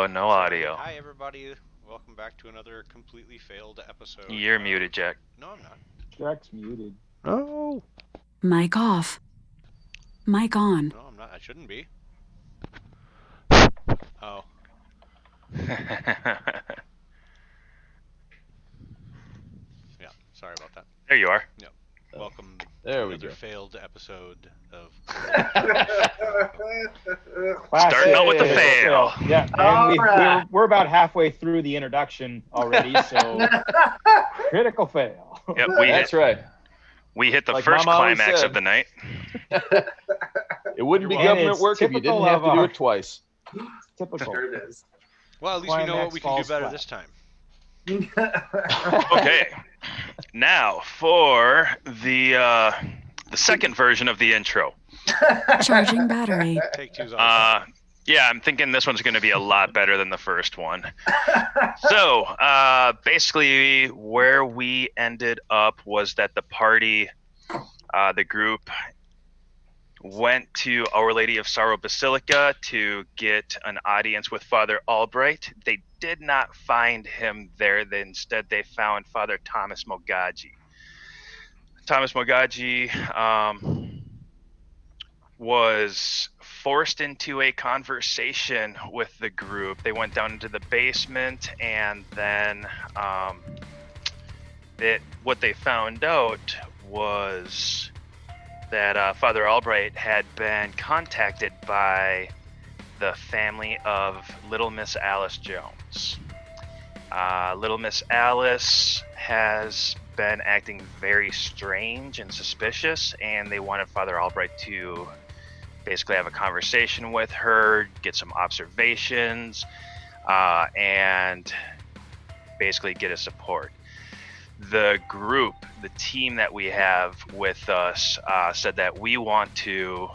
audio, no audio. Hi, everybody. Welcome back to another completely failed episode. You're muted, Jack. No, I'm not. Jack's muted. Oh. Mic off. Mic on. No, I'm not. I shouldn't be. Oh. Yeah, sorry about that. There you are. Yep. Welcome There to we another go. failed episode of... Starting out with the Classic. fail. Yeah, and we're about halfway through the introduction already, so critical fail. Yep, That's right. we hit the Like first Mama always climax said. of the night. It wouldn't be You're welcome. government It's work if you didn't typical have to of do our- it twice. Typical. Sure it is. Well, at least we know what Climax we can do falls better flat. this time. Okay. Now for the second version of the intro. Charging battery. Take two's on. Yeah, I'm thinking this one's going to be a lot better than the first one. So, basically, where we ended up was that the party, the group, went to Our Lady of Sorrow Basilica to get an audience with Father Albright. They did not find him there. Instead, they found Father Thomas Mogaji. Thomas Mogaji was forced into a conversation with the group. They went down into the basement, and then what they found out was that Father Albright had been contacted by the family of Little Miss Alice Jones. Little Miss Alice has been acting very strange and suspicious, and they wanted Father Albright to basically have a conversation with her, get some observations, and basically get his support. The group, the team that we have with us, said that we want to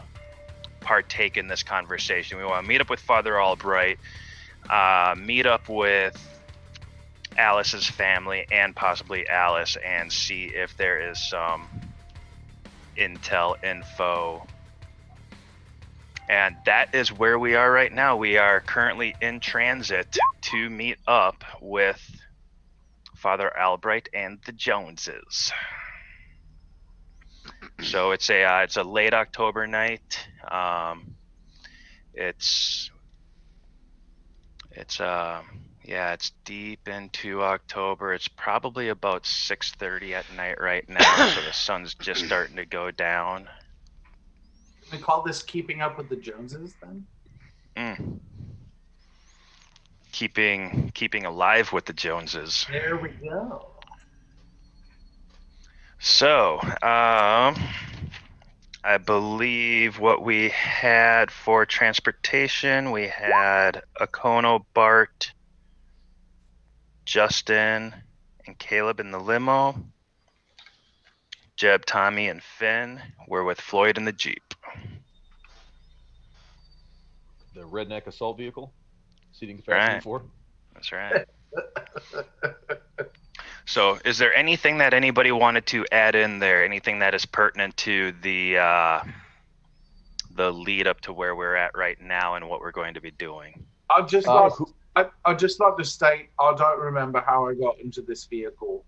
partake in this conversation. We want to meet up with Father Albright, meet up with Alice's family and possibly Alice, and see if there is some info. And that is where we are right now. We are currently in transit to meet up with Father Albright and the Joneses. So it's a late October night. It's deep into October. It's probably about 6:30 at night right now, so the sun's just starting to go down. We call this keeping up with the Joneses then? Keeping alive with the Joneses. There we go. So, I believe what we had for transportation, we had Akono, Bart, Justin, and Caleb in the limo. Jeb, Tommy, and Finn were with Floyd in the Jeep. The redneck assault vehicle, seating capacity Right. 4. That's right. So, is there anything that anybody wanted to add in there? Anything that is pertinent to the lead up to where we're at right now and what we're going to be doing? I'd just like to state I don't remember how I got into this vehicle.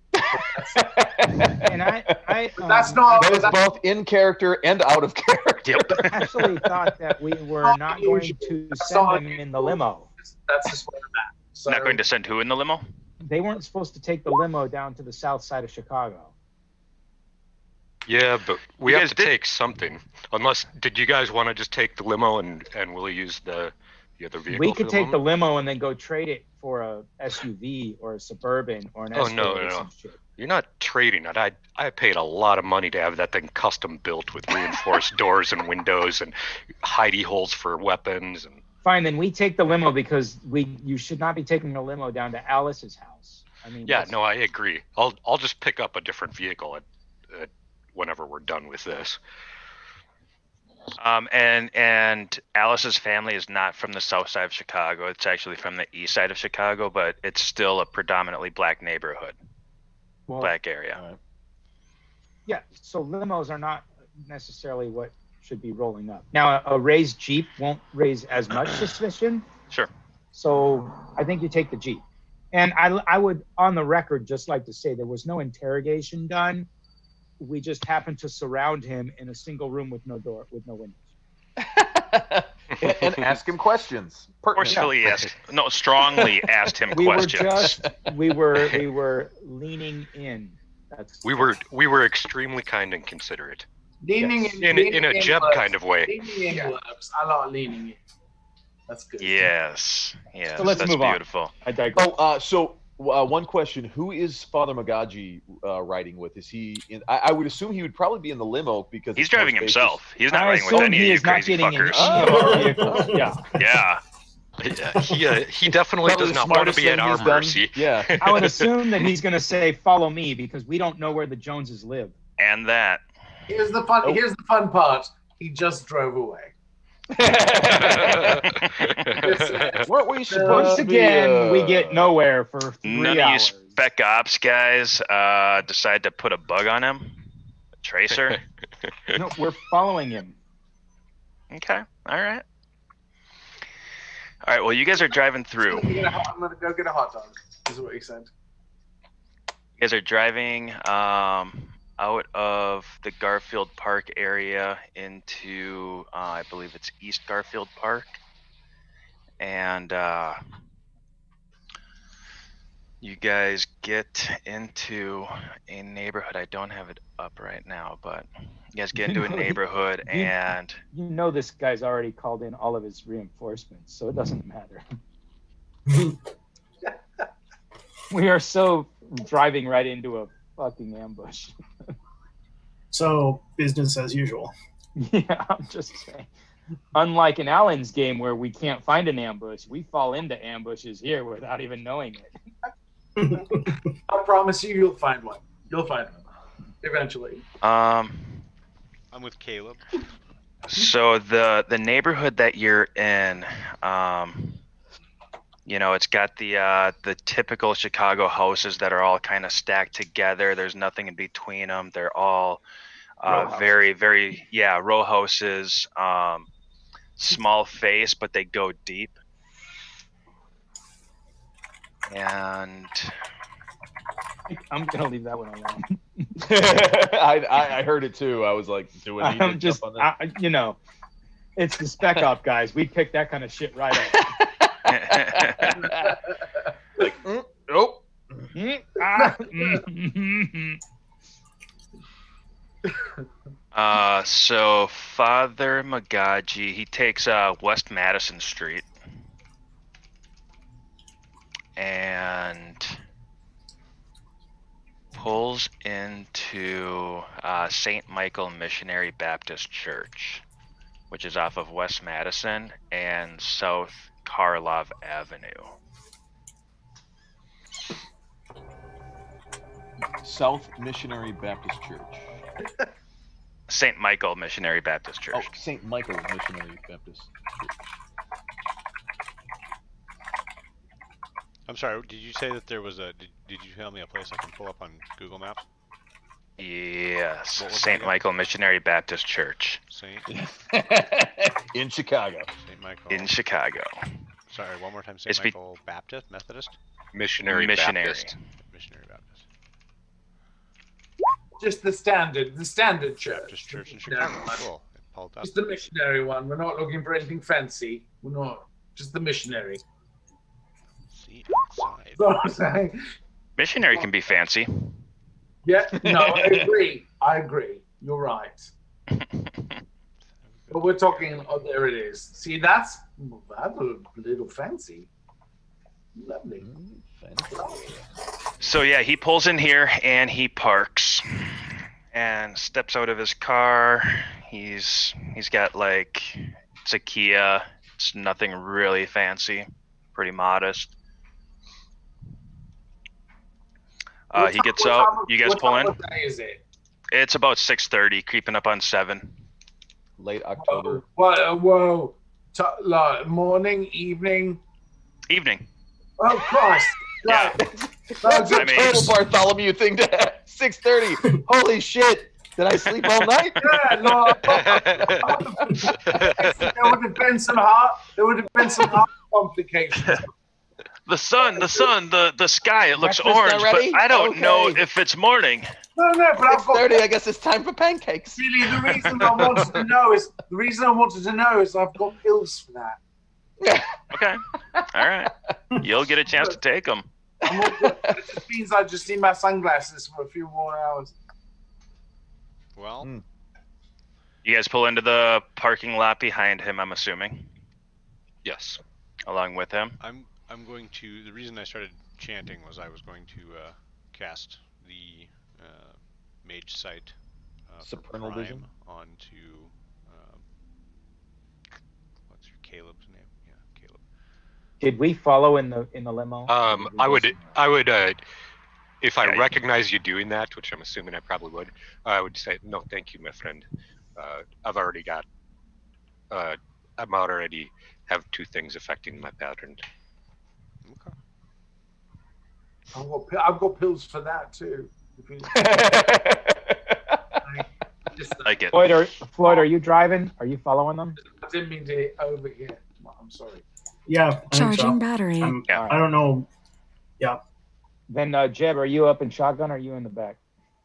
And I That's not. That is both in character and out of character. Yep. actually thought that we were not going to send them in the limo. That's just where I'm at. So, Not going to send who in the limo? They weren't supposed to take the limo down to the south side of Chicago. Yeah, but we You have guys to did- take something. Unless, did you guys want to just take the limo and we'll use the other vehicle? We for could take the moment? limo and then go trade it for a SUV or a Suburban or an Oh, Escalade no, or no. some shit. You're not trading it. I paid a lot of money to have that thing custom built with reinforced doors and windows and hidey holes for weapons. And Fine, then we take the limo because you should not be taking the limo down to Alice's house. I mean, yeah, that's- no, I agree. I'll just pick up a different vehicle at whenever we're done with this. And Alice's family is not from the south side of Chicago. It's actually from the east side of Chicago, but it's still a predominantly black neighborhood, well, black area. All right. Yeah, so limos are not necessarily what should be rolling up. Now, a raised Jeep won't raise as much suspicion, Sure. So I think you take the Jeep. And I would, on the record, just like to say there was no interrogation done. We just happened to surround him in a single room with no door, with no windows. and ask him questions. Forcefully strongly asked him questions. We were leaning in. We were extremely kind and considerate. Leaning in. In a Jeb kind of way. Leaning in works. I like leaning in. That's good. Yes. So let's that's move on. beautiful. I digress. One question: who is Father Magaji riding with? Is he? I would assume he would probably be in the limo because He's it's more driving spacious. himself. He's not I riding with assume any he of you is not crazy getting in fuckers. any of our vehicles. Yeah. Yeah. He definitely Probably does the not want to smartest be at thing our he's done. mercy. Yeah. I would assume that he's going to say, "Follow me," because we don't know where the Joneses live. And that. Here's the fun. Oh. Here's the fun part. He just drove away. Weren't we supposed Once to be, again, we get nowhere for 3 None of you hours. spec ops guys decide to put a bug on him? A tracer? No, we're following him. Okay. All right. All right. Well, you guys are driving through. I'm gonna go get a hot dog. Is what he said. You guys are driving out of the Garfield Park area into, I believe it's East Garfield Park. And you guys get into a neighborhood. I don't have it up right now, but you guys get into a neighborhood and You know this guy's already called in all of his reinforcements, so it doesn't matter. We are so driving right into a fucking ambush. So business as usual. Yeah, I'm just saying. Unlike in Alan's game where we can't find an ambush, we fall into ambushes here without even knowing it. I promise you, you'll find one. You'll find one eventually. I'm with Caleb. So the neighborhood that you're in, you know, it's got the typical Chicago houses that are all kind of stacked together. There's nothing in between them. They're all very, very, row houses. Small face, but they go deep. And I'm gonna leave that one alone. I heard it too. I was like, do we need to I'm just, jump on that? you know, it's the spec op guys. We pick that kind of shit right up. Nope. So Father Magaji, he takes West Madison Street and pulls into St. Michael Missionary Baptist Church, which is off of West Madison and South Karlov Avenue. South Missionary Baptist Church. St. Michael Missionary Baptist Church. Oh, St. Michael's Missionary Baptist Church. I'm sorry. Did you say that there was a? Did you tell me a place I can pull up on Google Maps? Yes, What was St. that? Michael Missionary Baptist Church Saint In Chicago. Michael. in Chicago. Sorry, one more time. It's St. be- Michael Baptist Methodist Missionary Baptist. Missionary Baptist. Just the standard church. Just church in Yeah. Chicago. Cool. It pulled up. Just the missionary one. We're not looking for anything fancy. We're not. Just the missionary. See outside. So I'm saying, Missionary can be fancy. yeah, no, I agree. You're right. But we're talking, oh, there it is. See, that's a little fancy. Lovely. So yeah, he pulls in here and he parks and steps out of his car. He's got like, it's a Kia. It's nothing really fancy, pretty modest. He gets out. You guys pull in. What day is it? It's about 6:30, creeping up on 7. Late October. Whoa. Like morning, evening. Evening. Oh, Christ. Yeah. That's I a mean- total Bartholomew thing to have. 6:30. Holy shit. Did I sleep all night? Yeah, no. There would have been some hard Complications. The sun, the sky. It looks Breakfast orange, but already? I don't know Okay. if it's morning. No, but I've got 6:30. I guess it's time for pancakes. really the reason I wanted to know is I've got pills for that. Okay. All right. You'll get a chance to take them. It just means I just need my sunglasses for a few more hours. Well, You guys pull into the parking lot behind him, I'm assuming, Yes. along with him. I'm going to. The reason I started chanting was I was going to cast the mage sight for Supernal Prime vision? onto what's your Caleb's name? Yeah, Caleb. Did we follow in the limo? I would, if I Yeah, you- recognize you doing that, which I'm assuming I probably would, I would say, no, thank you, my friend. I've already got, I'm already have two things affecting my pattern. Okay. I've got pills for that too. Just, Like it. Floyd, are you driving? Are you following them? I didn't mean to overhear. I'm sorry. Yeah, I think Charging so. battery. Yeah. I don't know. Then Jeb, are you up in shotgun or are you in the back?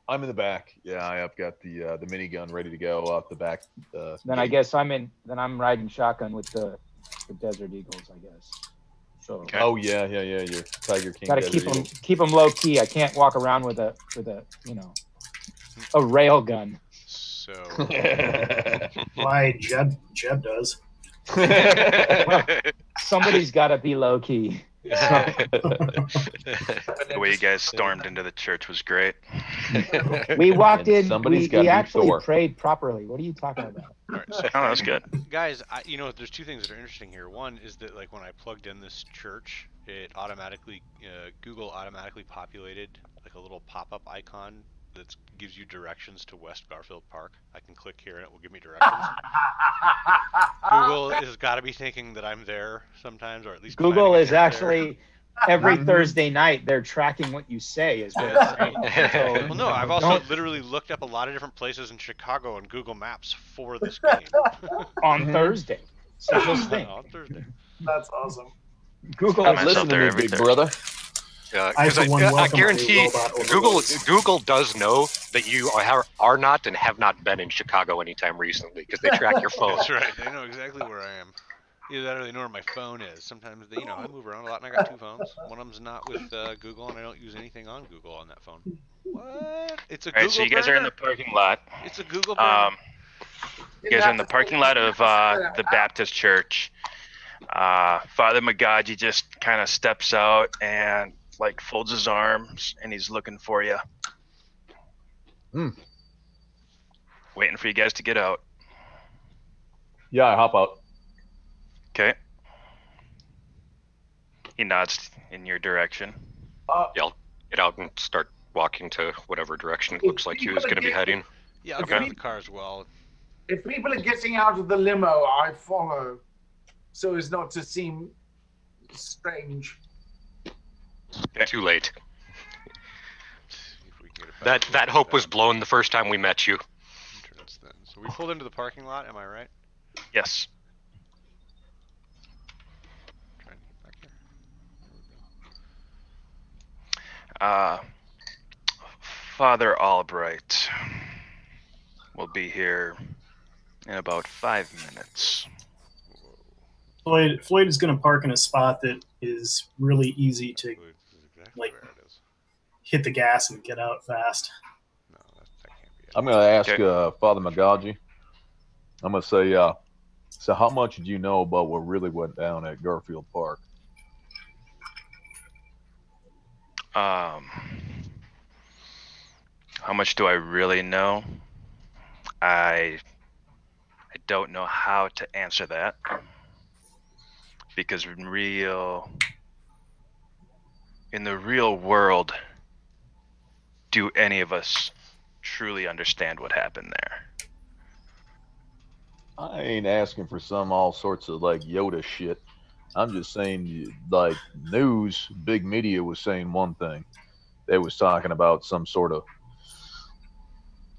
I'm in the back. Yeah, I've got the minigun ready to go out the back. Then I guess I'm riding shotgun with the Desert Eagles, I guess. So Okay. Oh yeah. You're Tiger King. gotta Desert keep them low key. I can't walk around with a a rail gun. So Eagle. Why Jeb does. Somebody's gotta be low key. The way you guys stormed into the church was great. We walked And in. somebody's gotta We be actually Thor. prayed properly. What are you talking about? all right, so Oh, that was good. guys, there's two things that are interesting here. One is that like when I plugged in this church, it automatically Google automatically populated like a little pop-up icon that gives you directions to West Garfield Park. I can click here and it will give me directions. Google has got to be thinking that I'm there sometimes, or at least Google planning to is get there. actually every Thursday night they're tracking what you say. Is what it's saying. So, Well, no, I've also don't- literally looked up a lot of different places in Chicago on Google Maps for this game. on Thursday. So just think. On Thursday. That's awesome. Google I'm is myself Listen to there me, every big Thursday. brother. I, 'Cause for one, I welcome guarantee a robot Google overlords. does know that you are not and have not been in Chicago anytime recently because they track your phone. That's right. They know exactly where I am. Either that or they know where my phone is. Sometimes they, I move around a lot and I got two phones. One of them's not with Google and I don't use anything on Google on that phone. What? It's a All right, Google so you guys are in the burner? parking lot. It's a Google burner. You guys are in the parking lot of the Baptist church. Father Magaji just kind of steps out and like folds his arms and he's looking for you. Waiting for you guys to get out. Yeah, I hop out. Okay. He nods in your direction. Get out and start walking to whatever direction it looks like he was going to be heading. Yeah, I'll Okay. get in the car as well. If people are getting out of the limo, I follow, so as not to seem strange. Too late. See if we can get it back That to hope was blown the first time we met you. entrance then. So we pulled into the parking lot, am I right? Yes. Trying to get back here. Father Albright will be here in about 5 minutes. Floyd is going to park in a spot that is really easy to This is exactly like- where it is. hit the gas and get out fast. No, that can't be it. I'm gonna ask Okay. Father Magaji. I'm gonna say, so how much do you know about what really went down at Garfield Park? How much do I really know? I don't know how to answer that because in the real world, do any of us truly understand what happened there? I ain't asking for all sorts of like Yoda shit. I'm just saying, like, news, big media was saying one thing. They was talking about some sort of,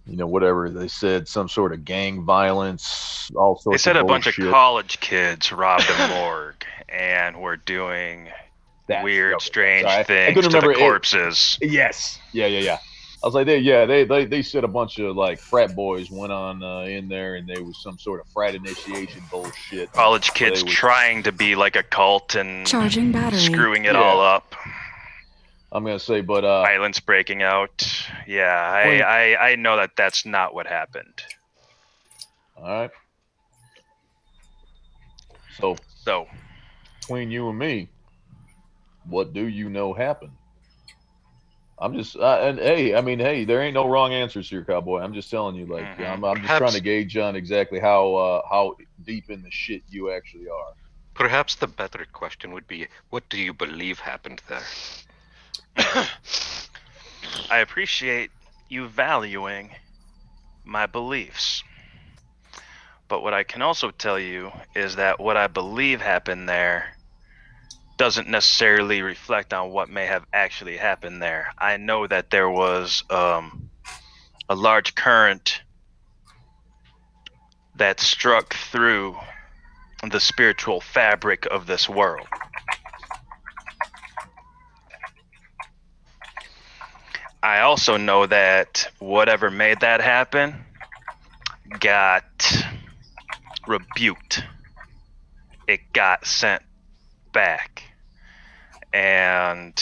whatever they said, some sort of gang violence, all sorts They said of a bunch bullshit. of college kids robbed a morgue and were doing That's- weird, okay, strange sorry. I things couldn't to the remember it. corpses. Yes. Yeah. I was like, they said a bunch of like frat boys went on in there, and there was some sort of frat initiation bullshit. College kids They was- trying to be like a cult and Charging battery. screwing it Yeah. all up. I'm gonna say, but Violence breaking out. Yeah, I know that that's not what happened. all right. So So between you and me, what do you know happened? I'm just and hey, I mean, hey, there ain't no wrong answers here, cowboy. I'm just telling you, like, Mhm. I'm just trying to gauge on exactly how deep in the shit you actually are. Perhaps the better question would be, what do you believe happened there? I appreciate you valuing my beliefs. But what I can also tell you is that what I believe happened there doesn't necessarily reflect on what may have actually happened there. I know that there was a large current that struck through the spiritual fabric of this world. I also know that whatever made that happen got rebuked. It got sent back. And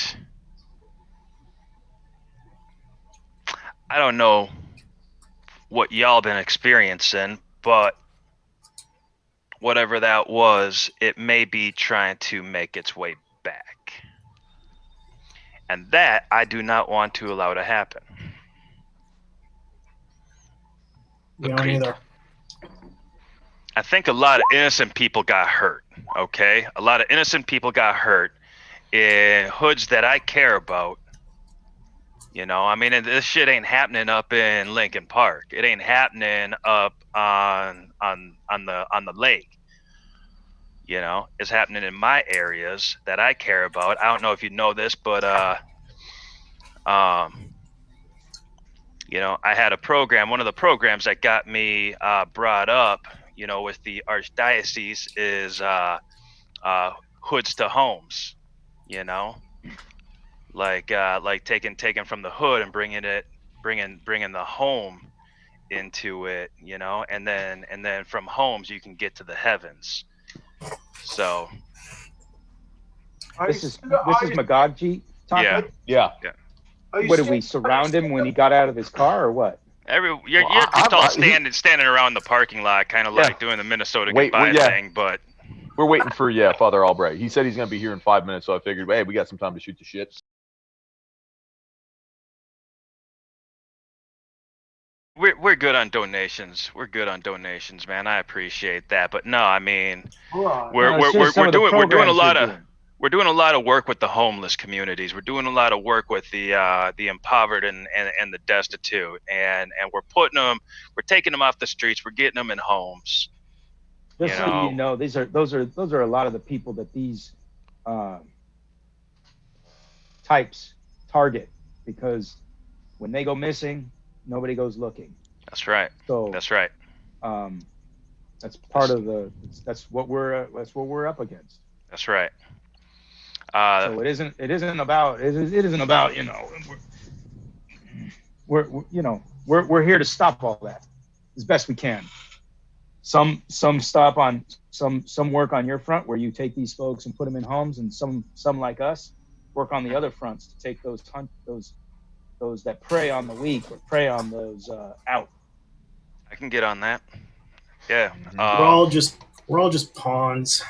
I don't know what y'all been experiencing, but whatever that was, it may be trying to make its way back. And that I do not want to allow to happen. We don't Agreed. either. I think a lot of innocent people got hurt, okay? A lot of innocent people got hurt in hoods that I care about. You know, I mean, and this shit ain't happening up in Lincoln Park. It ain't happening up on the lake. You know, it's happening in my areas that I care about. I don't know if you know this, but you know, I had a program. One of the programs that got me brought up, you know, with the archdiocese is hoods to homes. You know, like taking from the hood and bringing the home into it. You know, and then from homes you can get to the heavens. So This is Magogji talking. yeah. Yeah. What did we surround him when he got out of his car, or what? You're Well, just all he- standing around the parking lot, kind of Yeah. like doing the Minnesota Wait, goodbye yeah. thing, but We're waiting for Father Albright. He said he's gonna be here in 5 minutes, so I figured, hey, we got some time to shoot the shit. we're good on donations. We're good on donations, man. I appreciate that, but no, I mean, Right. No, it's just some of the we're doing a programs lot you're of doing. we're doing a lot of work with the homeless communities. We're doing a lot of work with the impoverished and the destitute, and we're taking them off the streets. We're getting them in homes. Just so you know, those are a lot of the people that these types target, because when they go missing, nobody goes looking. That's right. So That's right. that's part of that's what we're up against. That's right. So it isn't about you know, we're here to stop all that as best we can. Some stop on some work on your front where you take these folks and put them in homes, and some like us work on the other fronts to take those that prey on the weak or prey on those out. I can get on that. Yeah. We're all just pawns.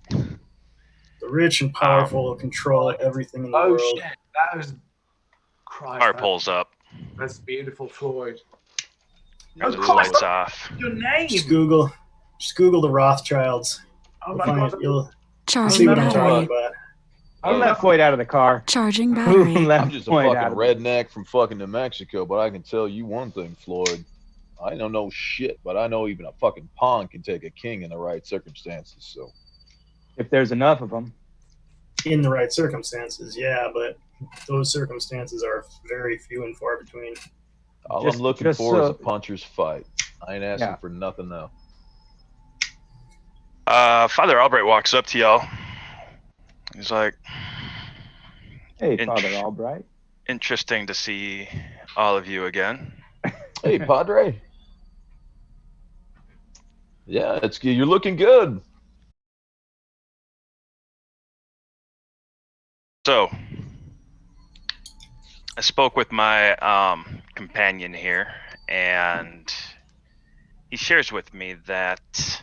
The rich and powerful control everything in the Oh world. shit! That was Christ. Heart pulls up. That's beautiful, Floyd. The Of course, lights off. your name. Just Google the Rothschilds. Oh You'll my find- God. you'll see Charging what I'm talking battery. about. Who let Floyd out of the car? Charging Who battery. let I'm just a Floyd out fucking of redneck from fucking New Mexico, but I can tell you one thing, Floyd. I don't know shit, but I know even a fucking pawn can take a king in the right circumstances. So If there's enough of them. In the right circumstances, yeah, but those circumstances are very few and far between. all Just- I'm looking just for is so- a puncher's fight. I ain't asking Yeah. for nothing else. Father Albright walks up to y'all. He's like, Hey, Int- Father Albright. interesting to see all of you again. Hey, Padre. Yeah, you're looking good. So, I spoke with my companion here, and he shares with me that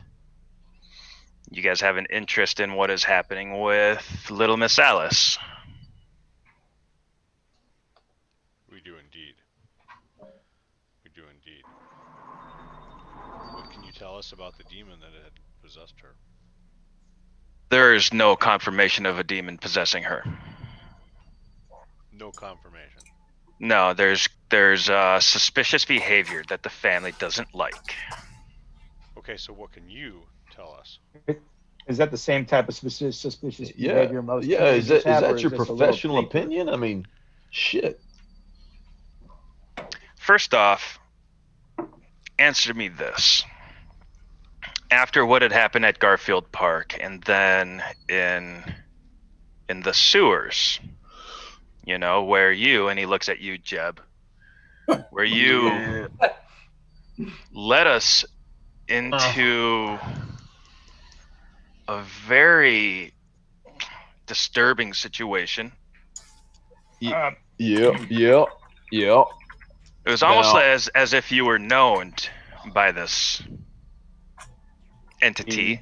you guys have an interest in what is happening with little Miss Alice. We do indeed. We do indeed. What can you tell us about the demon that had possessed her? There is no confirmation of a demon possessing her. No confirmation. No, there's suspicious behavior that the family doesn't like. Okay, so what can you tell us? Is that the same type of suspicious Yeah, behavior most yeah. Is teenagers that have, or your this a little professional deeper? opinion? I mean, shit. First off, answer me this. After what had happened at Garfield Park and then in the sewers, you know, where you, and he looks at you, Jeb, where you led us into a very disturbing situation. Yeah, yeah. It was almost Now- as if you were known by this entity.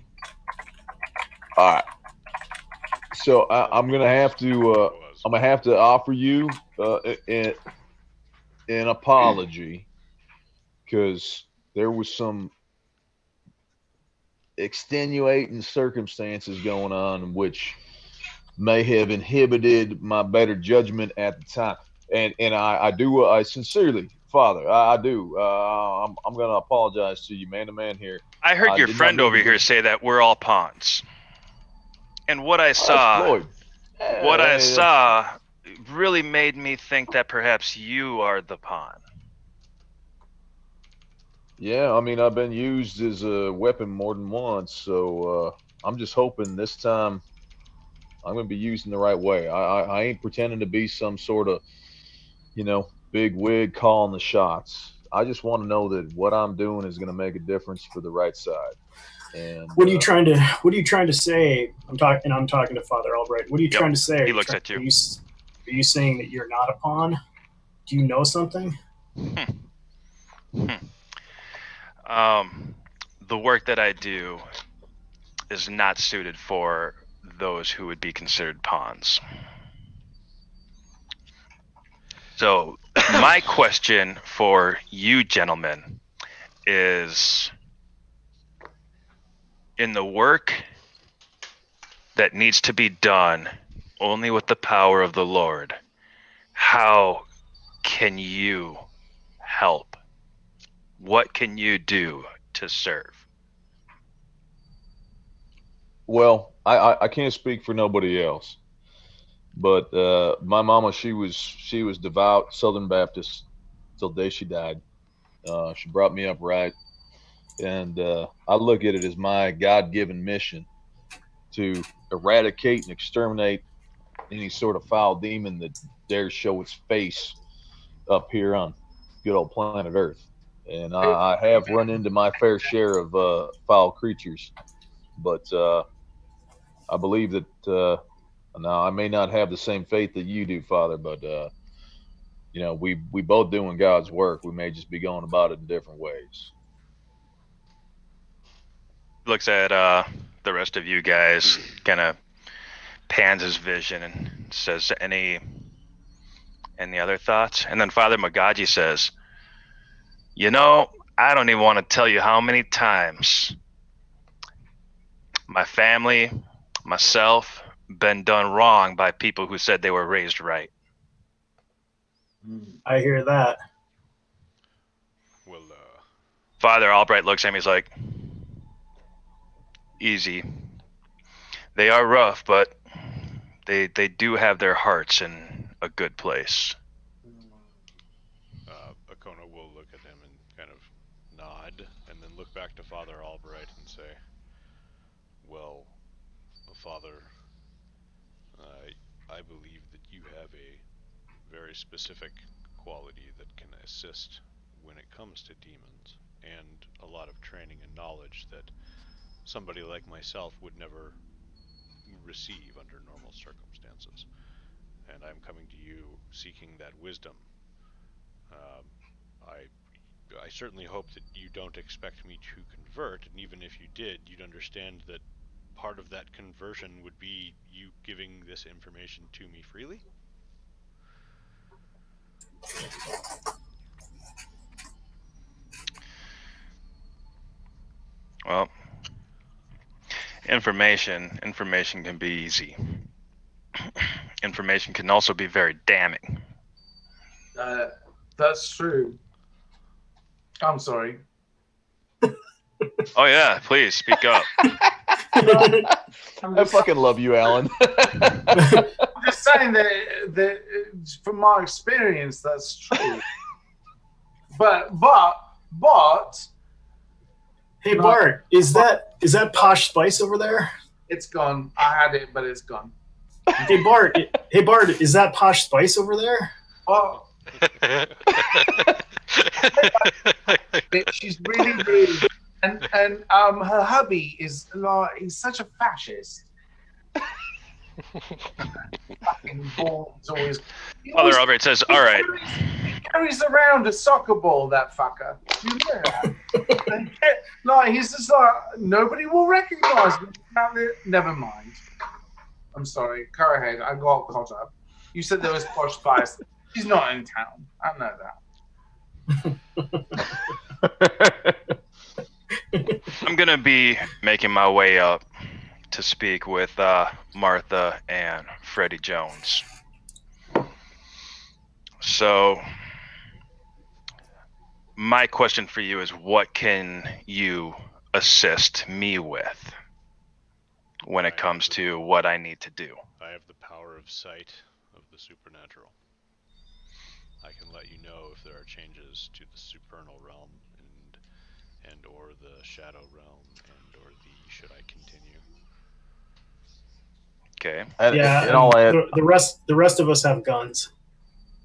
All right. So I'm gonna have to offer you an apology because there was some extenuating circumstances going on which may have inhibited my better judgment at the time. And I sincerely, Father, I do. I'm gonna apologize to you, man to man here. I heard I your did not friend mean over to here do- say that we're all pawns. And what I That's saw, Floyd. what I Hey, saw really made me think that perhaps you are the pawn. Yeah, I mean, I've been used as a weapon more than once, so I'm just hoping this time I'm going to be used in the right way. I ain't pretending to be some sort of, big wig calling the shots. I just want to know that what I'm doing is going to make a difference for the right side. And What are you trying to say? I'm talking to Father Albright. What are you Yep, trying to say? he looks at you. Are you saying that you're not a pawn? Do you know something? The work that I do is not suited for those who would be considered pawns. So my question for you gentlemen is, in the work that needs to be done only with the power of the Lord, how can you help? What can you do to serve? Well, I can't speak for nobody else, but my mama, she was devout Southern Baptist till the day she died. She brought me up right, and I look at it as my God-given mission to eradicate and exterminate any sort of foul demon that dares show its face up here on good old planet Earth. And I have run into my fair share of foul creatures, but I believe that now I may not have the same faith that you do, Father, but we both doing God's work. We may just be going about it in different ways. Looks at the rest of you guys, kind of pans his vision and says, any other thoughts? And then Father Magaji says, I don't even want to tell you how many times my family, myself, been done wrong by people who said they were raised right. I hear that. Well, Father Albright looks at me, he's like, easy. They are rough, but they do have their hearts in a good place. Akona will look at him and kind of nod, and then look back to Father Albright and say, well, Father, I believe that you have a very specific quality that can assist when it comes to demons, and a lot of training and knowledge that somebody like myself would never receive under normal circumstances. And I'm coming to you seeking that wisdom. I certainly hope that you don't expect me to convert, and even if you did, you'd understand that part of that conversion would be you giving this information to me freely. Well, information can be easy. Information can also be very damning. That's true. I'm sorry. Oh yeah, please speak up. I'm I fucking love you, Alan. just saying that from my experience, that's true. But Hey Bart, is that Posh Spice over there? it's gone. I had it, but it's gone. Hey Bart, is that Posh Spice over there? Oh, she's really rude, and her hubby is like, he's such a fascist. Fucking balls always. Father Albright says, "All right." He carries around a soccer ball. That fucker. You know that? Like he's just like nobody will recognize me. Never mind. I'm sorry. Go ahead. I got caught up. You said there was Posh Spice. She's not in town. I know that. I'm gonna be making my way up to speak with Martha and Freddie Jones. So, my question for you is, what can you assist me with when it comes to what I need to do? I have the power of sight of the supernatural. I can let you know if there are changes to the supernal realm and or the shadow realm and or the should I continue. Okay. Yeah, and I'll add, the rest of us have guns.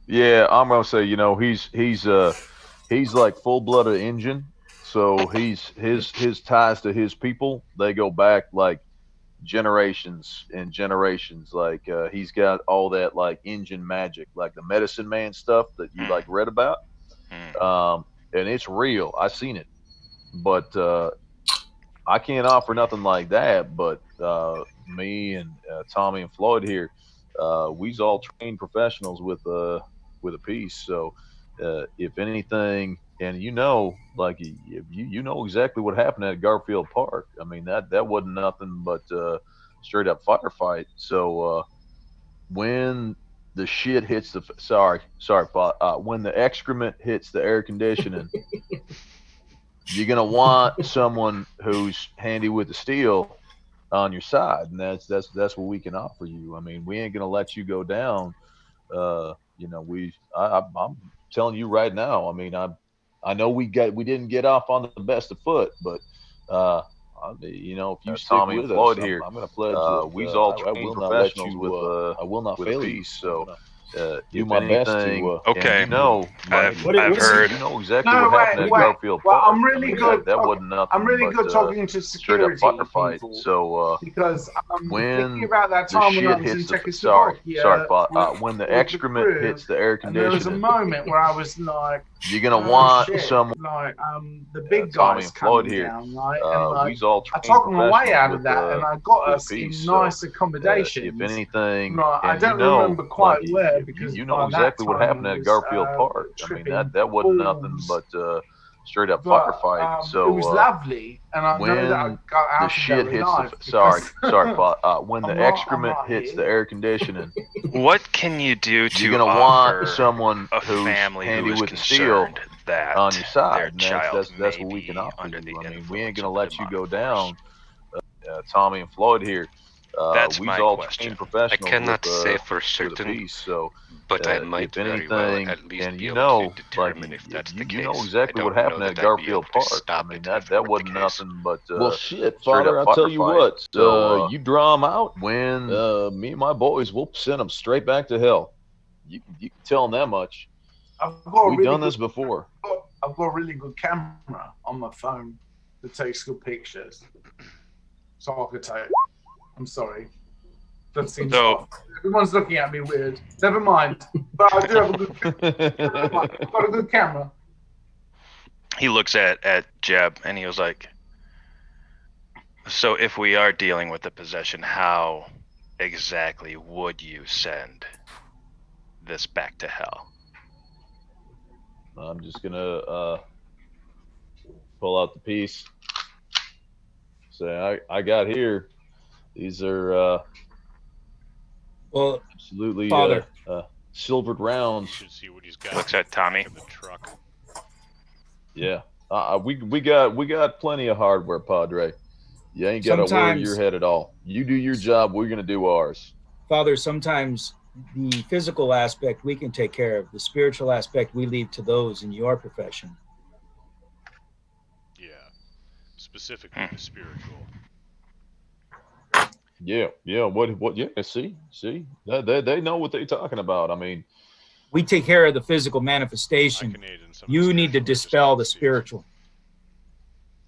yeah, I'm gonna say, you know, he's like full-blooded Indian, so his ties to his people, they go back like generations and generations. Like he's got all that like Indian magic, like the medicine man stuff that you like read about, and it's real. I seen it, but I can't offer nothing like that. But me and Tommy and Floyd here, we's all trained professionals with a piece. So if anything, and you know, like you know exactly what happened at Garfield Park. I mean that wasn't nothing but straight up firefight. So when the shit hits the when the excrement hits the air conditioning, you're gonna want someone who's handy with the steel on your side, and that's what we can offer you. I mean, we ain't gonna let you go down. You know, I'm telling you right now. I mean, I know we didn't get off on the best of foot, but you know, if you stick Tommy with and Floyd us, here, I'm gonna pledge that we's all I trained will not let professionals you I will not fail you. So do my best to Okay. and you know, I've What is heard. you know exactly No, what happened at wait. Garfield Well, Park. I'm really I mean, good. That wasn't nothing. I'm really but, good talking to straight up security firefight. people. So Because I'm when thinking about that the time when I shit was in hits the Czechoslovakia. when the with excrement crew, hits the air and there was a conditioning, moment where I was like, you're gonna oh, want shit. someone. Like the big Tommy guys and Floyd coming here. down, right? And like, We's all I trained talked my way out of professionals that, with, and I got with us in peace. nice So, accommodations. if anything, Right, I and don't you know, remember quite like, where you because know by exactly that what time happened it at was, Garfield Park. I mean, tripping that wasn't nothing balls. but straight up But firefight. So it was lovely, and I know that I when got the out of shit there hits alive. when the I'm excrement not hits here. the air conditioning, What can you do to you're gonna offer want someone a who's family handy who is with the steel concerned that on your side, their and child that's may what we can be offer under you. the I mean, influence we ain't of gonna a let you demonic go force? down. Tommy and Floyd here. That's we's my all question. trained I professionals cannot with, say for with a certain, piece. So but I if might very well anything, at least and be you able know, to like determine if that's the you case. know I exactly what don't know happened that at I'd be able Garfield to Park. I stop mean, it if it that were the wasn't case. nothing but well, shit, straight Father. up I'll tell you firefight. what. So, You draw them out, when me and my boys, we'll send them straight back to hell. You can tell them that much. I've got a We've really done good, this before. I've got a really good camera on my phone that takes good pictures. So I could take. I'm sorry. That seems off. Everyone's looking at me weird. Never mind. But I do have a good. Never mind. I've got a good camera. He looks at Jeb and he was like, so if we are dealing with the possession, how exactly would you send this back to hell? I'm just gonna pull out the piece. Say, I got here. These are Well, absolutely Father. silvered You rounds. should see what he's got. Looks at Tommy. In the truck. Yeah, we got plenty of hardware, Padre. You ain't got to worry your head at all. You do your job. We're gonna do ours. Father, sometimes the physical aspect we can take care of. The spiritual aspect we leave to those in your profession. Yeah, specifically the spiritual. Yeah. What? Yeah. See, they know what they're talking about. I mean, we take care of the physical manifestation. You need to dispel the spiritual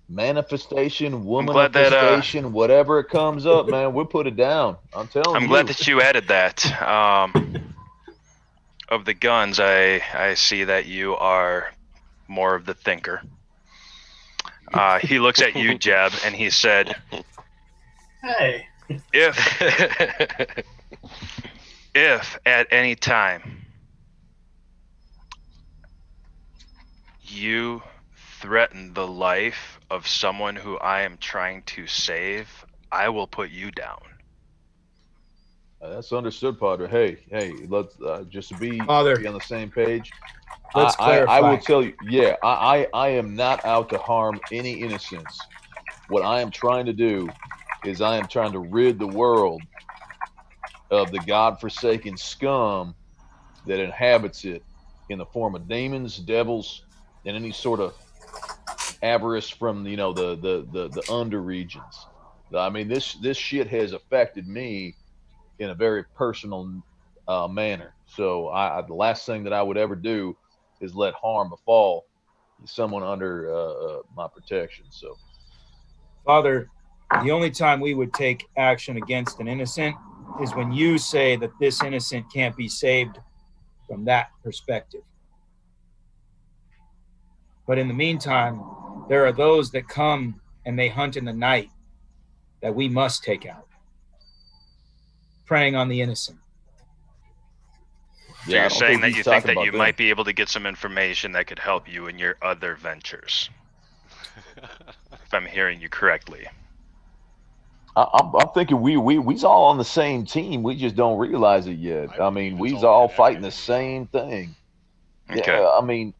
manifestation, womanifestation, whatever it comes up, man. We'll put it down. I'm telling you. I'm glad that you added that. Of the guns, I see that you are more of the thinker. He looks at you, Jeb, and he said, Hey. If at any time you threaten the life of someone who I am trying to save, I will put you down. That's understood, Padre. Hey, let's just to be Father, on the same page. Let's clarify. I will tell you, yeah, I am not out to harm any innocents. What I am trying to do is I am trying to rid the world of the godforsaken scum that inhabits it in the form of demons, devils, and any sort of avarice from the under regions. I mean, this shit has affected me in a very personal manner. So the last thing that I would ever do is let harm befall someone under my protection. So, Father, the only time we would take action against an innocent is when you say that this innocent can't be saved from that perspective. But in the meantime, there are those that come and they hunt in the night that we must take out, preying on the innocent. So you're saying that you think that you might be able to get some information that could help you in your other ventures, if I'm hearing you correctly. I'm thinking we's all on the same team. We just don't realize it yet. I mean, we's all fighting the same thing. Okay. Yeah, I mean,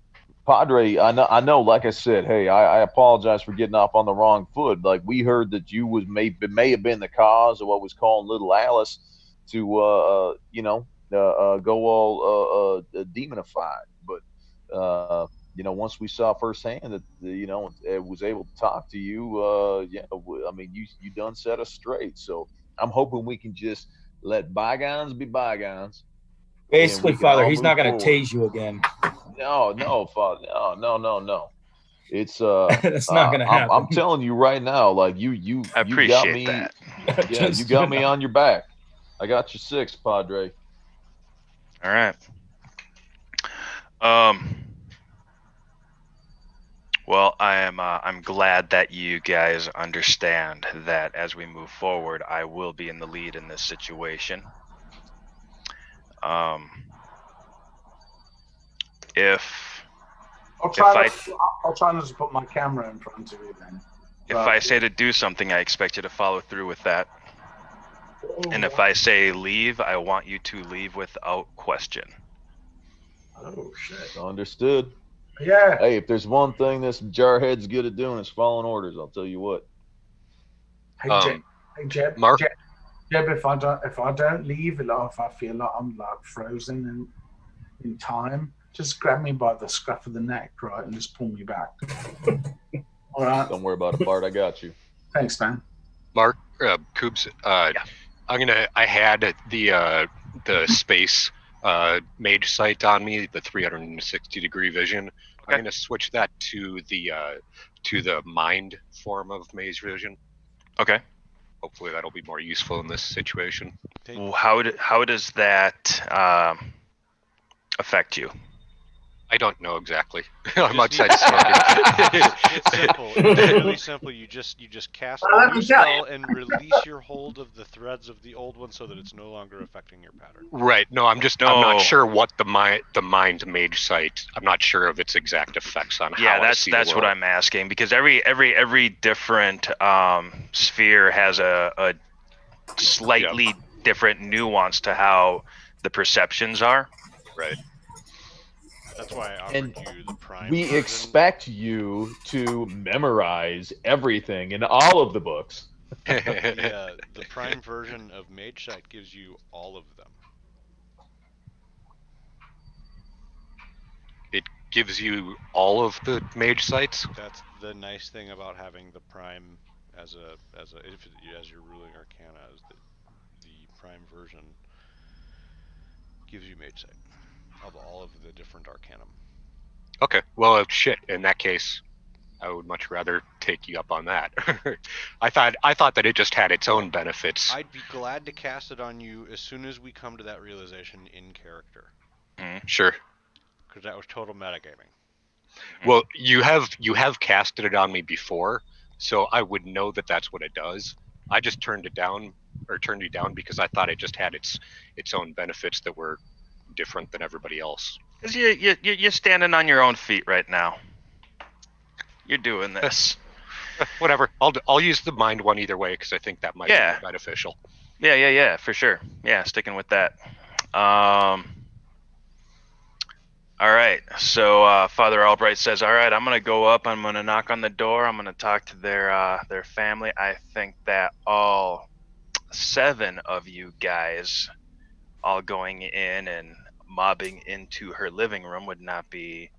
Padre, I know. Like I said, hey, I apologize for getting off on the wrong foot. Like we heard that you may have been the cause of what was called Little Alice to go all demonified. But once we saw firsthand that it was able to talk to you, I mean, you done set us straight. So I'm hoping we can just let bygones be bygones. Basically, Father, he's not going to tase you again. No, Father, no. It's that's not going to happen. I'm telling you right now, like you got me. That. Yeah, you got me on your back. I got you 6, Padre. All right. Well, I'm glad that you guys understand that as we move forward, I will be in the lead in this situation. I'll try not to put my camera in front of you then. If I say to do something, I expect you to follow through with that. And if I say leave, I want you to leave without question. Oh shit! Understood. Yeah. Hey, if there's one thing this jarhead's good at doing, it's following orders. I'll tell you what. Hey, Jeb. Mark. Yeah, but if I don't leave, like, if I feel like I'm like frozen in time, just grab me by the scruff of the neck, right, and just pull me back. All right. Don't worry about it, Bart. I got you. Thanks, man. Mark, Coobs, I had the space mage sight on me, the 360-degree vision. Okay. I'm gonna switch that to the mind form of mage vision. Okay. Hopefully that'll be more useful in this situation. How does that affect you? I don't know exactly. I'm outside It's smoking. simple. It's really simple. You just cast a new spell and release your hold of the threads of the old one so that it's no longer affecting your pattern. Right. No, I'm not sure what the mind mage sight. I'm not sure of its exact effects on how I see the that's what world. I'm asking, because every different sphere has a slightly different nuance to how the perceptions are. Right. That's why I offered you the prime. We version. expect you to memorize everything in all of the books. The prime version of Mage Sight gives you all of them. It gives you all of the mage sights. That's the nice thing about having the prime as your ruling arcana, is that the prime version gives you Mage Sight of all of the different arcanum. Okay. Well, shit. In that case, I would much rather take you up on that. I thought that it just had its own benefits. I'd be glad to cast it on you as soon as we come to that realization in character. Sure. Because that was total metagaming. Well, you have casted it on me before, so I would know that that's what it does. I just turned you down because I thought it just had its own benefits that were different than everybody else. Because you're standing on your own feet right now. You're doing this. Whatever. I'll use the mind one either way because I think that might be more beneficial. Yeah, for sure. Yeah, sticking with that. All right. So Father Albright says, "All right, I'm gonna go up. I'm gonna knock on the door. I'm gonna talk to their family. I think that all 7 of you guys all going in and mobbing into her living room would not be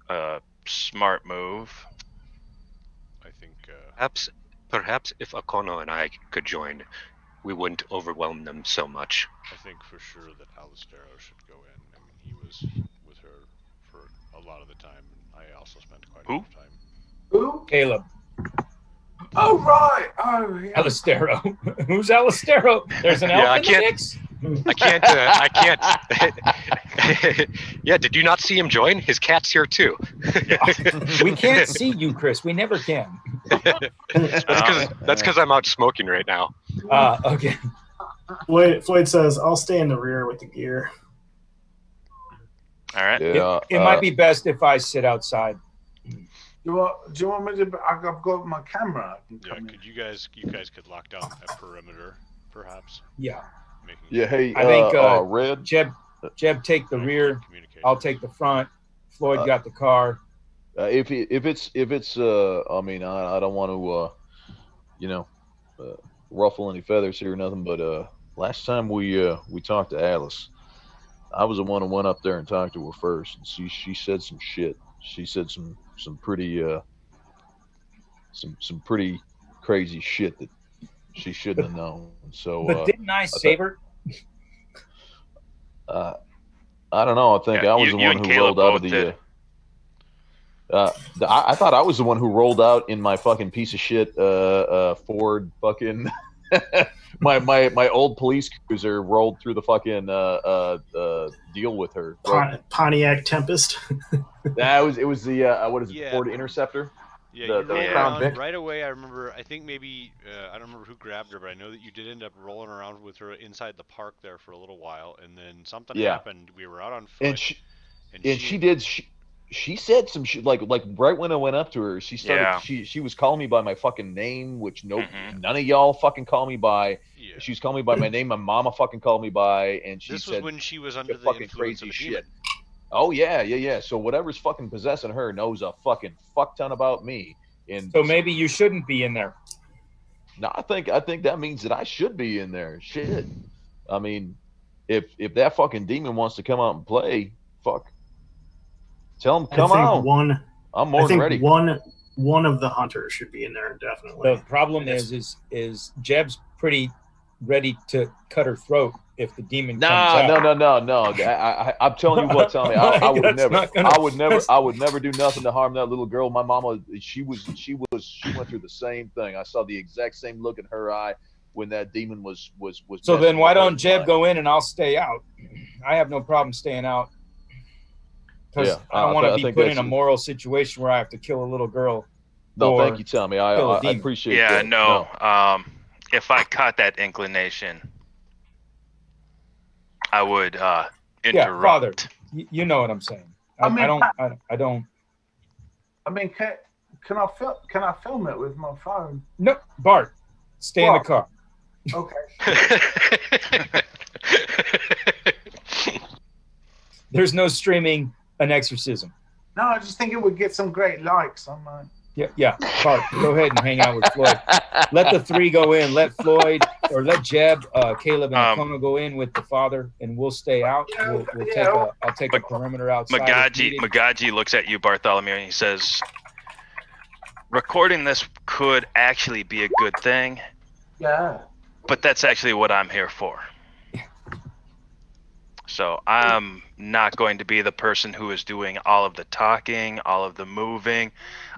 a smart move." I think Perhaps if Akono and I could join, we wouldn't overwhelm them so much. I think for sure that Alistero should go in. I mean, he was with her for a lot of the time, and I also spent quite a bit of time. Who? Caleb. Oh, right. Oh, yeah. Alistero. Who's Alistero? There's an elf in the mix? I can't. Yeah, did you not see him join? His cat's here too. We can't see you, Chris. We never can. That's because I'm out smoking right now. Okay. Floyd says, "I'll stay in the rear with the gear." All right. Yeah, It might be best if I sit outside. Do you want me to? I've got my camera. Yeah, could you guys could lock down a perimeter, perhaps? Yeah. Yeah. Hey, I think Red. Jeb take the rear. I'll take the front. Floyd got the car. If it's I mean, I don't want to ruffle any feathers here or nothing, but last time we talked to Alice, I was the one who went up there and talked to her first, and she said some shit. She said some pretty some pretty crazy shit that she shouldn't have known. So But didn't I save her? I don't know. I think I was the one who rolled out of the I thought I was the one who rolled out in my fucking piece of shit Ford fucking my old police cruiser rolled through the fucking deal with her. Pontiac Tempest. It was the what is it, Yeah. Ford Interceptor? Yeah, The you Crown rolled Vic? around right away. I remember. I think maybe I don't remember who grabbed her, but I know that you did end up rolling around with her inside the park there for a little while, and then something happened. We were out on foot, And she said some shit like right when I went up to her, she started she was calling me by my fucking name, which none of y'all fucking call me by. Yeah. She was calling me by my name, my mama fucking called me by, and she This said was when she was under the fucking influence crazy of a shit. demon. Oh yeah. So whatever's fucking possessing her knows a fucking fuck ton about me. And So maybe you shouldn't be in there. No, I think that means that I should be in there. Shit. I mean, if that fucking demon wants to come out and play, fuck. Tell him come on. I'm more I than think ready. one of the hunters should be in there definitely. The problem is Jeb's pretty ready to cut her throat if the demon comes out. No. I'm telling you what, Tommy. I would never. I would never do nothing to harm that little girl. My mama, she went through the same thing. I saw the exact same look in her eye when that demon was. So then messing why with her don't Jeb mind. go in and I'll stay out? I have no problem staying out because Yeah, I don't want I to be think put in that's- a moral situation where I have to kill a little girl. No, or thank you, Tommy. kill a I demon. appreciate Yeah, that. no. If I caught that inclination, I would interrupt. Yeah, Father, you know what I'm saying. I don't. I mean, can I film it with my phone? No, Bart, stay in the car. Okay. There's no streaming an exorcism. No, I just think it would get some great likes on mine. Yeah. Bart, go ahead and hang out with Floyd. Let the three go in. Let Floyd or let Jeb, Caleb, and Kono go in with the father, and we'll stay out. I'll take a perimeter outside. Magaji looks at you, Bartholomew, and he says, "Recording this could actually be a good thing. Yeah. But that's actually what I'm here for. So I'm not going to be the person who is doing all of the talking, all of the moving.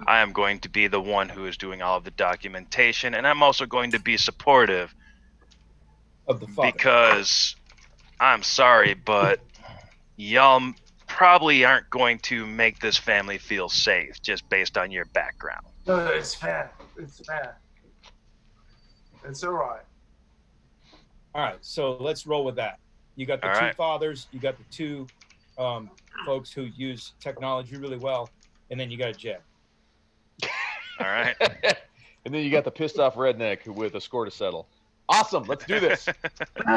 I am going to be the one who is doing all of the documentation, and I'm also going to be supportive of the father. Because I'm sorry, but y'all probably aren't going to make this family feel safe just based on your background. No, it's fair. It's fair. It's all right. All right, so let's roll with that. You got the All two right. fathers, you got the two folks who use technology really well, and then you got a Jeb. All right. And then you got the pissed off redneck with a score to settle. Awesome, let's do this. All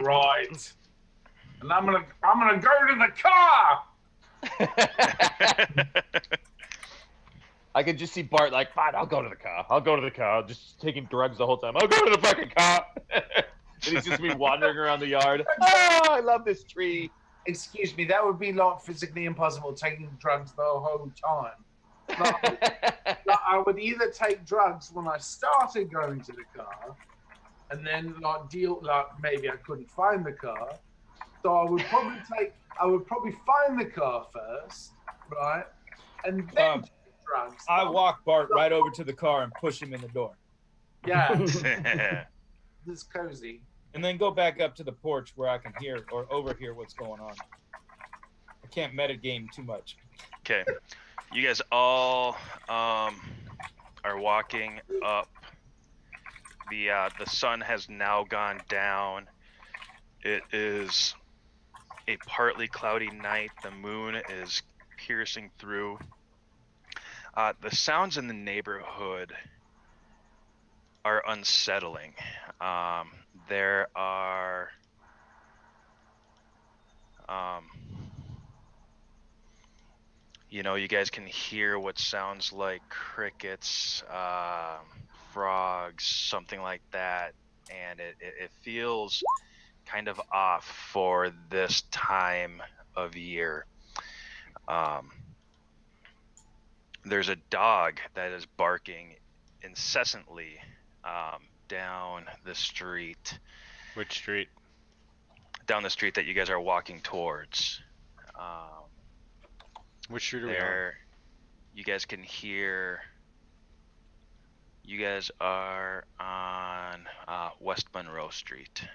right. And I'm gonna go to the car. I could just see Bart like, fine, I'll go to the car. Just taking drugs the whole time. I'll go to the fucking car. And it's just me wandering around the yard. Oh, I love this tree. Excuse me, that would be like physically impossible taking drugs the whole time. Like, I would either take drugs when I started going to the car, and then maybe I couldn't find the car, so I would probably find the car first, right, and then take drugs. I walk Bart right over to the car and push him in the door. Yeah, this is cozy. And then go back up to the porch where I can hear or overhear what's going on. I can't metagame too much. Okay. You guys all are walking up. The sun has now gone down. It is a partly cloudy night. The moon is piercing through. The sounds in the neighborhood are unsettling. There are you guys can hear what sounds like crickets, frogs, something like that, and it feels kind of off for this time of year. There's a dog that is barking incessantly down the street. Which street? Down the street that you guys are walking towards. Which street are we on? You guys can hear. You guys are on West Monroe Street.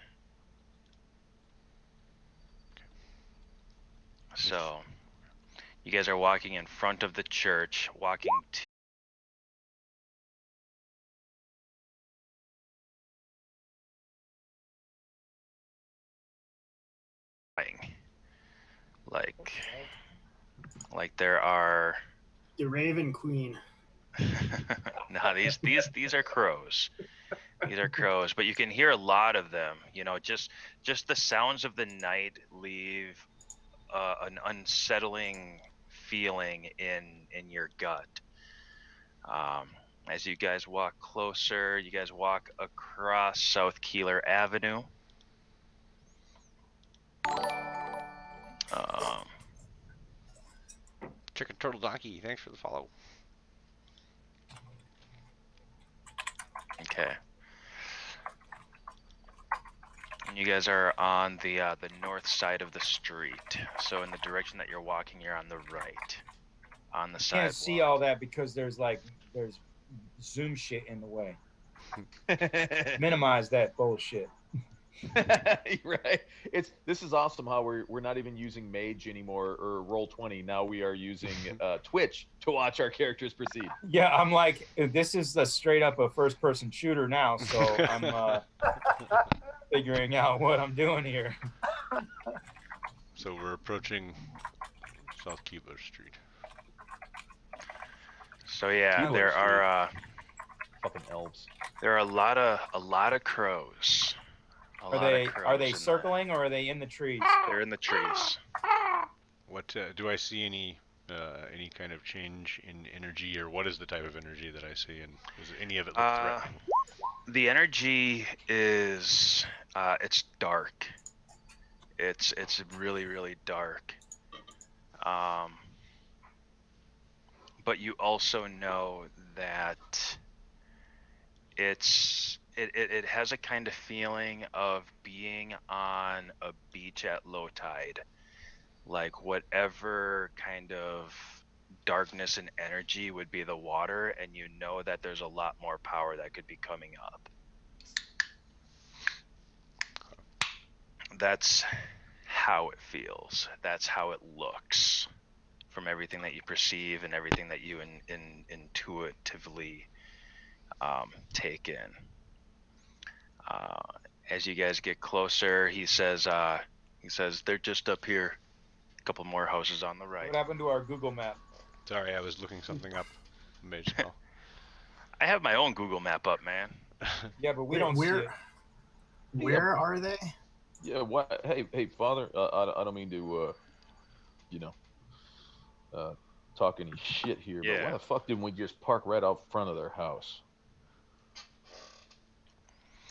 So, you guys are walking in front of the church, walking to. Like there are. The Raven Queen. No, these are crows. These are crows, but you can hear a lot of them. Just the sounds of the night leave an unsettling feeling in your gut. As you guys walk closer, you guys walk across South Keeler Avenue. Chicken Turtle Donkey, thanks for the follow. Okay. And you guys are on the north side of the street. So in the direction that you're walking, you're on the right. On the sidewalk. Can't see all that because there's Zoom shit in the way. Minimize that bullshit. Right. This is awesome how we're not even using Mage anymore or Roll20. Now we are using Twitch to watch our characters proceed. Yeah, I'm like, this is straight up a first person shooter now, so I'm figuring out what I'm doing here. So we're approaching South Keebler Street. So yeah, Keebler there Street. are Fucking elves. there are a lot of crows. Are they circling or are they in the trees? They're in the trees. What do I see any kind of change in energy, or what is the type of energy that I see, and is any of it look threatening? The energy is it's dark. It's really, really dark. But you also know that it has a kind of feeling of being on a beach at low tide. Like whatever kind of darkness and energy would be the water, and you know that there's a lot more power that could be coming up. That's how it feels. That's how it looks from everything that you perceive and everything that you intuitively take in. As you guys get closer, he says they're just up here, a couple more houses on the right. What happened to our Google map? Sorry, I was looking something up. Mage spell. I have my own Google map up, man. Yeah, but we don't see it. Where are they? Yeah. What? Hey, Father. I don't mean to, talk any shit here. Yeah. But why the fuck didn't we just park right out front of their house?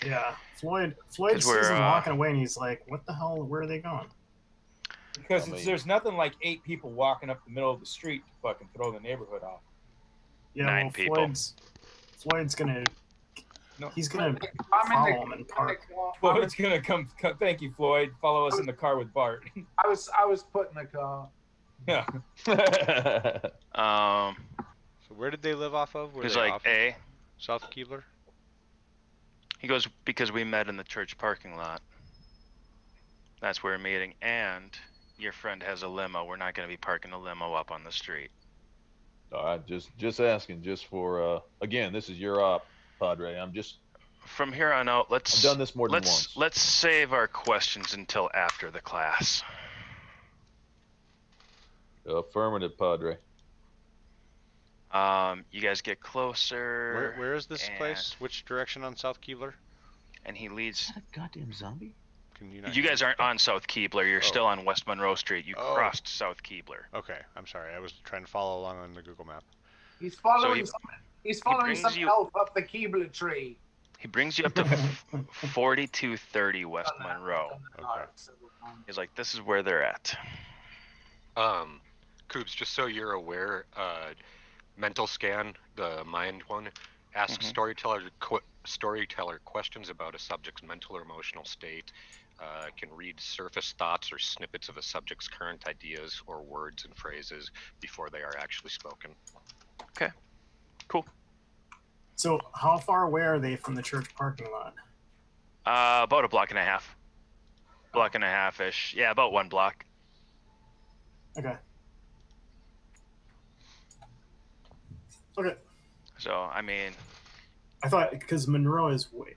Yeah, Floyd 'Cause sees we're, them walking away, and he's like, "What the hell? Where are they going?" Because I mean- there's nothing like 8 people walking up the middle of the street to fucking throw the neighborhood off. Yeah, 9 well, people. Floyd's gonna. No. He's gonna I'm follow in him the, and park. Floyd's gonna come. Thank you, Floyd. Follow us in the car with Bart. I was put in the car. Yeah. So where did they live off of? Were He's they like, off "Hey." South Keebler? He goes, "Because we met in the church parking lot. That's where we're meeting, and your friend has a limo. We're not going to be parking a limo up on the street." All right, just asking, just for again, this is your op, Padre. I'm just. From here on out, I've done this more than once. let's save our questions until after the class. Affirmative, Padre. You guys get closer. Where is this and- place? Which direction on South Keebler? And he leads. that a goddamn zombie? Can you not? You guys aren't on South Keebler. You're still on West Monroe Street. You Oh. crossed South Keebler. Okay, I'm sorry. I was trying to follow along on the Google map. He's following So some brings you- elf up the Keebler tree. He brings you up to 4230 West Monroe. Okay. He's like, "This is where they're at." Coops, just so you're aware, mental scan, the mind one, asks storyteller questions about a subject's mental or emotional state, can read surface thoughts or snippets of a subject's current ideas or words and phrases before they are actually spoken. Okay, cool. So, how far away are they from the church parking lot? About a block and a half. Block and a half-ish. Yeah, about 1 block. Okay. Okay. So, I mean, I thought because Monroe is way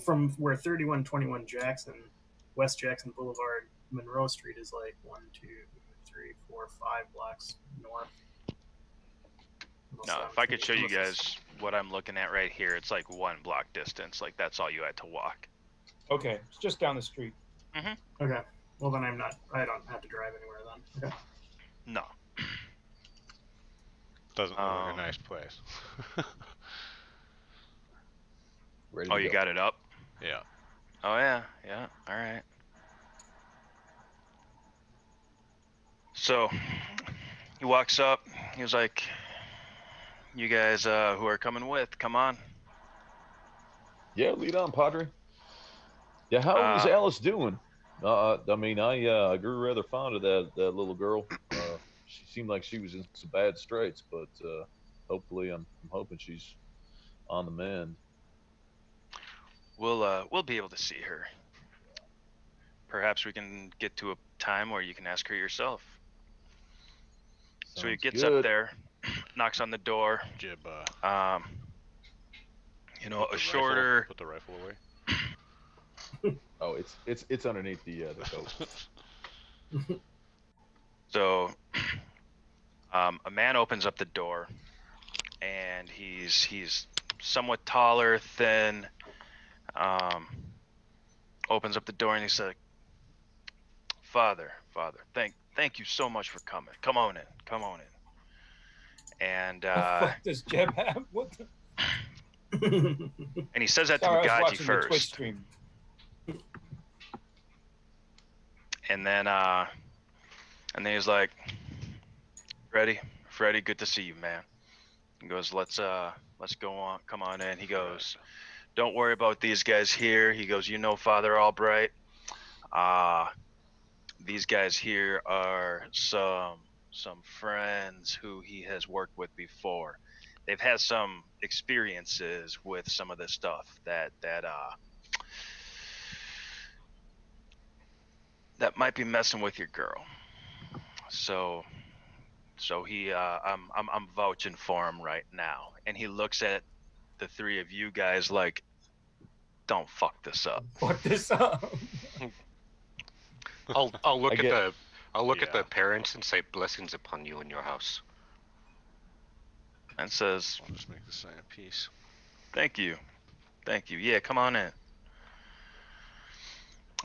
from where 3121 West Jackson Boulevard, Monroe Street is like 1, 2, 3, 4, 5 blocks north. no, if I could show you guys what I'm looking at right here, it's like 1 block distance. Like, that's all you had to walk. Okay, it's just down the street. Okay. Well, then I don't have to drive anywhere then. Okay. No. Doesn't look like a nice place. Ready Oh, to you go. got it up? Yeah. Oh yeah, yeah. All right. So he walks up. He was like, "You guys who are coming with, come on." Yeah, lead on, Padre. Yeah, how is Alice doing? I mean, I grew rather fond of that little girl. She seemed like she was in some bad straits, but hopefully, I'm hoping she's on the mend. We'll be able to see her. Perhaps we can get to a time where you can ask her yourself. So he Sounds gets good. up there, knocks on the door. Jib, You know, put a the shorter. Put the rifle away. Oh, it's underneath the coat. So, a man opens up the door, and he's somewhat taller, thin. Opens up the door and he's like, Father, thank you so much for coming. Come on in. And What the fuck does Jeb have? What the? and he says that Sorry, to I was Magaji watching the Twitch first. stream. And then he's like, Freddie, good to see you, man. He goes, let's go on, come on in. He goes, don't worry about these guys here. He goes, you know Father Albright. These guys here are some friends who he has worked with before. They've had some experiences with some of this stuff that might be messing with your girl. So he I'm vouching for him right now. And he looks at the three of you guys like, don't fuck this up. Fuck this up. I'll look at the Yeah. parents and say blessings upon you and your house. And says, I'll just make the sign of peace. Thank you. Yeah, come on in.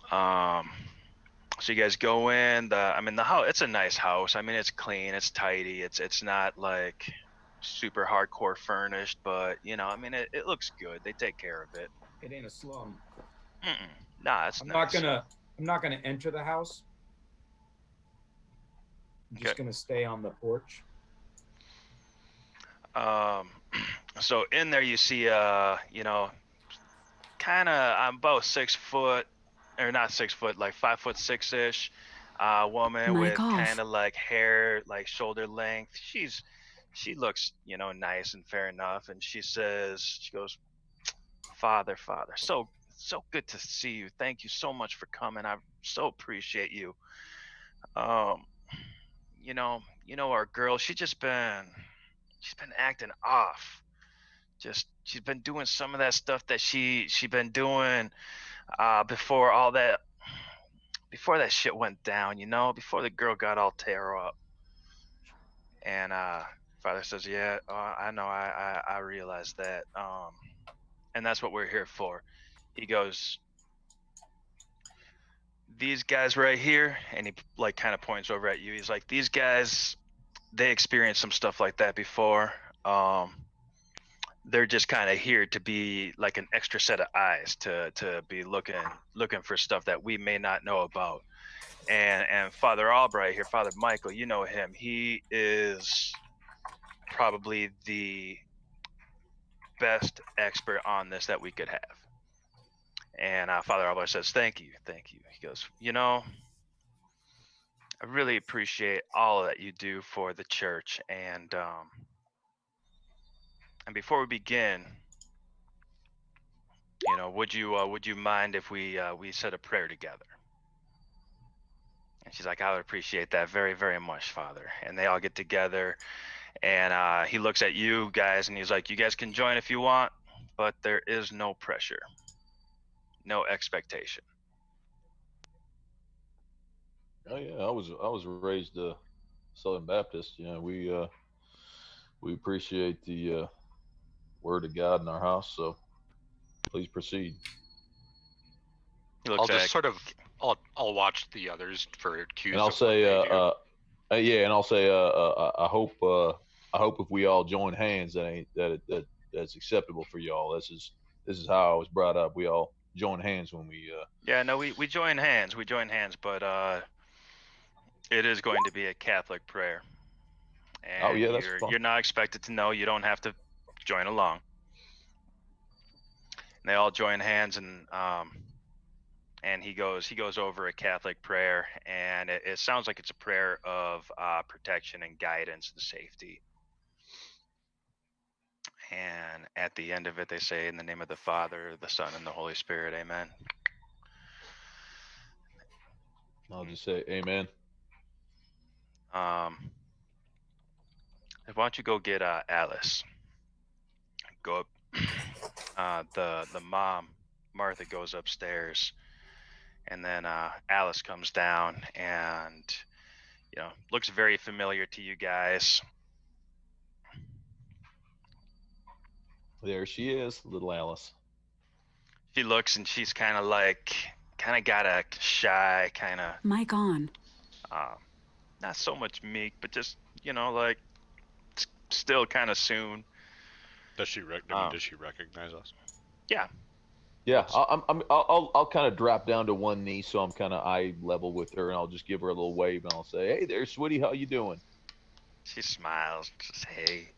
So you guys go in. The house. It's a nice house. I mean, it's clean. It's tidy. It's not like super hardcore furnished, but you know, I mean, it looks good. They take care of it. It ain't a slum. Nah, it's I'm nice. not gonna enter the house. I'm just Okay. gonna stay on the porch. So in there you see, you know, kind of, I'm about 6 foot, or not 6 foot, like 5'6" woman Mic with off. kind of like hair, like shoulder length. She looks, you know, nice and fair enough. And she goes, Father, so good to see you. Thank you so much for coming. I so appreciate you. You know our girl. She's been acting off. She's been doing some of that stuff that she been doing before that shit went down, you know, before the girl got all tear up. And Father says, yeah, I know, I realize that. And that's what we're here for. He goes, these guys right here, and he like kind of points over at you. He's like, these guys, they experienced some stuff like that before. They're just kind of here to be like an extra set of eyes to be looking for stuff that we may not know about. And Father Albright here, Father Michael, you know him. He is probably the best expert on this that we could have. And Father Albright says, thank you. He goes, you know, I really appreciate all that you do for the church. And before we begin, you know, would you mind if we said a prayer together? And she's like, I would appreciate that very, very much, Father. And they all get together, and he looks at you guys, and he's like, you guys can join if you want, but there is no pressure, no expectation. Oh yeah, I was raised Southern Baptist. You know, we appreciate the word of God in our house. So please proceed. He looks I'll at just sort of I'll watch the others for cues. And I'll of what say, they do. yeah, and I'll say, I hope hope if we all join hands, that's acceptable for y'all. This is how I was brought up. We all join hands when we. Yeah, no, we join hands. We join hands, but it is going to be a Catholic prayer. And Oh, yeah, that's fine. you're not expected to know. You don't have to join along. And they all join hands, and he goes over a Catholic prayer, and it sounds like it's a prayer of protection and guidance and safety. And at the end of it, they say, "In the name of the Father, the Son, and the Holy Spirit, Amen." I'll just say Amen. Why don't you go get Alice? Go up. The mom, Martha, goes upstairs, and then Alice comes down, and looks very familiar to you guys. There she is, little Alice. She looks, and she's kind of got a shy, kind of Mic on. not so much meek, but just like still kind of soon. Does she does she recognize us? Yeah. Yeah, I'll kind of drop down to one knee, so I'm kind of eye level with her, and I'll just give her a little wave, and I'll say, "Hey there, sweetie, how you doing?" She smiles, just, "Hey."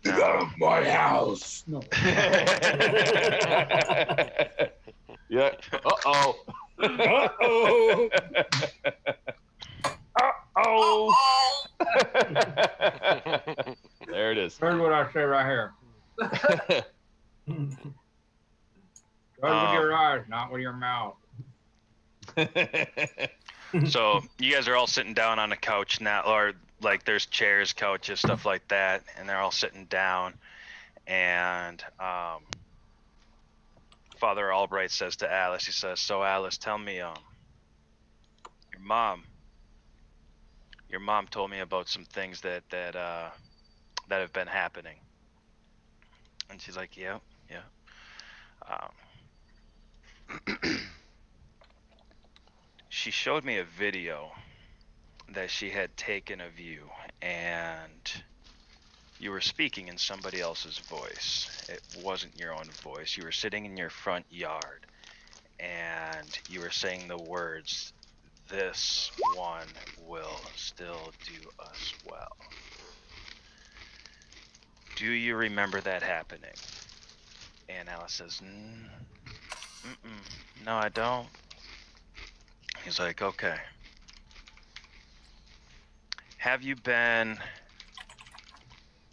Get out of my house. No. Yeah. Uh-oh. Uh-oh. Uh-oh. There it is. Heard what I say right here. Go with your eyes, not with your mouth. So you guys are all sitting down on a couch now, or like there's chairs, couches, stuff like that, and they're all sitting down. And Father Albright says to Alice, he says, "So Alice, tell me, your mom told me about some things that have been happening." And she's like, "Yeah." She showed me a video that she had taken of you, and you were speaking in somebody else's voice. It wasn't your own voice. You were sitting in your front yard, and you were saying the words, "This one will still do us well." Do you remember that happening? And Alice says, "No, I don't." He's like, "Okay. Have you been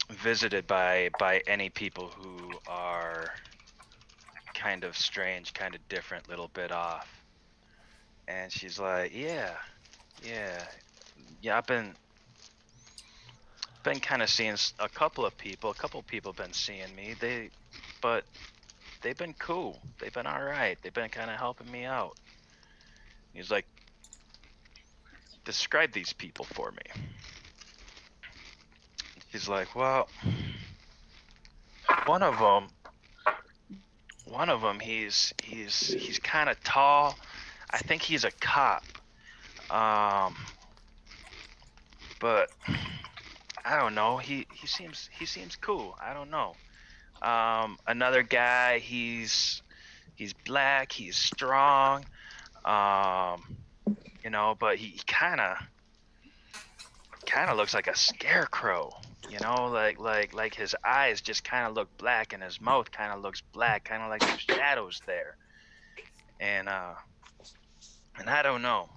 visited by any people who are kind of strange, kind of different, little bit off?" And she's like, yeah, I've been kind of seeing a couple of people been seeing me. But they've been cool. They've been all right. They've been kind of helping me out. He's like, "Describe these people for me." He's like, "Well, one of them, he's kind of tall. I think he's a cop. But I don't know. He seems cool. I don't know. Another guy, he's black. He's strong. But he kind of looks like a scarecrow. Like his eyes just kind of look black, and his mouth kind of looks black, kind of like there's shadows there. And I don't know.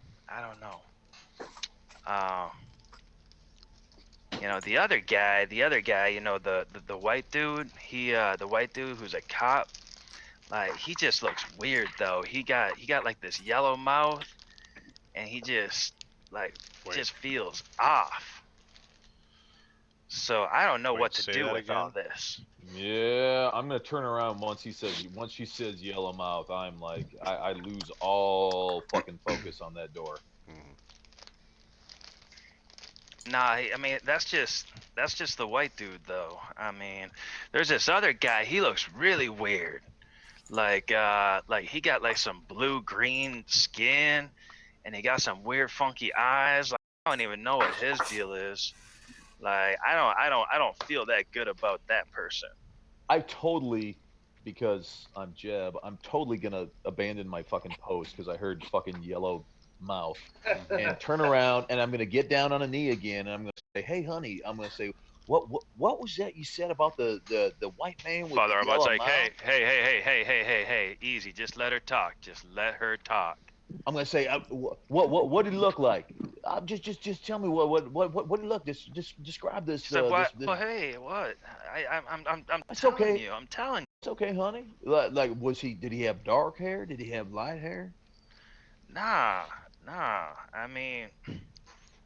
The other guy, the white dude, the white dude who's a cop, like he just looks weird though. He got like this yellow mouth, and he just just feels off. So I don't know what to do with all this. Yeah, I'm gonna turn around once she says yellow mouth. I'm like, I lose all fucking focus on that door. Nah, I mean that's just the white dude though. I mean, there's this other guy. He looks really weird. Like he got like some blue-green skin, and he got some weird funky eyes. Like I don't even know what his deal is. Like I don't feel that good about that person. I totally, because I'm Jeb, I'm totally gonna abandon my fucking post because I heard fucking yellow mouth and turn around and I'm gonna get down on a knee again and I'm gonna say, hey honey, I'm gonna say, what was that you said about the white man with Father the Albert's yellow like, mouth? hey, easy, just let her talk. Just let her talk. I'm gonna say, what did he look like? Just tell me what did he look? Just describe this. She's like, what? This. Well, hey, what? I'm It's telling okay. you. I'm telling you. It's okay, honey. Like, was he? Did he have dark hair? Did he have light hair? Nah. I mean,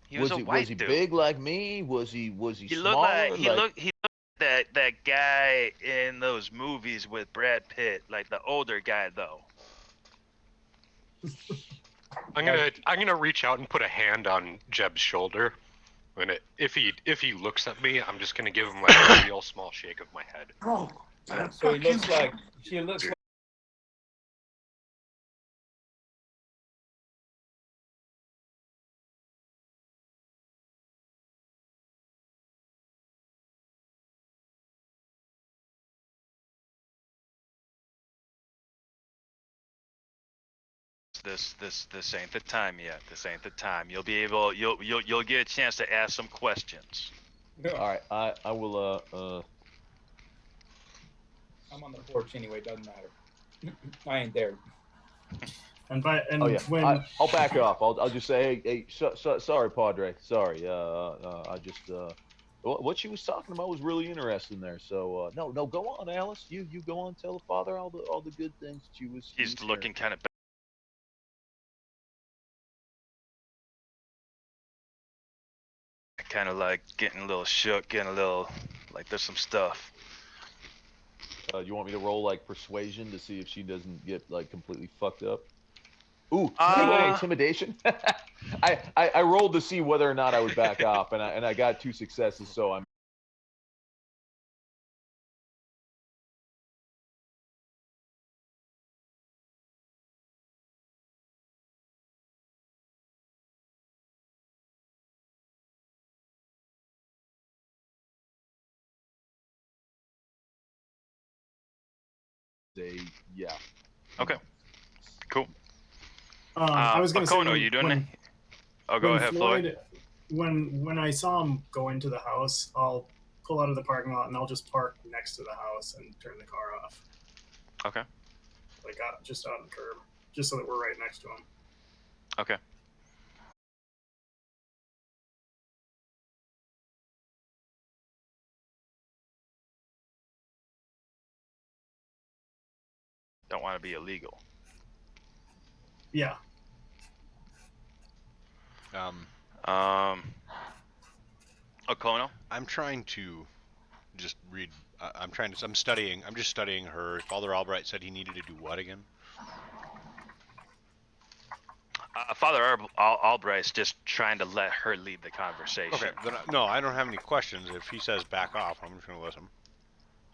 he was a Was he white dude. big like me? Was he He looked like smaller? Like, he looked that guy in those movies with Brad Pitt, like the older guy though. I'm gonna reach out and put a hand on Jeb's shoulder. And if he looks at me, I'm just gonna give him like a real small shake of my head. Oh, So he looks like she looks like This ain't the time yet. This ain't the time. You'll get a chance to ask some questions. all right, I will. I'm on the porch anyway. Doesn't matter. I ain't there. And Oh yeah, when I'll back off. I'll just say, hey, sorry, Padre. Sorry. I just what she was talking about was really interesting there. So no, go on, Alice. You go on. Tell the father all the good things that you was. He's looking kind of like getting a little shook, getting a little like there's some stuff. You want me to roll like persuasion to see if she doesn't get like completely fucked up? Ooh, intimidation. I rolled to see whether or not I would back off, and I got 2 successes, so I'm. Yeah. Okay. Cool. I was going to say, Okono, you doing it? Oh, go ahead, Floyd. When I saw him go into the house, I'll pull out of the parking lot and I'll just park next to the house and turn the car off. Okay. Like just out on the curb, just so that we're right next to him. Okay. Don't want to be illegal. Yeah. Okono? I'm trying to just read. I'm studying. I'm just studying her. Father Albright said he needed to do what again? Father Albright's just trying to let her lead the conversation. Okay. Then no, I don't have any questions. If he says back off, I'm just gonna listen.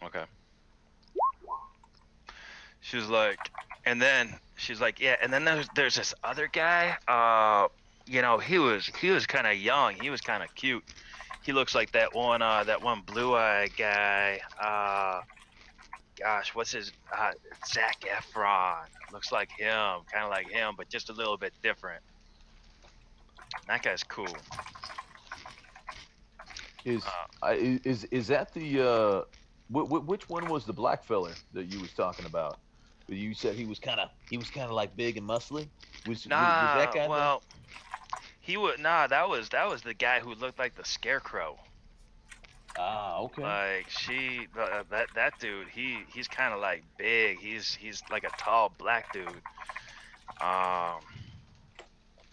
Okay. She was like, and then she's like, yeah, and then there's this other guy. You know, he was kind of young. He was kind of cute. He looks like that one blue-eyed guy. Gosh, what's his? Zac Efron. Looks like him, kind of like him, but just a little bit different. That guy's cool. Is that the which one was the black fella that you was talking about? You said he was kind of like big and muscly. Was that guy? Well, that was the guy who looked like the Scarecrow. Ah, okay. Like that dude, he's kind of like big. He's like a tall black dude.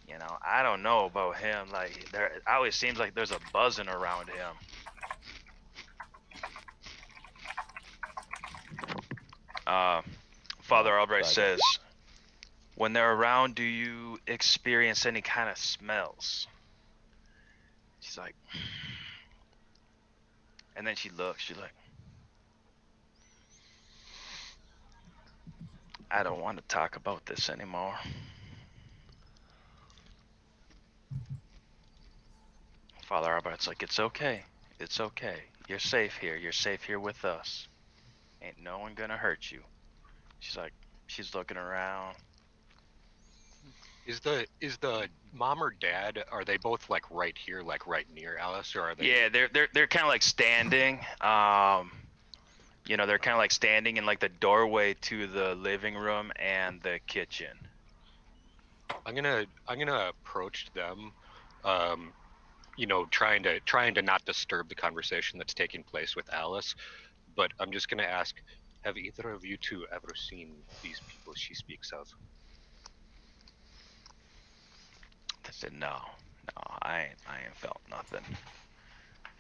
You know, I don't know about him. Like it always seems like there's a buzzing around him. Father Albright says, when they're around, do you experience any kind of smells? She's like, and then she looks, she's like, I don't want to talk about this anymore. Father Albert's like, it's okay. It's okay. You're safe here. You're safe here with us. Ain't no one gonna hurt you. She's looking around. Is the mom or dad, are they both like right here, like right near Alice, or are they? Yeah, they're kind of like standing. You know, they're kind of like standing in like the doorway to the living room and the kitchen. I'm gonna approach them, you know, trying to not disturb the conversation that's taking place with Alice, but I'm just gonna ask, have either of you two ever seen these people she speaks of? I said, no, I ain't felt nothing.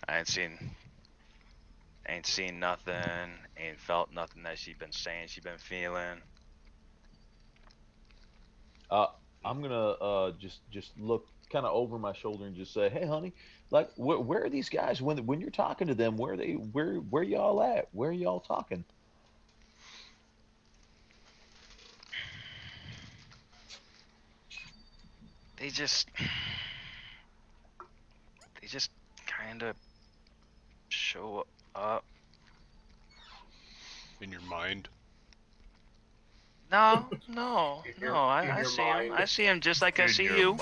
I ain't seen nothing, ain't felt nothing that she been saying she been feeling. I'm gonna just look kind of over my shoulder and just say, "Hey, honey, like, where are these guys when you're talking to them? Where y'all at? Where y'all talking?" They just kind of show up. In your mind. No. In I your see him. mind. I see him just like I see you.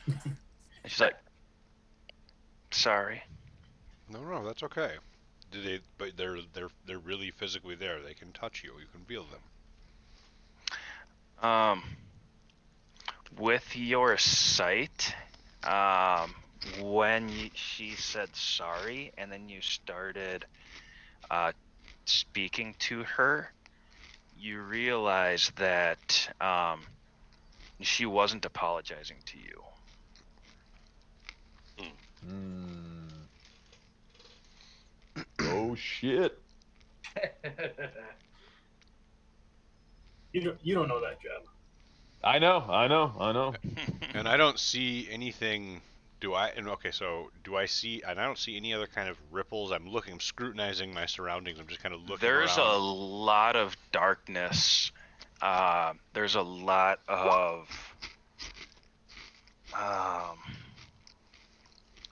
And she's like, sorry. No, that's okay. But they're really physically there. They can touch you. You can feel them. With your sight, when she said sorry, and then you started speaking to her, you realize that she wasn't apologizing to you. Oh shit. You don't know that, Jeb. I know. And I don't see anything. Do I? And okay, so do I see? And I don't see any other kind of ripples. I'm scrutinizing my surroundings. I'm just kind of looking There's around. a lot of darkness. There's a lot of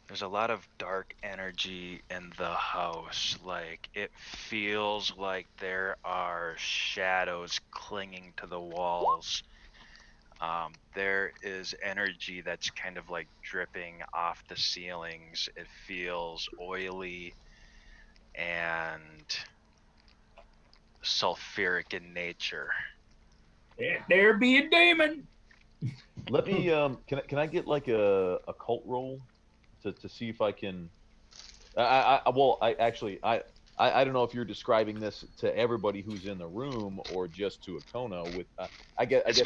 there's a lot of dark energy in the house. Like, it feels like there are shadows clinging to the walls. There is energy that's kind of like dripping off the ceilings. It feels oily and sulfuric in nature. There be a demon. Let me can I get like a cult roll to see if I can I don't know if you're describing this to everybody who's in the room or just to Akono. With It's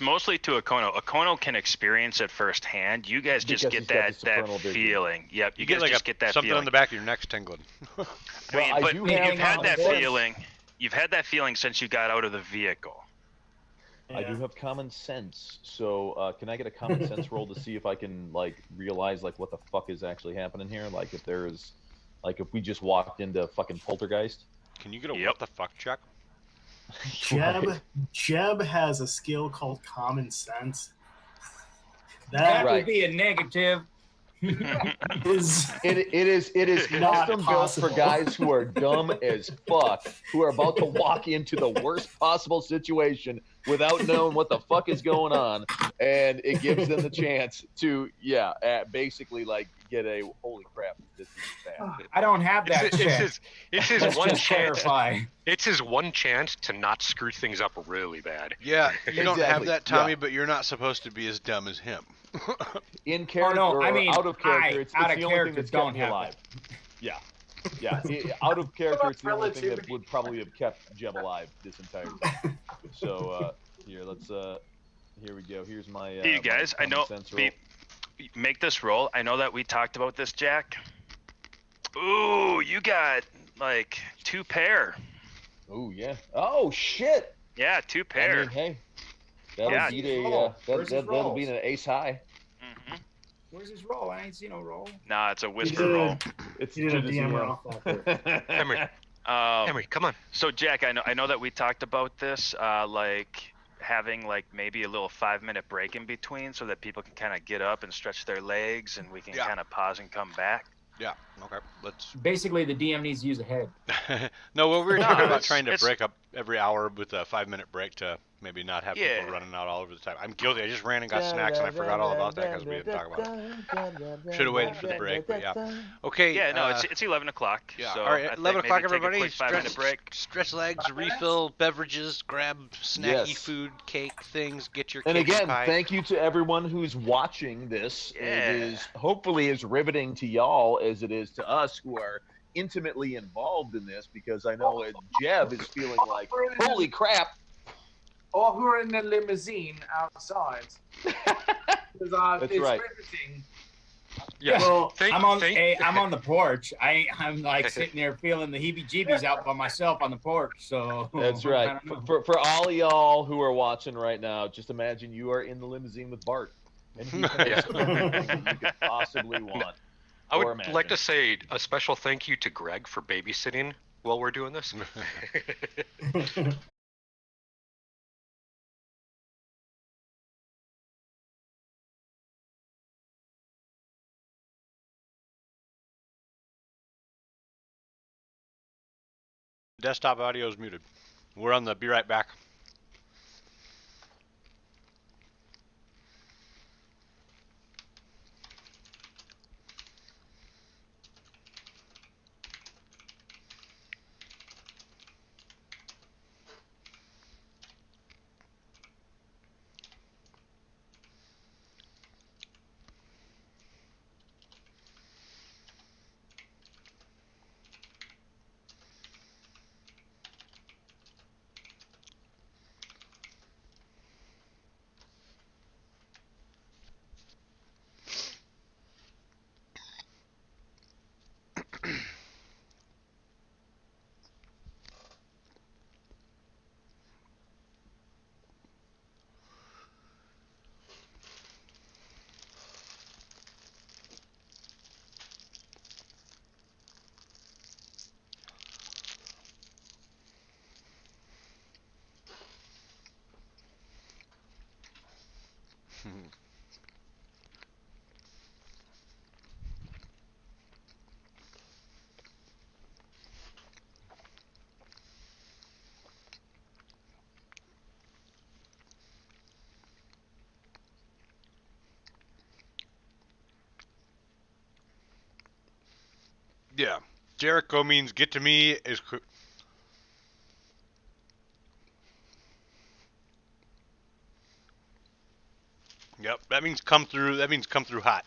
mostly to Akono. Akono can experience it firsthand. You guys just Because get he's got the that supernal vision. feeling. Yep, You get like just get that something feeling. on the back of your neck's tingling. I Well, mean, I but do you've have had that common sense. feeling. You've had that feeling since you got out of the vehicle. I do have common sense, so can I get a common sense roll to see if I can like realize like what the fuck is actually happening here? Like if there is, like if we just walked into fucking poltergeist. Can you get a Yep. what the fuck check? Right. Jeb has a skill called common sense. That That would be a negative. is It is Not custom built for possible. guys who are dumb as fuck, who are about to walk into the worst possible situation without knowing what the fuck is going on, and it gives them the chance to basically like get a holy crap, this is bad. I don't have that check. It's his Let's one just chance. clarify. It's his one chance to not screw things up really bad. Yeah, you don't have Exactly, that, Tommy, yeah. but you're not supposed to be as dumb as him. In character no, I or mean, out of character, it's out the of only thing character that's kept don't me have alive. Yeah. Out of character, it's the only thing that would probably have kept Jeb alive this entire time. So here, let's here we go. Here's my Hey, you guys, my I know. common sense roll. Make this roll. I know that we talked about this, Jack. Ooh, you got like 2 pair. Oh yeah. Oh shit. Yeah, 2 pair. I mean, hey, that'll Yeah. beat Roll. Where's his that'll rolls? beat an ace high. Where's his roll? I ain't seen no roll. Nah, it's a he whisper did roll. It's He did a just, DM you roll. know. Henry, Henry, come on. So Jack, I know that we talked about this, like having like maybe a little 5-minute break in between so that people can kind of get up and stretch their legs and we can Yeah. kind of pause and come back. Yeah. Okay, let's. Basically, the DM needs to use a head. No, well, we were No, talking about it's- trying to it's- break up every hour with a 5-minute break to maybe not have people Yeah. running out all over the time. I'm guilty. I just ran and got snacks and I forgot all about that because we didn't talk about it. Should have waited for the break, but yeah. Okay. Yeah, no, it's 11 o'clock. Yeah. So all right. I think 11 o'clock, maybe take everybody. a quick 5-minute break. Stretch legs, refill beverages, grab snacky Yes. food, cake things, get your And cake again, pie. thank you to everyone who's watching this. Yeah. It is hopefully as riveting to y'all as it is to us who are intimately involved in this, because I know Jeb is feeling like, holy crap. Or who are in the limousine outside. Because That's it's right. riveting. Yeah. Well, Thank- I'm on. thank- Hey, I'm on the porch. I'm like sitting there feeling the heebie-jeebies out by myself on the porch. So That's I right. don't know. For all of y'all who are watching right now, just imagine you are in the limousine with Bart. And he has everything you could possibly want. I or would like imagine. to say a special thank you to Greg for babysitting while we're doing this. Desktop audio is muted. We're on the be right back. Yeah. Jericho means get to me is. Yep, that means come through. That means come through hot.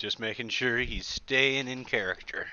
Just making sure he's staying in character.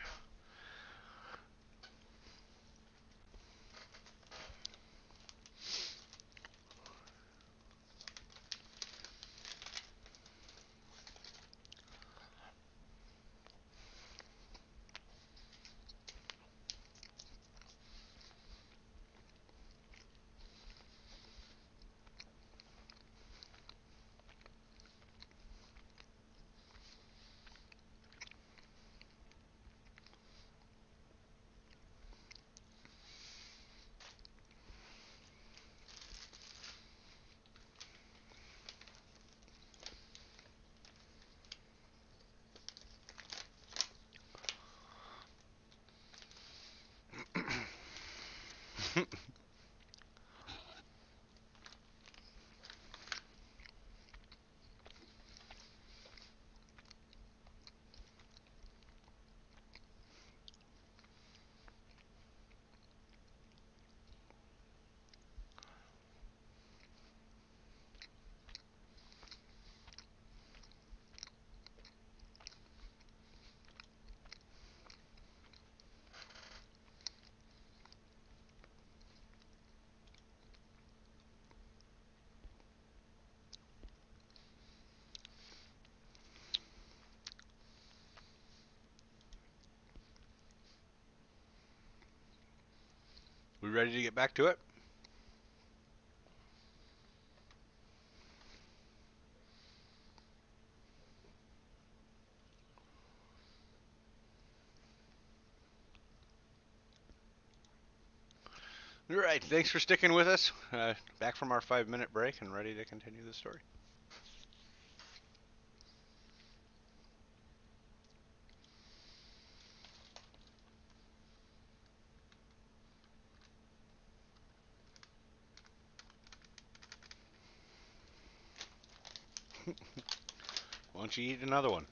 We ready to get back to it? All right, thanks for sticking with us. Back from our 5-minute break and ready to continue the story. Why don't you eat another one?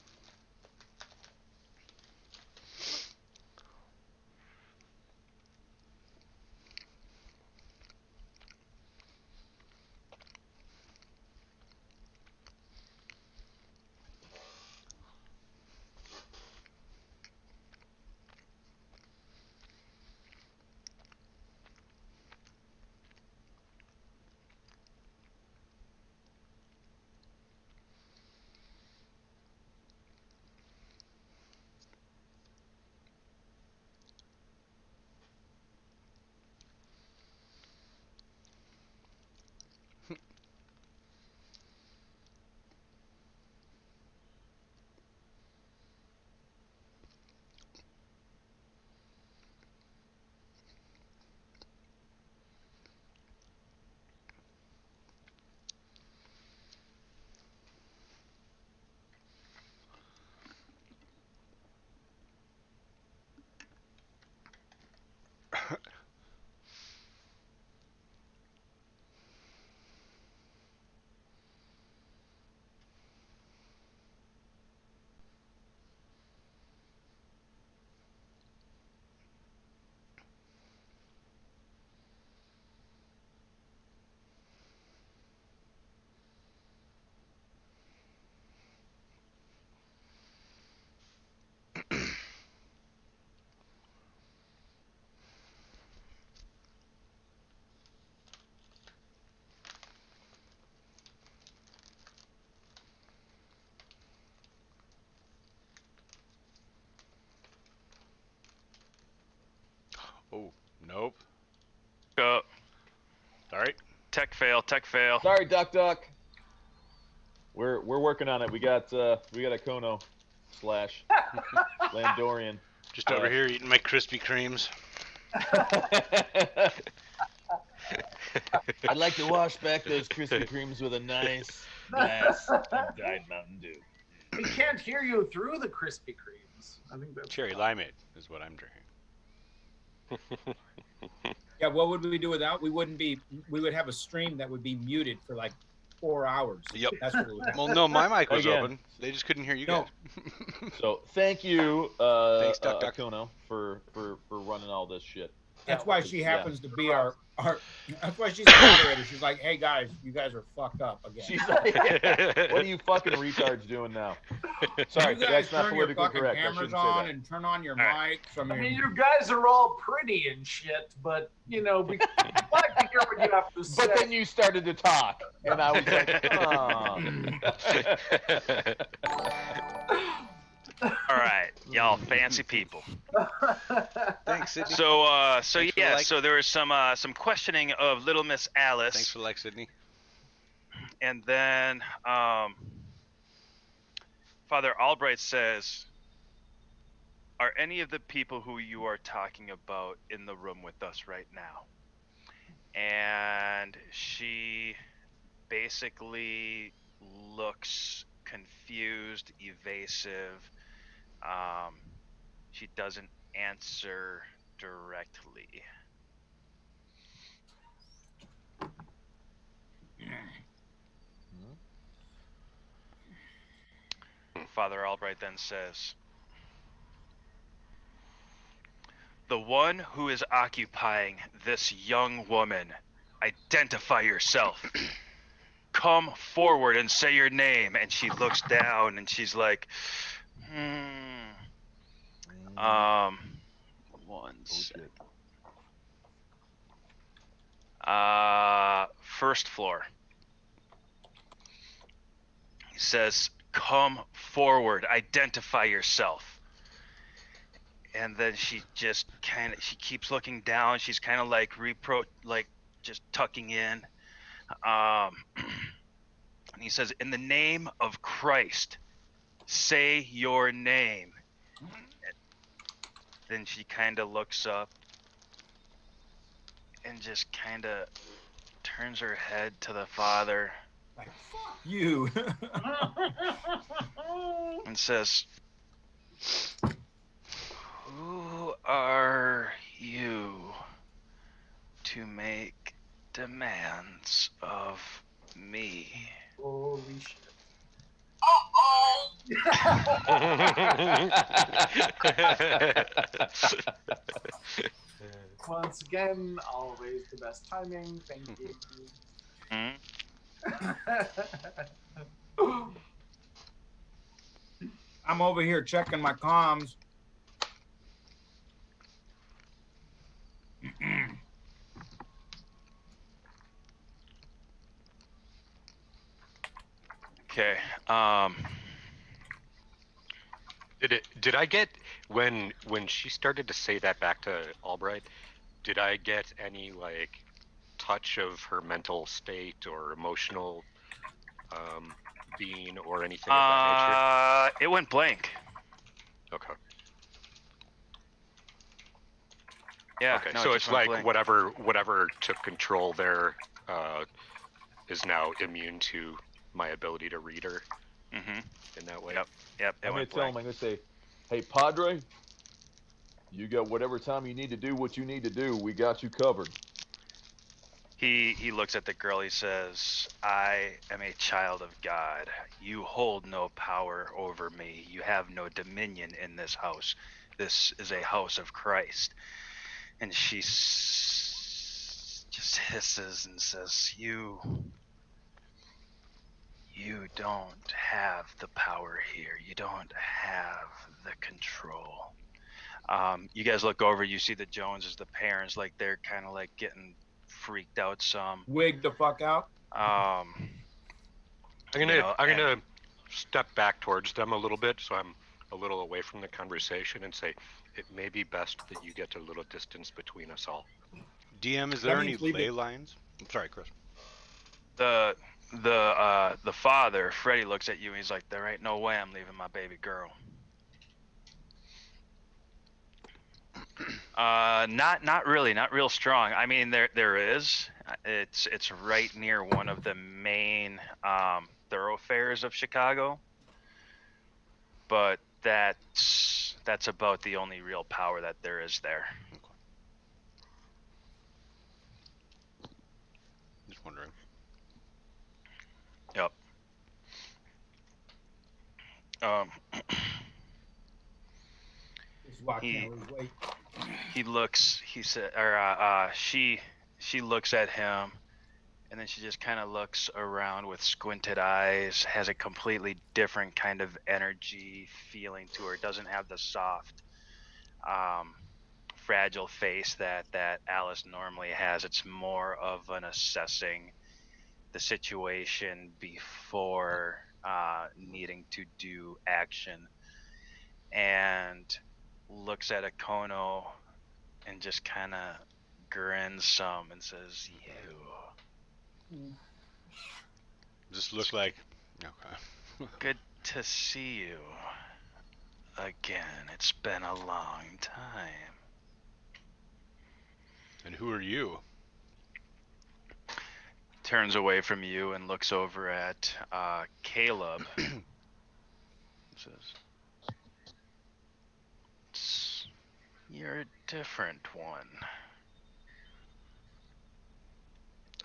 Oh, nope. Go. Sorry. Tech fail. Tech fail. Sorry, Duck. We're working on it. We got a Kono / Landorian. Just over here eating my Krispy Kremes. I'd like to wash back those Krispy Kremes with a nice glass of Diet Mountain Dew. We can't hear you through the Krispy Kremes. I think that's Cherry limeade is what I'm drinking. Yeah, what would we do without? We would have a stream that would be muted for like 4 hours. Yep. That's what it would happen. Well, no, my mic was Again. open. They just couldn't hear you No. guys. So thank you, Thanks, Duck. Kono, for running all this shit. That's why she Yeah. happens to be our. That's why she's the moderator. She's like, hey guys, you guys are fucked up again. She's like, what are you fucking retards doing now? Sorry, you guys that's not turn your politically fucking correct. I cameras shouldn't say on that. and turn on your All right. mics. I mean, you guys are all pretty and shit, but you know, we like to hear what you have to say. But then you started to talk, and I was like, All right, y'all fancy people. Thanks, Sydney. So Thanks for the yeah, like. so there was some questioning of Little Miss Alice. Thanks for the like, Sydney. And then Father Albright says, are any of the people who you are talking about in the room with us right now? And she basically looks confused, evasive. She doesn't answer directly. Father Albright then says, the one who is occupying this young woman, identify yourself. Come forward and say your name. And she looks down and she's like, one sec. First floor. He says, come forward, identify yourself. And then she just she keeps looking down. She's kind of like just tucking in. And he says, in the name of Christ, say your name. Then she kind of looks up and just kind of turns her head to the Father. Like, fuck you. And says, who are you to make demands of me? Holy shit. Once again, always the best timing. Thank you. I'm over here checking my comms. Okay. Did I get when she started to say that back to Albright? Did I get any like touch of her mental state or emotional being or anything of that It went blank. nature? Okay. Yeah. Okay. No, So it it's just went like blank. whatever took control there is now immune to my ability to read her in that way. Yep. I'm going to tell him, I'm going to say, hey, Padre, you got whatever time you need to do what you need to do. We got you covered. He looks at the girl. He says, I am a child of God. You hold no power over me. You have no dominion in this house. This is a house of Christ. And she just hisses and says, you don't have the power here. You don't have the control. You guys look over, you see the Joneses, the parents, like they're kind of like getting freaked out some. Wig the fuck out. I'm gonna step back towards them a little bit, so I'm a little away from the conversation, and say it may be best that you get a little distance between us all. DM, is there any ley lines? I'm sorry, Chris. The father, Freddie, looks at you and he's like, there ain't no way I'm leaving my baby girl. Not really, not real strong. I mean, there is. It's right near one of the main thoroughfares of Chicago. But that's about the only real power that there is there. Okay. Just wondering. Yep. This is why I can't lose weight. he looks. He said, or she looks at him, and then she just kind of looks around with squinted eyes. Has a completely different kind of energy feeling to her. Doesn't have the soft, fragile face that Alice normally has. It's more of an assessing the situation before needing to do action, and looks at Akono and just kind of grins some and says, "You." Does this look like? Okay. Good to see you again. It's been a long time. And who are you? Turns away from you and looks over at Caleb. Says, "You're a different one."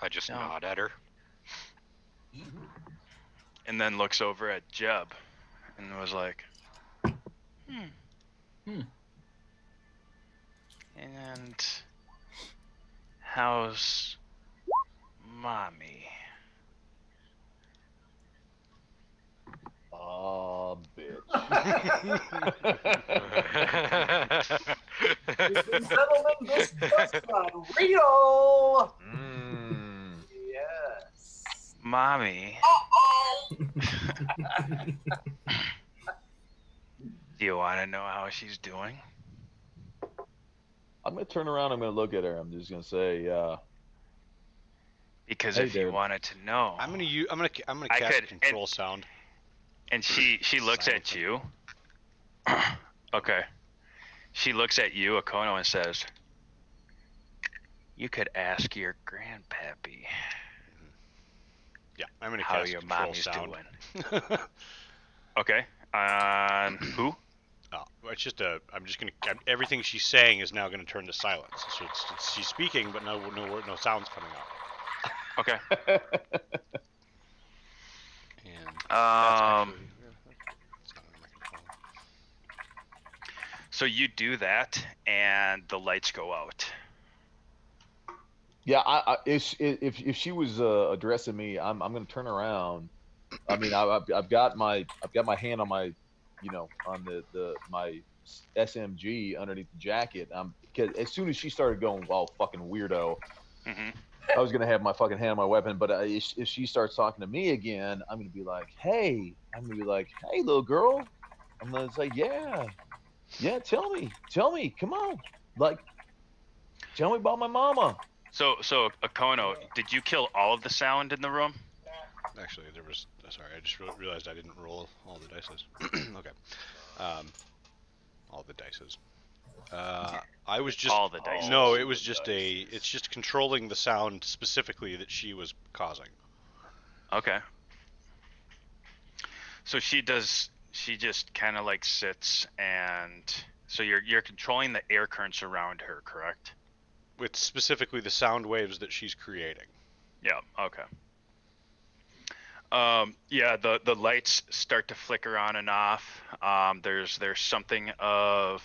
I just No. nod at her. And then looks over at Jeb and was like, And how's mommy? Oh, bitch. Ladies and gentlemen, this just got real. Yes. Mommy, do you want to know how she's doing? I'm gonna turn around. I'm gonna look at her. I'm just gonna say, Because Hey, if you dude. wanted to know, I'm gonna I cast could- control sound. and she looks at Silent. you. Okay. She looks at you, Akono, and says, "You could ask your grandpappy Yeah, I'm gonna how cast your control mommy's sound. doing." Okay. Who? Oh, it's just I'm just gonna. Everything she's saying is now gonna turn to silence. So she's speaking, but no sounds coming out. Okay. And that's actually. It's not under my control. So you do that, and the lights go out. yeah. If she was addressing me, I'm gonna turn around. I mean, I've got my hand on my, on my SMG underneath the jacket. Because as soon as she started going, "Well, fucking weirdo," Hmm. I was gonna have my fucking hand on my weapon. But if she starts talking to me again, I'm gonna be like, "Hey," little girl. I'm gonna say, "Yeah, tell me, come on, like, tell me about my mama." So Akono, did you kill all of the sound in the room? Actually, there was. Sorry, I just realized I didn't roll all the dices. Okay. All the dices. I was just. All the dices. No, it was just It's just controlling the sound specifically that she was causing. Okay. So she just kind of like sits, and so you're controlling the air currents around her, correct? With specifically the sound waves that she's creating. Yeah. Okay. Yeah, the lights start to flicker on and off. There's something of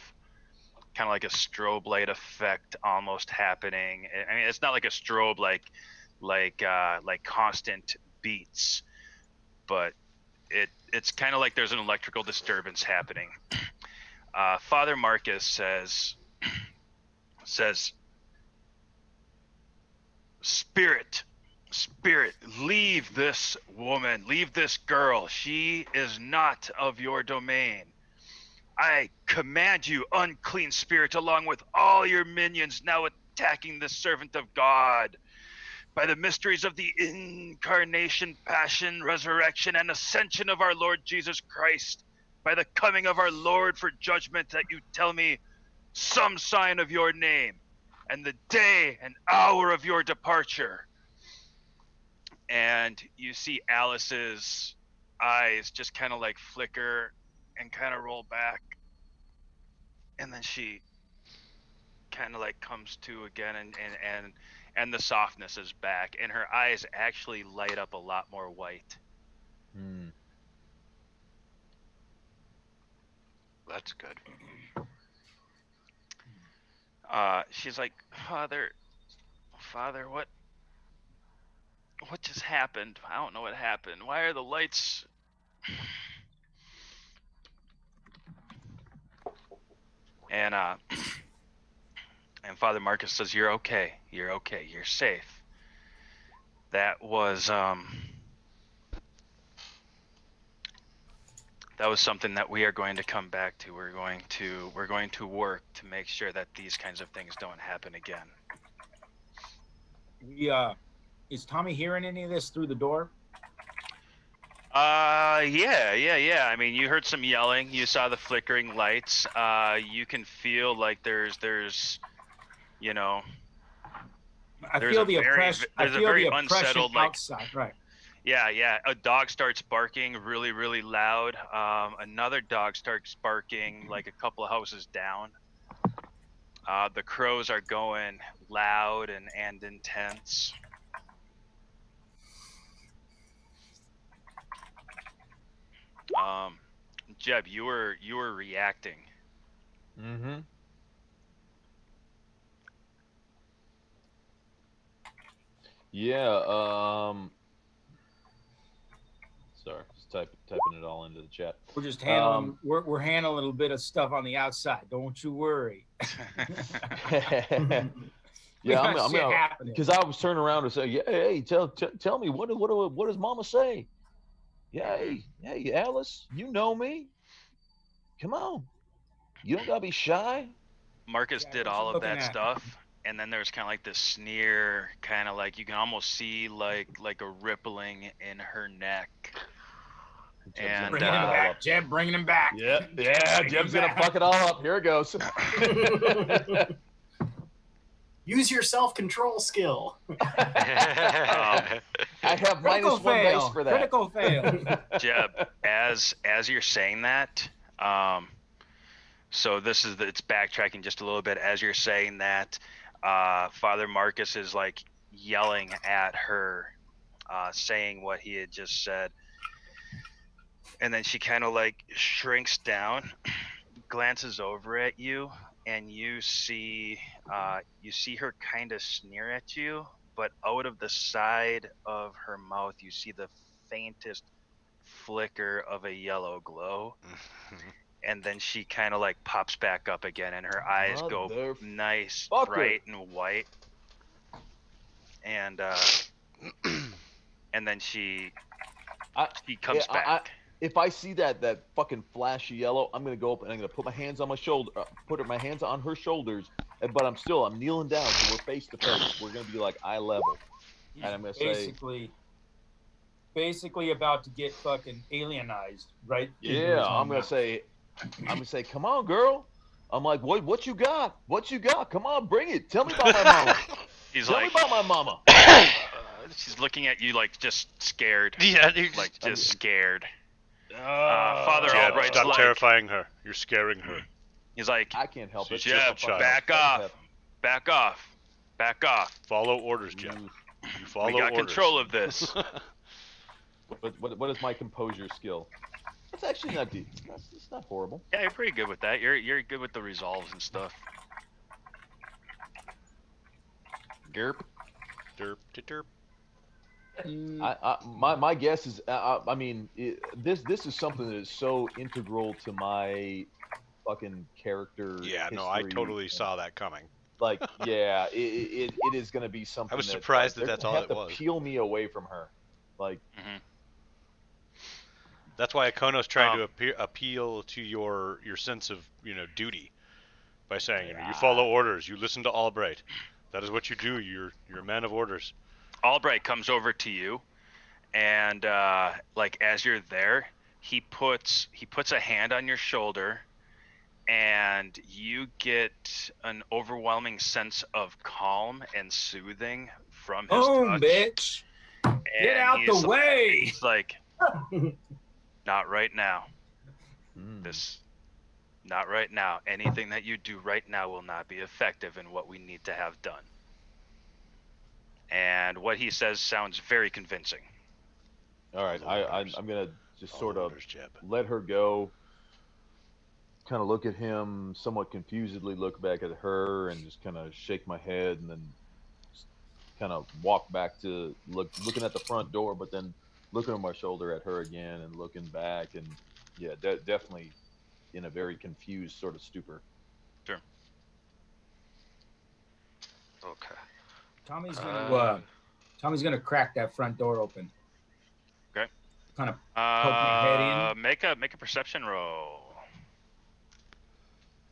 kind of like a strobe light effect almost happening. I mean, it's not like a strobe like constant beats, but it's kind of like there's an electrical disturbance happening. Father Marcus says, Spirit, leave this woman, leave this girl. She is not of your domain. I command you, unclean spirit, along with all your minions now attacking the servant of God. By the mysteries of the incarnation, passion, resurrection, and ascension of our Lord Jesus Christ, by the coming of our Lord for judgment, that you tell me some sign of your name, and the day and hour of your departure. And you see Alice's eyes just kind of like flicker and kind of roll back, and then she kind of like comes to again, and the softness is back, and her eyes actually light up a lot more white. That's good. she's like, Father, what just happened? I don't know what happened. Why are the lights? And and Father Marcus says, "You're okay. You're okay. You're safe." That was something that we are going to come back to. We're going to work to make sure that these kinds of things don't happen again. Is Tommy hearing any of this through the door? Yeah. I mean, you heard some yelling. You saw the flickering lights. You can feel like there's, you know, I there's feel a the very- oppression. I there's a feel very the oppression unsettled, like- outside. Right. Yeah. A dog starts barking really, really loud. Another dog starts barking like a couple of houses down. The crows are going loud and intense. Jeb, you were reacting. Mm-hmm. Yeah. Sorry, just typing it all into the chat. We're just handling. We're handling a little bit of stuff on the outside. Don't you worry. Yeah, I'm shit gonna, happening. because I was turning around and say, "Yeah, hey, tell me what does Mama say? Yeah, hey, Alice, you know me. Come on, you don't gotta be shy." Marcus Yeah, did what's he all of looking that at? stuff, and then there's kind of like this sneer, kind of like you can almost see like a rippling in her neck. And Bringing him back, Jeb. Bringing him back. Yeah, Bringing Jeb's him gonna back. fuck it all up. Here it goes. Use your self-control skill. I have Critical minus one fail. dice for that. Critical fail. Jeb, as you're saying that, so it's backtracking just a little bit. As you're saying that, Father Marcus is like yelling at her, saying what he had just said, and then she kind of like shrinks down, glances over at you, and you see her kind of sneer at you, but out of the side of her mouth you see the faintest flicker of a yellow glow. And then she kind of like pops back up again, and her eyes go nice, bright and white. And and then she comes back. If I see that fucking flashy yellow, I'm gonna go up and I'm gonna put my hands on my shoulder, my hands on her shoulders, but I'm kneeling down, so we're face to face. We're gonna be like eye level, and I'm gonna basically about to get fucking alienized, right? Yeah, I'm gonna say, come on, girl. I'm like, what you got? What you got? Come on, bring it. Tell me about my mama. Tell me about my mama. She's looking at you like just scared. Yeah, like just scared. Father Jeb, Albright's stop like, terrifying her. You're scaring her. He's like, I can't help it. Jeb, Child. back off. Follow orders, Jeb. You follow We got orders. control of this. What is my composure skill? That's actually not deep. It's not horrible. Yeah, you're pretty good with that. You're good with the resolves and stuff. Gerp. Derp to derp. My guess is, I mean, this is something that is so integral to my fucking character. Yeah, no, I history. totally saw that coming. Like, yeah, it is going to be something. I was surprised that they're that's gonna all have it to was. Peel me away from her, like. That's why Akono's trying to appeal to your sense of duty by saying you follow orders, you listen to Albright. That is what you do. You're a man of orders. Albright comes over to you, and like as you're there, he puts a hand on your shoulder, and you get an overwhelming sense of calm and soothing from his touch. Bitch. Get out the way. He's like, not right now. Not right now. Anything that you do right now will not be effective in what we need to have done. And what he says sounds very convincing. All right, I'm gonna just sort of let her go, kind of look at him, somewhat confusedly look back at her, and just kind of shake my head, and then kind of walk back to looking at the front door, but then looking over my shoulder at her again and looking back, and yeah, definitely in a very confused sort of stupor. Sure. Okay. Tommy's gonna crack that front door open. Okay. Kind of poke my head in. Make a perception roll.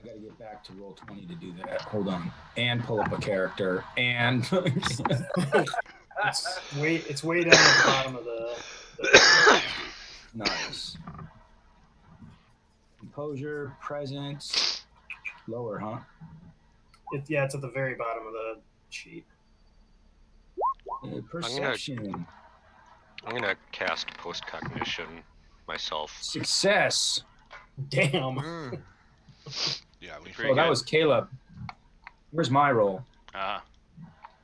I gotta get back to roll 20 to do that. Hold on. And pull up a character. And It's way down at the bottom of the nice. Composure, presence, lower, huh? it's at the very bottom of the sheet. Perception. I'm gonna cast postcognition myself. Success. Damn. Yeah, we Pretty Oh, that good. was Caleb. Where's my roll?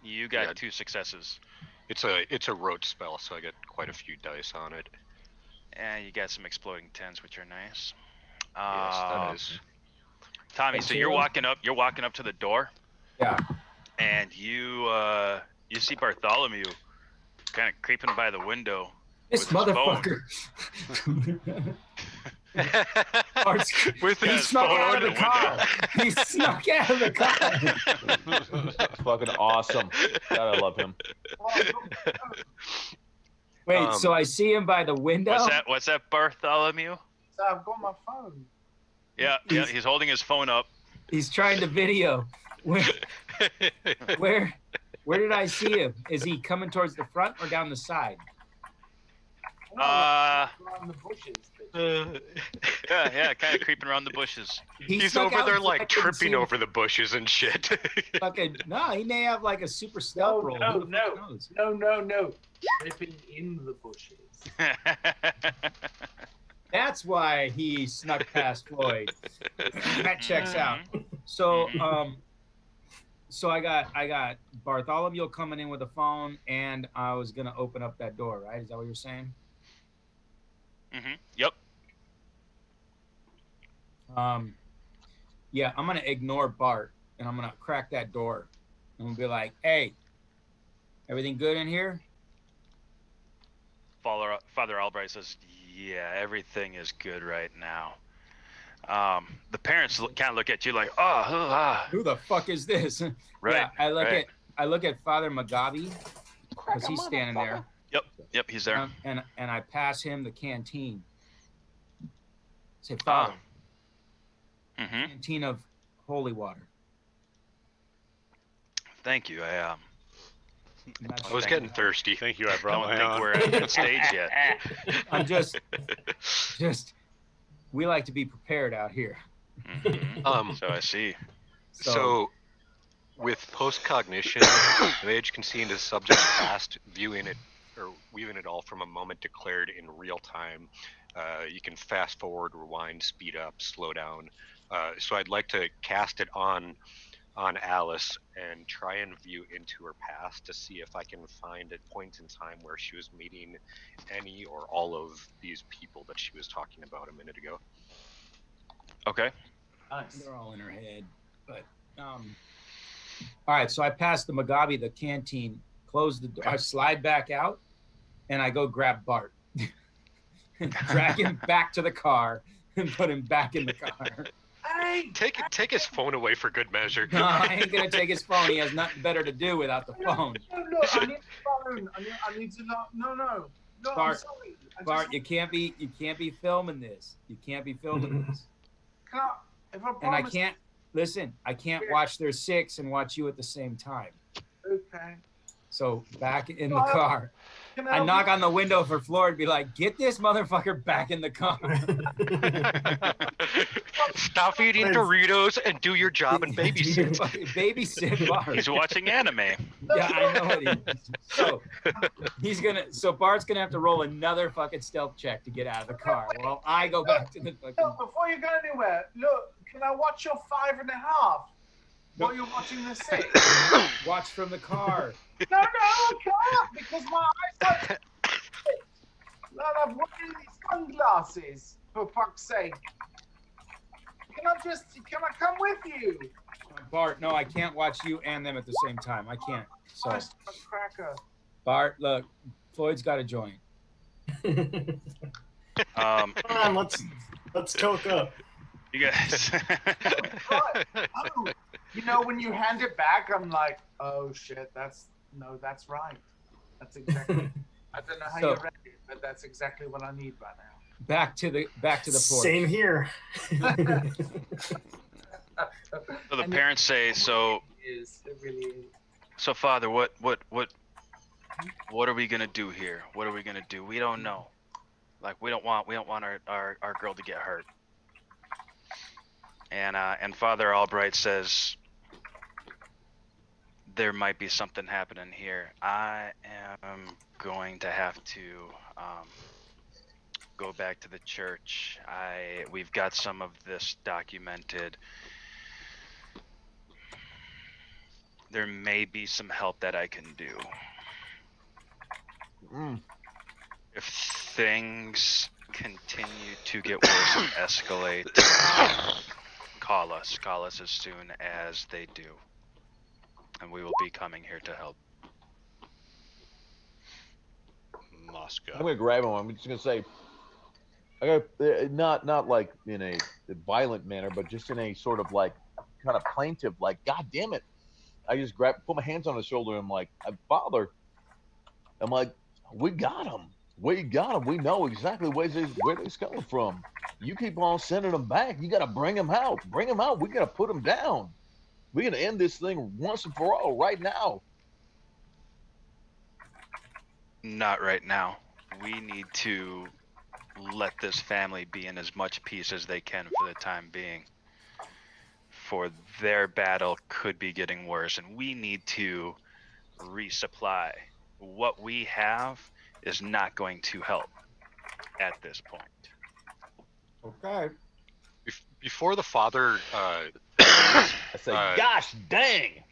You got Yeah. 2 successes, It's a rote spell, so I get quite a few dice on it. and you got some exploding 10s, which are nice. Yes, that is. Tommy, Hey, so you're Caleb? walking up to the door, Yeah. and you see Bartholomew kind of creeping by the window. This With his phone. motherfucker. With He his snuck phone out on of the the car. window. He snuck out of the car. Fucking awesome. God, I love him. Wait, so I see him by the window? What's that, Bartholomew? So I've got my phone. Yeah, he's holding his phone up. He's trying to video. Where did I see him? Is he coming towards the front or down the side? Around the bushes. Yeah, kind of creeping around the bushes. He's snuck over out there so I like couldn't see tripping him. over the bushes and shit. Fucking no, he may have like a super stealth roll. Who the fuck knows? No. Tripping in the bushes. That's why he snuck past Floyd. That checks out. So so I got Bartholomew coming in with a phone, and I was gonna open up that door, right? Is that what you're saying? Yep. Yeah, I'm gonna ignore Bart, and I'm gonna crack that door. I'm gonna be like, "Hey, everything good in here?" Father Albright says, "Yeah, everything is good right now." The parents kind of look at you like, Who the fuck is this? Right, Yeah, I right. look at Father Mugabe because he's standing there. Yep, he's there. And I pass him the canteen. Say, Father, canteen of holy water. Thank you. I was getting thirsty. Thank you. I brought Don't my think own. we're at that stage yet. I'm just, we like to be prepared out here. So I see. So, with postcognition, the mage can see into the subject's past, viewing it all from a moment declared in real time. You can fast forward, rewind, speed up, slow down. So I'd like to cast it on Alice and try and view into her past to see if I can find a point in time where she was meeting any or all of these people that she was talking about a minute ago. Okay. Nice. They're all in her head. But all right, so I pass the Mugabe the canteen, close the door, I slide back out, and I go grab Bart. Drag him back to the car and put him back in the car. Hey, Take his phone away for good measure. No, I ain't gonna take his phone. He has nothing better to do without the phone. No, I need the phone. I need to know. No, I'm Bart, sorry. Bart, you can't be filming this. You can't be filming this. Can I, if I And I promise- can't listen. I can't watch their 6 and watch you at the same time. Okay. So back in the car. Can I knock on the window for Floyd, be like, "Get this motherfucker back in the car." Stop eating Doritos and do your job and babysit. Babysit Bart. He's watching anime. Yeah, I know it is. So Bart's gonna have to roll another fucking stealth check to get out of the car while I go back to the fucking. Look, before you go anywhere, look, can I watch your 5.5 while you're watching the 6? Watch from the car. No, I can't because my eyesight's Lord, I'm wearing these sunglasses, for fuck's sake. Can I come with you? Bart, no, I can't watch you and them at the same time. I can't. So, Nice cracker. Bart, look, Floyd's got to join. Come on, let's toke up. You guys. Oh, you know, when you hand it back, I'm like, oh shit, that's right. That's exactly. I don't know how you read it, but that's exactly what I need right now. Back to the porch. Same here. So the parents say, so. It really is. So, Father, what are we gonna do here? What are we gonna do? We don't know. Like, we don't want our girl to get hurt. And Father Albright says, there might be something happening here. I am going to have to go back to the church. We've got some of this documented. There may be some help that I can do. If things continue to get worse and escalate, call us as soon as they do, and we will be coming here to help. Moscow. I'm gonna grab him. I'm just gonna say, not like in a violent manner, but just in a sort of like kind of plaintive, like, God damn it. I just put my hands on his shoulder. And I'm like, Father, I'm like, we got him. We got him. We know exactly where he's coming from. You keep on sending him back. You got to bring him out. Bring him out. We got to put him down. We got to end this thing once and for all right now. Not right now. We need to let this family be in as much peace as they can for the time being. For their battle could be getting worse, and we need to resupply. What we have is not going to help at this point. Okay. Before the father, I say, gosh dang!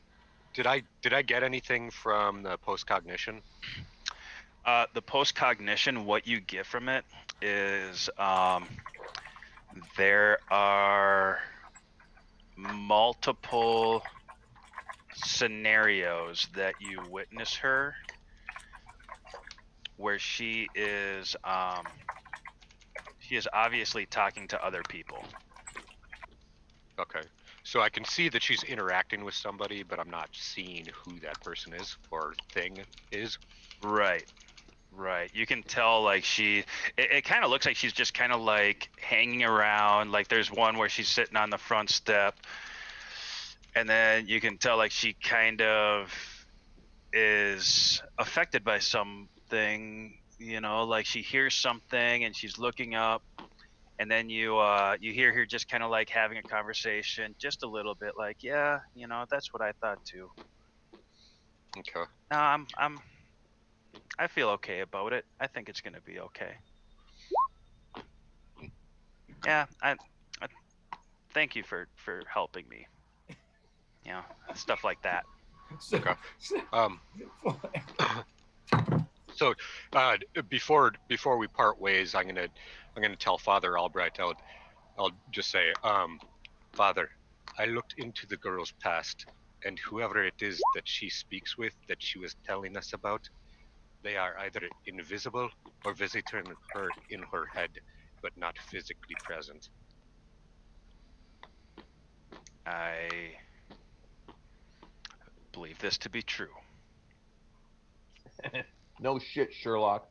Did I get anything from the post-cognition? The post-cognition, what you get from it is there are multiple scenarios that you witness her where she is obviously talking to other people. Okay, so I can see that she's interacting with somebody, but I'm not seeing who that person is or thing is. Right. You can tell, like, it kind of looks like she's just kind of like hanging around. Like, there's one where she's sitting on the front step, and then you can tell, like, she kind of is affected by something, you know, like she hears something and she's looking up, and then you hear her just kind of like having a conversation, just a little bit, like, yeah, you know, that's what I thought too. Okay. No, I feel okay about it. I think it's gonna be okay. Yeah, I thank you for helping me. You know, stuff like that. Okay. So before we part ways, I'm gonna tell Father Albright. I'll just say, Father, I looked into the girl's past, and whoever it is that she speaks with, that she was telling us about, they are either invisible or visiting her in her head, but not physically present. I believe this to be true. No shit, Sherlock.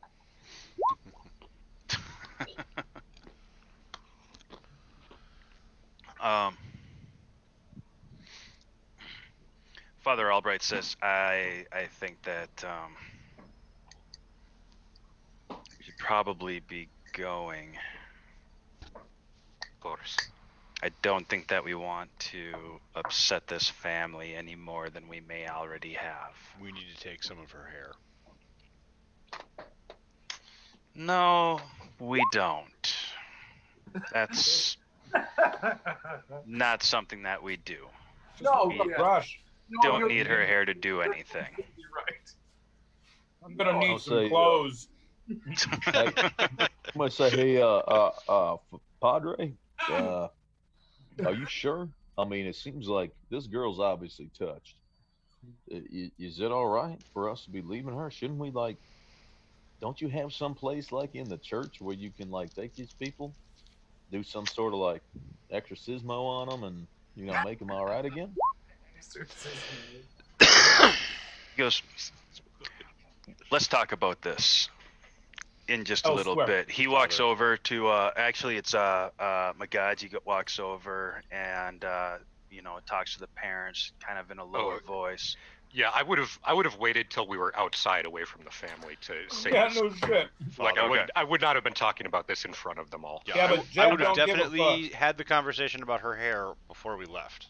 Father Albright says, I think that we should probably be going. Of course. I don't think that we want to upset this family any more than we may already have. We need to take some of her hair. No, we don't. That's not something that we do. No, We Rush. don't need her hair to do anything. You're right. I'm gonna need I'll some say, clothes. I'm gonna say, hey, Padre, Are you sure? I mean, it seems like this girl's obviously touched. Is it all right for us to be leaving her? Shouldn't we like? Don't you have some place like in the church where you can like take these people, do some sort of like exorcismo on them, and make them all right again? He goes, let's talk about this in just a little Elsewhere. bit. He walks Father. over to actually it's Magaji walks over and talks to the parents kind of in a lower voice. Yeah, I would have waited till we were outside away from the family to say Yeah, this. no shit. Like Father. I would not have been talking about this in front of them all. Yeah, but I Jeb would have don't give a definitely had the conversation about her hair before we left.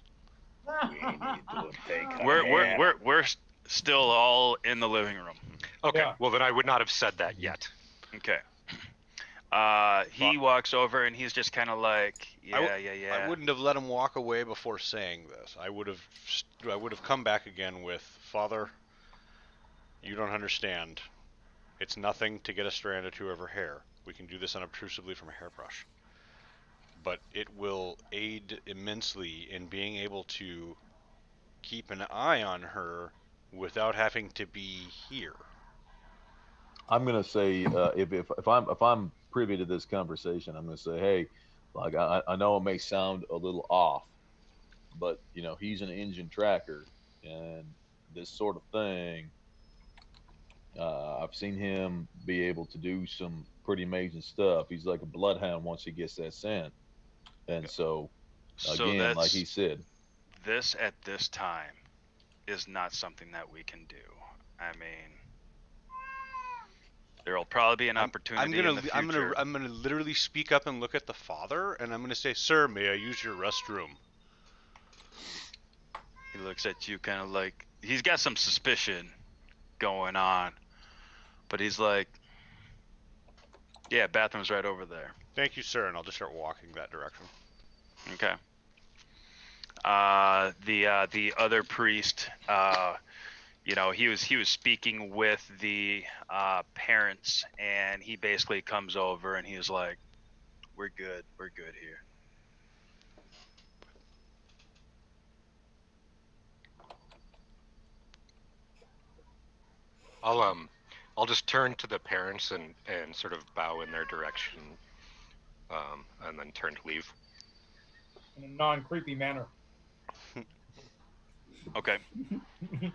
We're still all in the living room. Okay, Yeah. well then I would not have said that yet. Okay. He walks over and he's just kind of like, yeah. I wouldn't have let him walk away before saying this. I would have come back again with, Father, you don't understand. It's nothing to get a strand or two of her hair. We can do this unobtrusively from a hairbrush. But it will aid immensely in being able to keep an eye on her without having to be here. I'm gonna say if I'm privy to this conversation, I'm gonna say, hey, like I know it may sound a little off, but he's an engine tracker, and this sort of thing, I've seen him be able to do some pretty amazing stuff. He's like a bloodhound once he gets that scent, and so So again, like he that's said, this at this time is not something that we can do. I mean, there'll probably be an opportunity in the future. I'm gonna literally speak up and look at the father, and I'm gonna say, Sir, may I use your restroom? He looks at you kind of like he's got some suspicion going on, but he's like, yeah, bathroom's right over there. Thank you, sir, and I'll just start walking that direction. Okay. The other priest, he was speaking with the parents, and he basically comes over and he's like, we're good here. I'll just turn to the parents and sort of bow in their direction, and then turn to leave. in a non-creepy manner. Okay. in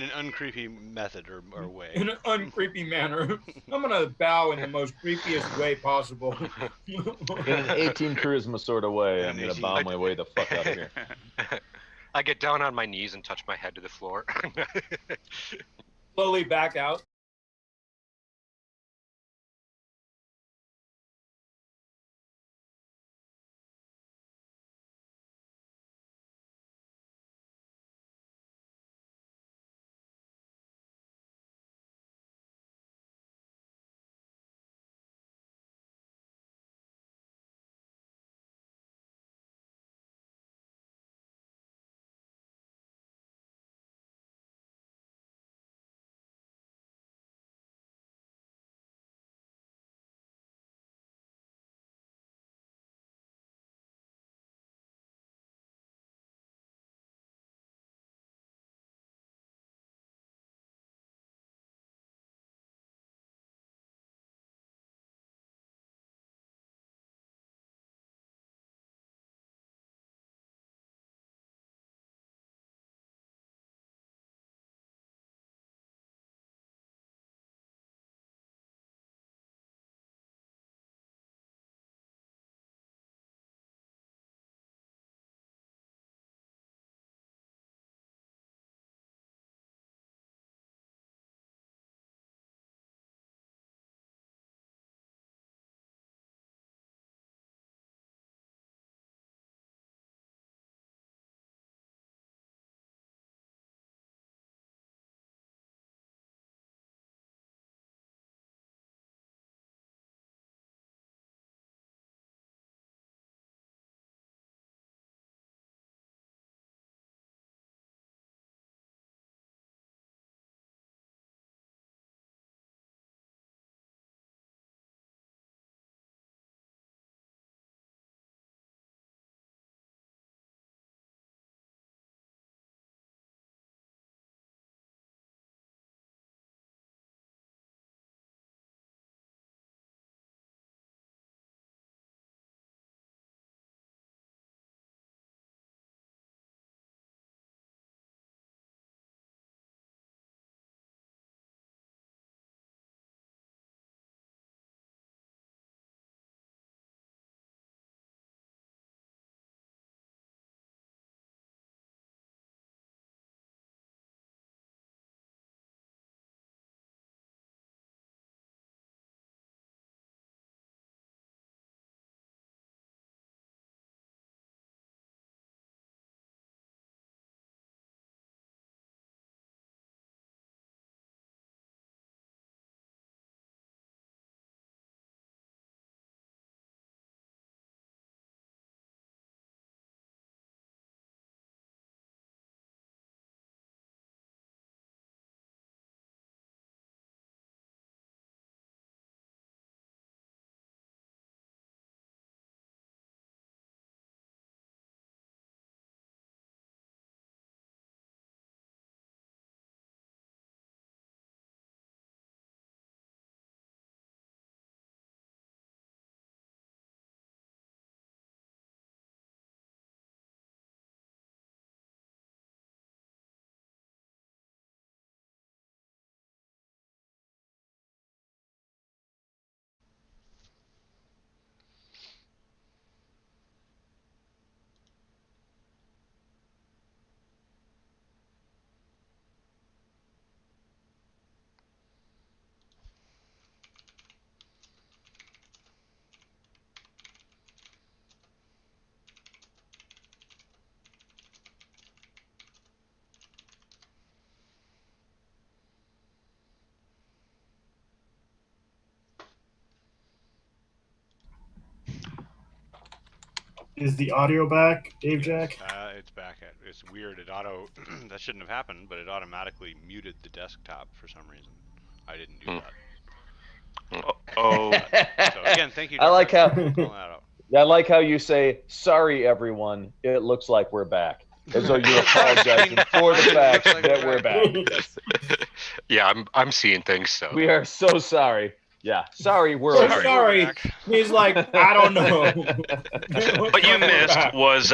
an uncreepy method or way. In an uncreepy manner. I'm gonna bow in the most creepiest way possible. in an 18 charisma sort of way, I'm gonna bow my way the fuck out of here. I get down on my knees and touch my head to the floor. Slowly back out. Is the audio back, Dave Jack? It's back. It's weird. It auto. That shouldn't have happened, but it automatically muted the desktop for some reason. I didn't do that. Oh, So again, thank you. I like Dr. how for calling that out. I like how you say, "Sorry, everyone. It looks like we're back," as though you're apologizing for the fact Looks like that we're we're back. Yeah, I'm seeing things. So We are so sorry. Yeah, sorry. We're So okay. sorry. He's like, I don't know. what you missed was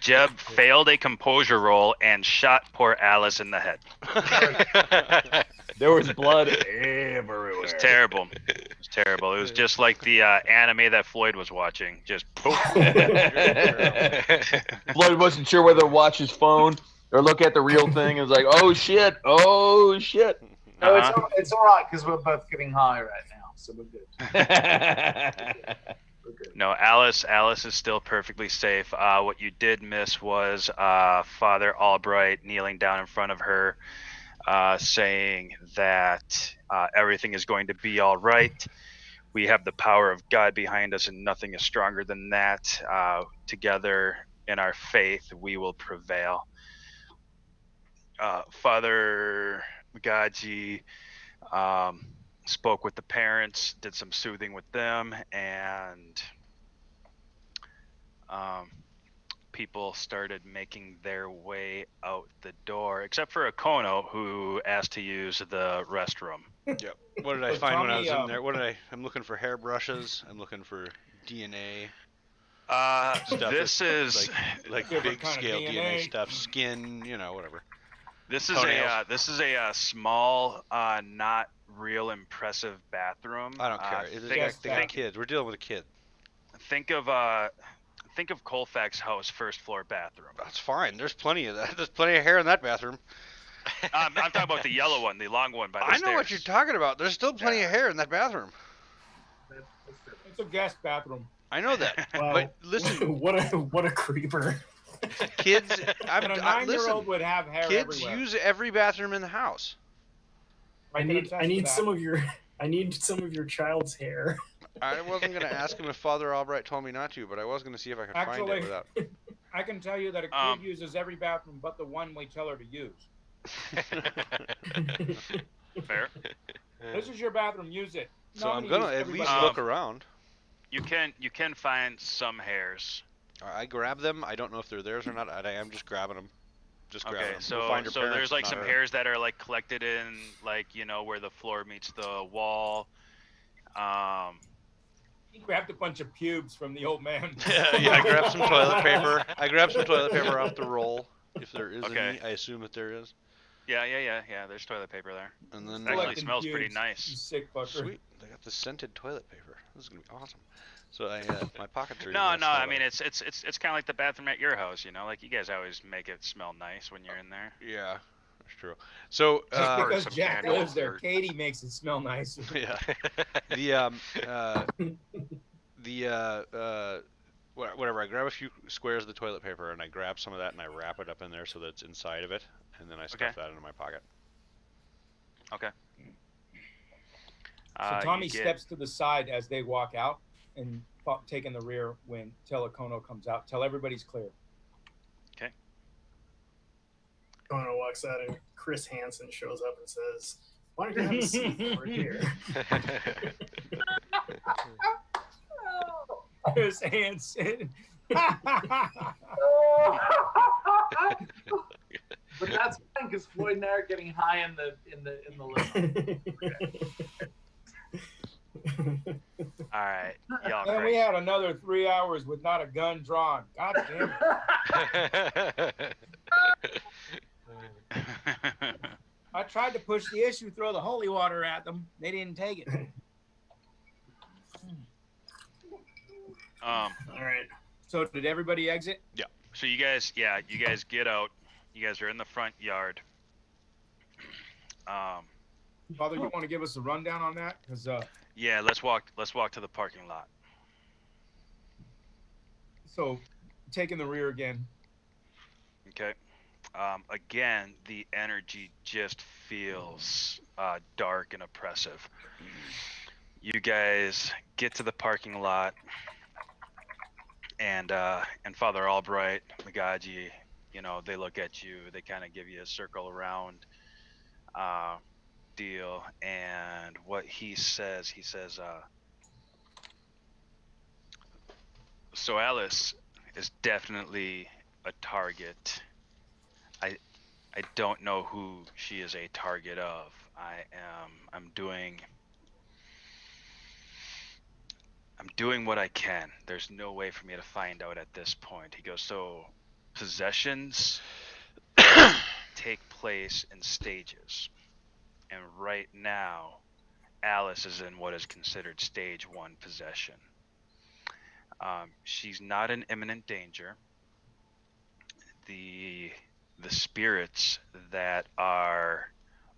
Jeb failed a composure roll and shot poor Alice in the head. There was blood everywhere. It was terrible. It was terrible. It was just like the anime that Floyd was watching. Just poof. Floyd wasn't sure whether to watch his phone or look at the real thing. It was like, oh shit, oh shit. No, it's all right because we're both getting high right now, so we're good. We're good. No, Alice is still perfectly safe. What you did miss was Father Albright kneeling down in front of her, saying that everything is going to be all right. We have the power of God behind us, and nothing is stronger than that. Together in our faith, we will prevail. Father Magaji spoke with the parents, did some soothing with them, and people started making their way out the door, except for Akono, who asked to use the restroom. Yep. What did I So find when I was Tommy, in there? I'm looking for hairbrushes. I'm looking for DNA. Stuff This is like Different big kind of scale DNA DNA. stuff, skin, whatever. this is Toenails. a small, not real impressive bathroom. I don't care. They got kids. We're dealing with a kid. Think of Colfax house first floor bathroom. That's fine. There's plenty of that. There's plenty of hair in that bathroom. I'm talking about the yellow one, the long one by the I stairs. know what you're talking about. There's still plenty of hair in that bathroom. It's a guest bathroom. I know that. Wow. But listen, what a creeper. kids. And a 9-year-old would have hair Kids everywhere. use every bathroom in the house. I can need attest to that. some of your child's hair. I wasn't gonna ask him if Father Albright told me not to, but I was gonna see if I could find Actually, it without. I can tell you that a kid uses every bathroom but the one we tell her to use. Fair. This is your bathroom. Use it. So No, I'm use gonna at everybody least else. look around. You can find some hairs. I grab them. I don't know if they're theirs or not. I am just grabbing them. Just grab Okay, them. so We'll find her so parents, there's like not some her. hairs that are like collected in like where the floor meets the wall. He grabbed a bunch of pubes from the old man. Yeah, I grabbed some toilet paper. I grabbed some toilet paper off the roll, if there is Okay. any. I assume that there is. Yeah. There's toilet paper there. And then Actually Collecting smells pretty pubes, nice. You sick fucker. sweet, they got the scented toilet paper. This is gonna be awesome. So my pockets are. No, gonna smell I mean like- it's kind of like the bathroom at your house, like you guys always make it smell nice when you're in there. Yeah, that's true. So Just because some Jack candles lives there, or- Katie makes it smell nice. yeah, whatever. I grab a few squares of the toilet paper and I grab some of that and I wrap it up in there so that it's inside of it, and then I stuff that into my pocket. Okay. So Tommy you get- steps to the side as they walk out and taking the rear when Telecono comes out. Tell everybody's clear. Kono walks out and Chris Hansen shows up and says, "Why don't you have a seat over here?" Chris Hansen. But that's fine because Floyd and I are getting high in the limo. All right, y'all And we crazy. had another 3 hours with not a gun drawn. God damn it. I tried to push the issue, throw the holy water at them. They didn't take it. All right. So did everybody exit? So you guys get out. You guys are in the front yard. Father, you want to give us a rundown on that? Because Yeah, let's walk to the parking lot. so taking the rear again. Okay. Again, the energy just feels dark and oppressive. You guys get to the parking lot, and Father Albright, Magaji, you know, they look at you. They kind of give you a circle around deal, and what he says, so Alice is definitely a target. I don't know who she is a target of. I'm doing what I can. There's no way for me to find out at this point. He goes, so possessions take place in stages. And right now, Alice is in what is considered stage 1 possession. She's not in imminent danger. The spirits that are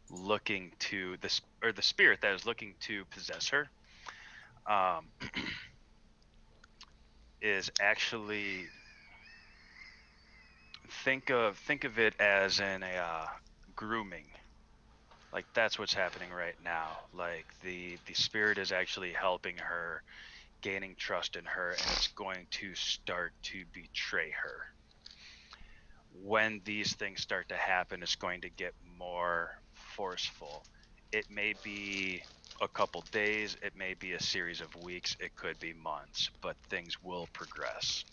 looking to the spirit that is looking to possess her is actually, think of it as in a grooming. Like, that's what's happening right now. Like, the spirit is actually helping her, gaining trust in her, and it's going to start to betray her. When these things start to happen, it's going to get more forceful. It may be a couple days, it may be a series of weeks, it could be months, but things will progress.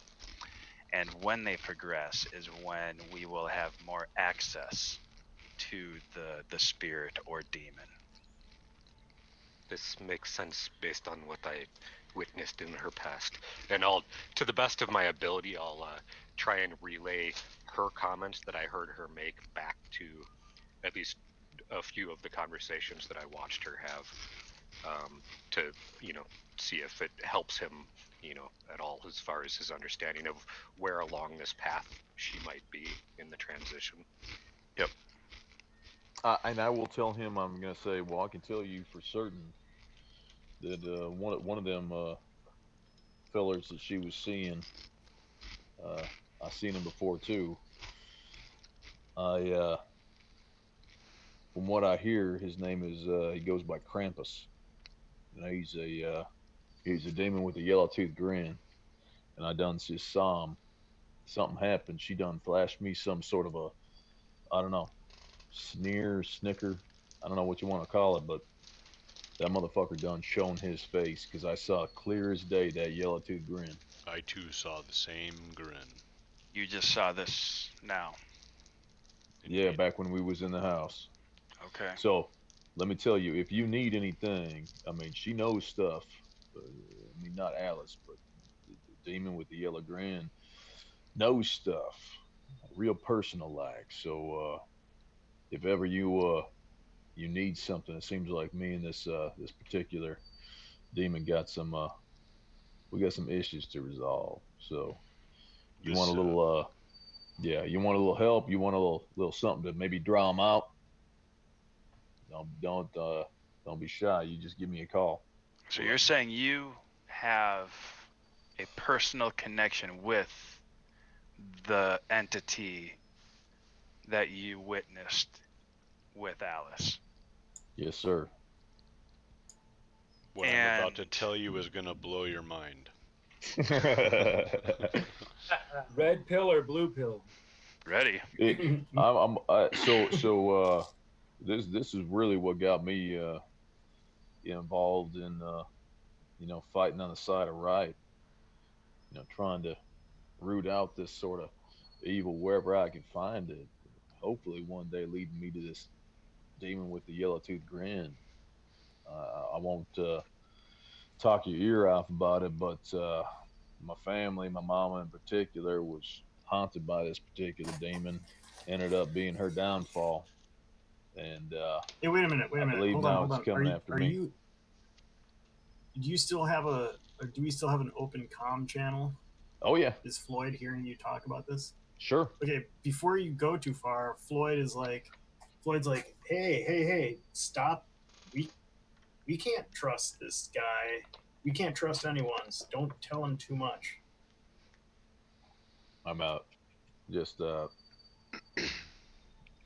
And when they progress is when we will have more access to the spirit or demon. This makes sense based on what I witnessed in her past. And to the best of my ability, I'll try and relay her comments that I heard her make back to at least a few of the conversations that I watched her have, to, see if it helps him, at all as far as his understanding of where along this path she might be in the transition. Yep. And I will tell him, I'm going to say, well, I can tell you for certain that one of them fellers that she was seeing, I seen him before too. From what I hear, his name is he goes by Krampus. He's a demon with a yellow-toothed grin, and I done just saw him. Something happened. She done flashed me some sort of a, I don't know, snicker. I don't know what you want to call it, but that motherfucker done shown his face, because I saw clear as day that yellow-toothed grin. I too saw the same grin. You just saw this now. Yeah, back when we was in the house. Okay. So, let me tell you, if you need anything, I mean, she knows stuff. I mean, not Alice, but the demon with the yellow grin knows stuff, real personal like. So, if ever you need something, it seems like me and this particular demon got some we got some issues to resolve. So, you want a little you want a little help, you want a little something to maybe draw them out. Don't be shy. You just give me a call. So you're saying you have a personal connection with the entity that you witnessed with Alice? Yes, sir. What I'm about to tell you is gonna blow your mind. Red pill or blue pill? Ready. This is really what got me involved in fighting on the side of right. Trying to root out this sort of evil wherever I can find it. Hopefully one day leading me to this demon with the yellow-toothed grin. I won't talk your ear off about it, but my family, my mama in particular, was haunted by this particular demon. Ended up being her downfall. And hey, wait a minute. I believe Hold now on. it's coming after me. Do we still have an open comm channel? Oh yeah. Is Floyd hearing you talk about this? Sure. Okay, before you go too far, Floyd's like, hey, stop. We can't trust this guy. We can't trust anyone. So don't tell him too much. I'm out. Just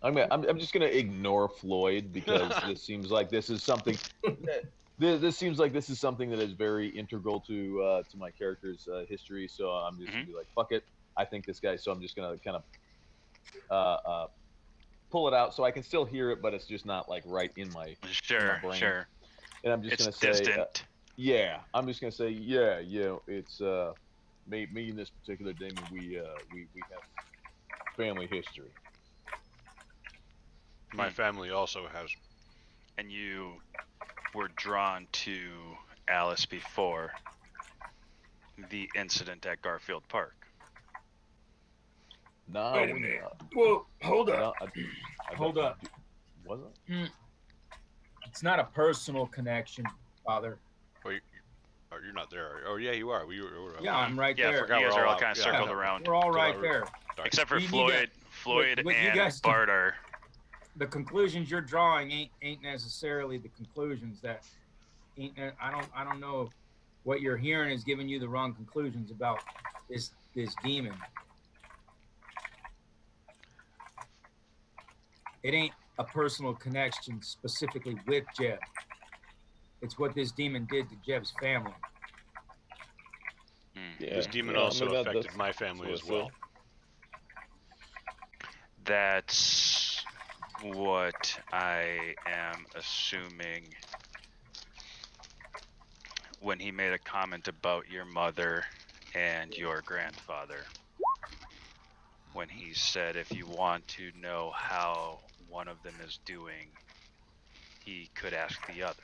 I'm just gonna ignore Floyd, because it seems like this is something that this seems like this is something that is very integral to my character's history. So I'm just gonna be like, fuck it. I think this guy. So I'm just gonna kind of pull it out so I can still hear it, but it's just not like right in my Sure, brain. sure. And I'm just It's gonna say, distant. yeah. I'm just gonna say, yeah. It's me and this particular demon. We have family history. My family also has. And you were drawn to Alice before the incident at Garfield Park. No, Wait a minute. Well, hold up. Hold up. Was it? It's not a personal connection, Father. Wait, you're not there. Oh yeah, you are. Yeah, I'm right Yeah, there. you guys are all out. kind of Yeah. circled around. We're all right there. Except for You Floyd. Floyd what you and guys do- Bart are. The conclusions you're drawing ain't necessarily the conclusions that ain't. I don't know if what you're hearing is giving you the wrong conclusions about this demon. It ain't a personal connection specifically with Jeb. It's what this demon did to Jeb's family. Yeah, This demon yeah, I also mean, affected that's my family what as I well. That's what I am assuming when he made a comment about your mother and your grandfather. When he said if you want to know how one of them is doing, he could ask the other.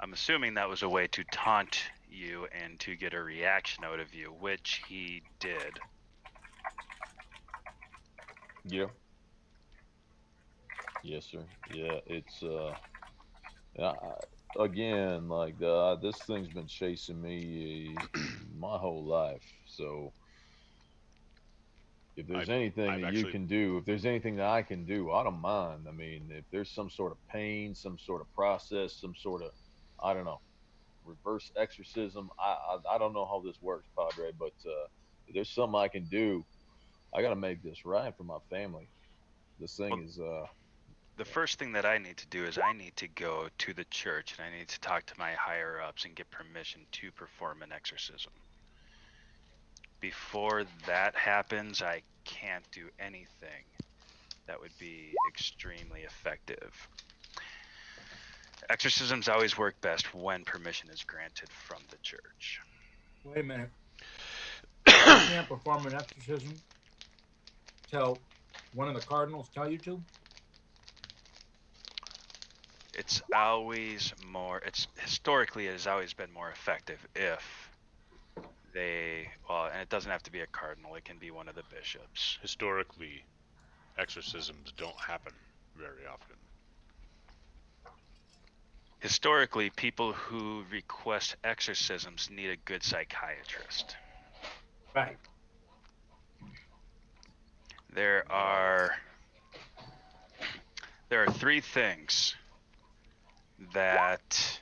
I'm assuming that was a way to taunt you and to get a reaction out of you, which he did. Yeah. Yes, sir. Yeah, it's again, like this thing's been chasing me my whole life. So if there's anything I've that actually- you can do, if there's anything that I can do, I don't mind. I mean, if there's some sort of pain, some sort of process, some sort of, I don't know, reverse exorcism. I don't know how this works, Padre, but if there's something I can do, I got to make this right for my family. This thing is The first thing that I need to do is I need to go to the church and I need to talk to my higher ups and get permission to perform an exorcism. Before that happens, I can't do anything that would be extremely effective. Exorcisms always work best when permission is granted from the church. Wait a minute. You can't perform an exorcism till one of the cardinals tell you to? It's always more, historically it has always been more effective if and it doesn't have to be a cardinal, it can be one of the bishops. Historically, exorcisms don't happen very often. Historically, people who request exorcisms need a good psychiatrist. Right. There are three things that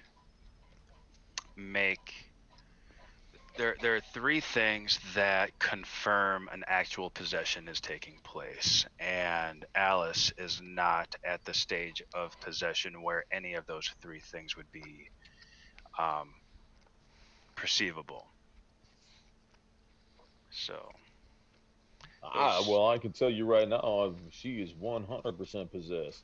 there are three things that confirm an actual possession is taking place, and Alice is not at the stage of possession where any of those three things would be perceivable. So well, I can tell you right now, she is 100% possessed.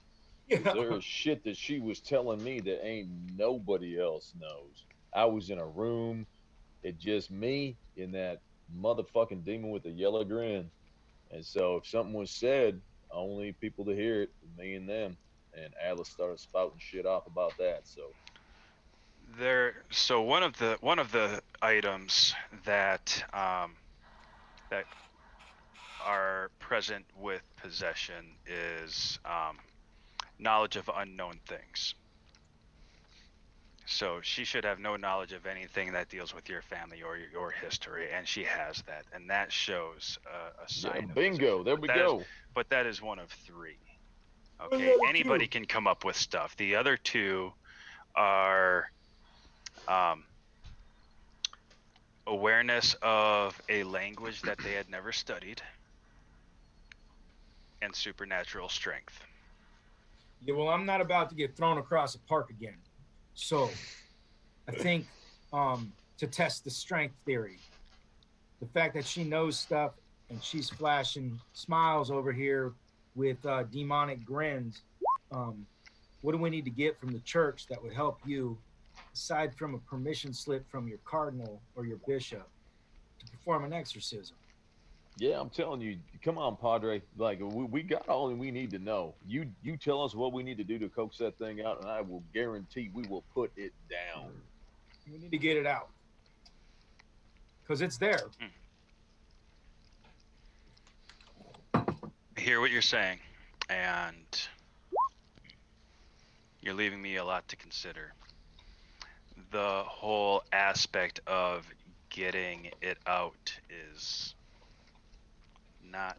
Yeah. There's shit that she was telling me that ain't nobody else knows. I was in a room, it just me and that motherfucking demon with the yellow grin. And so if something was said, only people to hear it, me and them. And Alice started spouting shit off about that. So one of the items that that are present with possession is knowledge of unknown things. So she should have no knowledge of anything that deals with your family or your history, and she has that, and that shows a sign. Bingo, there we go. But that is one of three. Okay, anybody can come up with stuff. The other two are awareness of a language that they had never studied, and supernatural strength. Yeah, well, I'm not about to get thrown across a park again. So I think to test the strength theory, the fact that she knows stuff and she's flashing smiles over here with demonic grins, what do we need to get from the church that would help you, aside from a permission slip from your cardinal or your bishop, to perform an exorcism? Yeah, I'm telling you, come on, Padre. Like we got all we need to know. You tell us what we need to do to coax that thing out, and I will guarantee we will put it down. We need to get it out because it's there. I hear what you're saying, and you're leaving me a lot to consider. The whole aspect of getting it out is not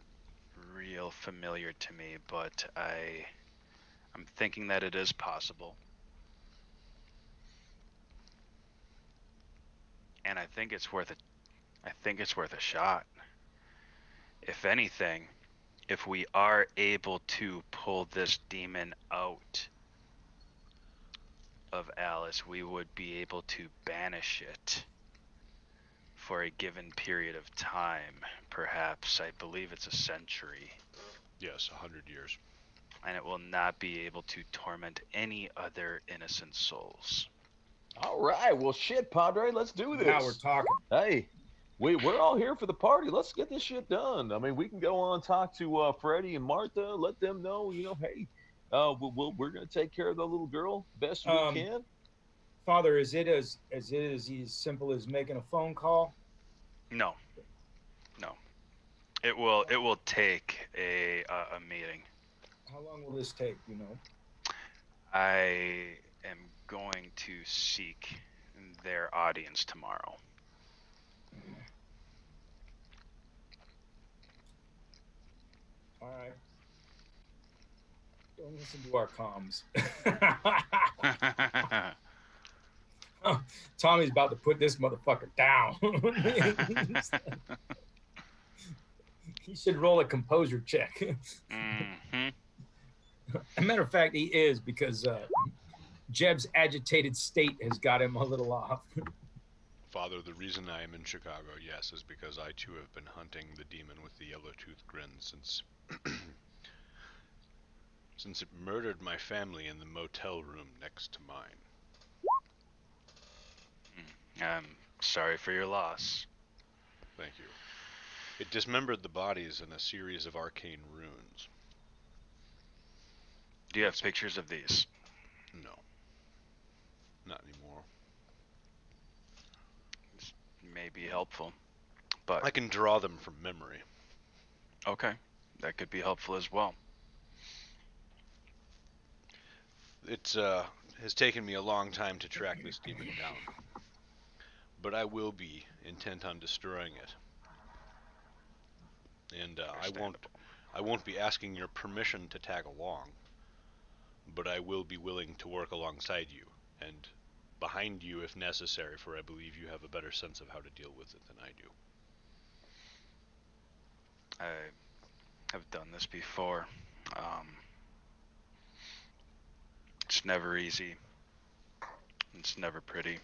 real familiar to me, but I'm thinking that it is possible. And I think it's worth a shot. If anything, if we are able to pull this demon out of Alice, we would be able to banish it for a given period of time. Perhaps, I believe it's a century. Yes, 100 years. And it will not be able to torment any other innocent souls. All right, well, shit, Padre, let's do this. Now we're talking. Hey, we're all here for the party. Let's get this shit done. I mean, we can go on and talk to Freddie and Martha. Let them know, hey, we're gonna take care of the little girl best we can. Father, is it as simple as making a phone call? No. It will take a meeting. How long will this take? You know. I am going to seek their audience tomorrow. All right. Don't listen to our comms. Tommy's about to put this motherfucker down. He should roll a composure check. Mm-hmm. As a matter of fact, he is, because Jeb's agitated state has got him a little off. Father, the reason I am in Chicago, yes, is because I too have been hunting the demon with the yellow-toothed grin since since it murdered my family in the motel room next to mine. I'm sorry for your loss. Thank you. It dismembered the bodies in a series of arcane runes. Do you have pictures of these? No. Not anymore. This may be helpful, but I can draw them from memory. Okay, that could be helpful as well. It has taken me a long time to track this demon down, but I will be intent on destroying it. And I won't be asking your permission to tag along, but I will be willing to work alongside you and behind you if necessary, for I believe you have a better sense of how to deal with it than I do. I have done this before. It's never easy. It's never pretty.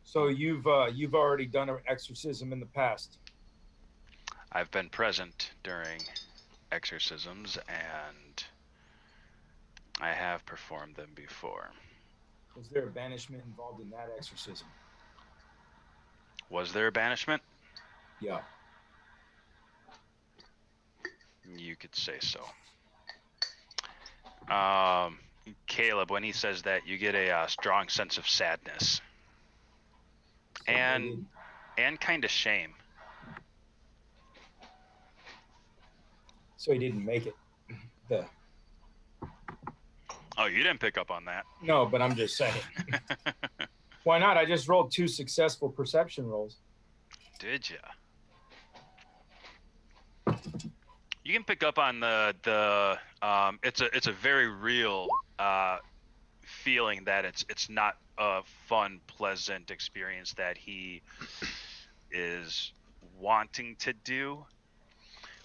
So you've already done an exorcism in the past. I've been present during exorcisms, and I have performed them before. Was there a banishment involved in that exorcism? Was there a banishment? Yeah. You could say so. Caleb, when he says that, you get a strong sense of sadness and kind of shame. So he didn't make it. Oh, you didn't pick up on that. No, but I'm just saying. Why not? I just rolled 2 successful perception rolls. Did ya? You can pick up on the it's a very real feeling that it's not a fun, pleasant experience that he is wanting to do,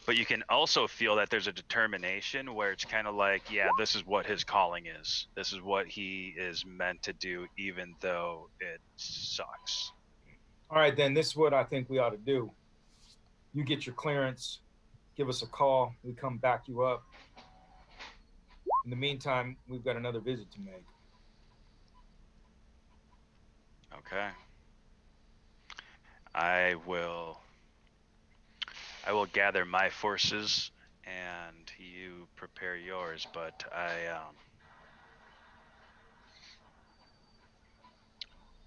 But you can also feel that there's a determination where it's kind of like, yeah, this is what his calling is. This is what he is meant to do, even though it sucks. All right, then this is what I think we ought to do. You get your clearance, give us a call. We come back you up. In the meantime, we've got another visit to make. Okay. I will gather my forces and you prepare yours, but I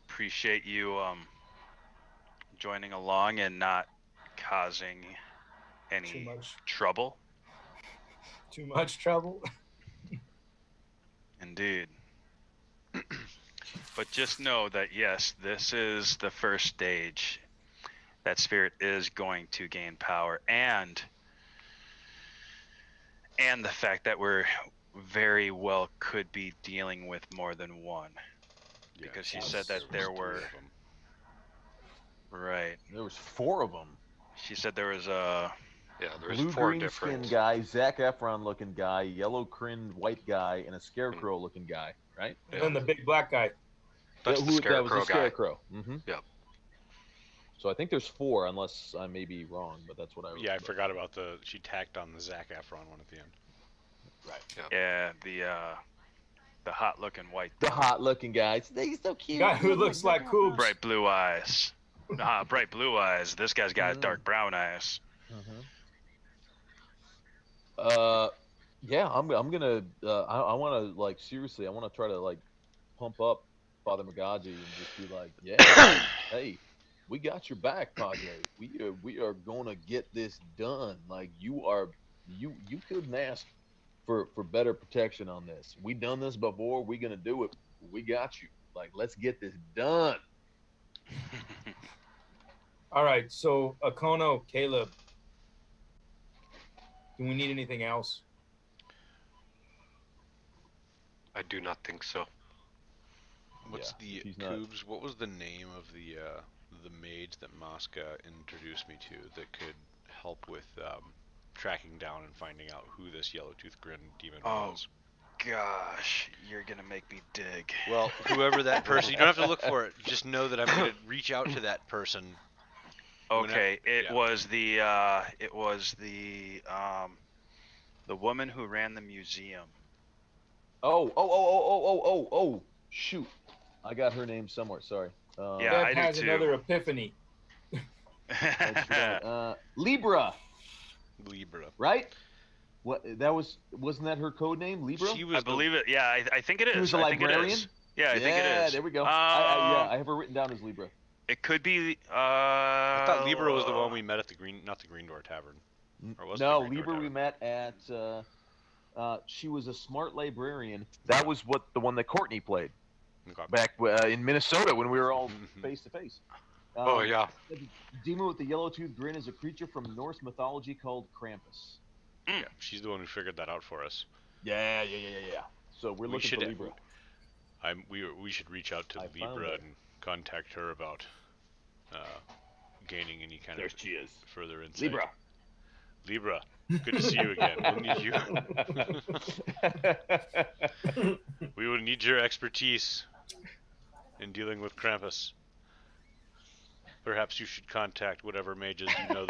appreciate you joining along and not causing any trouble. Too much trouble? Indeed. But just know that yes, this is the first stage. That spirit is going to gain power, and the fact that we're very well could be dealing with more than one, because she said that there were right. There was 4 of them. She said there was there's blue 4 green different skinned guy, Zac Efron looking guy, yellow crinned white guy, and a scarecrow looking guy, right? And then the big black guy. That's the that was the Scarecrow guy. scarecrow. Mm-hmm. Yep. So I think there's 4, unless I may be wrong, but that's what I. Yeah, I forgot about she tacked on the Zac Efron one at the end. Right. Yeah, the hot looking white. The hot looking guy. He's so cute. Guy who looks like Coobs. Bright blue eyes. Bright blue eyes. This guy's got dark brown eyes. Yeah, I'm gonna. I want to seriously. I want to try to pump up Father Magaji and just be like, yeah, hey, we got your back, Padre. We are gonna get this done. Like you couldn't ask for better protection on this. We done this before. We gonna do it. We got you. Like, let's get this done. All right, so Akono, Caleb, do we need anything else? I do not think so. What's Yeah, the he's not- Coobs? What was the name of the mage that Mosca introduced me to that could help with tracking down and finding out who this yellow-toothed grin demon was? Gosh, you're gonna make me dig. Well, whoever that person, you don't have to look for it. Just know that I'm gonna reach out to that person. Okay, it yeah. was the woman who ran the museum. Oh, shoot. I got her name somewhere. Sorry. Yeah, Deb I do has too. another epiphany. Libra, Libra. right? What wasn't that her code name, Libra? She was I believe it. Yeah, I think it is. She was a I think it librarian? is. Yeah, I think it is. There we go. Um, I have her written down as Libra. It could be. I thought Libra was the one we met at the not the Green Door Tavern. Or was it No, the Green Door Libra we Tavern? met at. She was a smart librarian. That was the one that Courtney played Okay. back in Minnesota when we were all face to face. Oh yeah. The demon with the yellow-toothed grin is a creature from Norse mythology called Krampus. Yeah, she's the one who figured that out for us. Yeah. So we're We looking should- for Libra. We should reach out to I found Libra her. and contact her about gaining any kind of she is. further insight. Libra. Good to see you again. We'll need you. We will need your expertise in dealing with Krampus. Perhaps you should contact whatever mages you know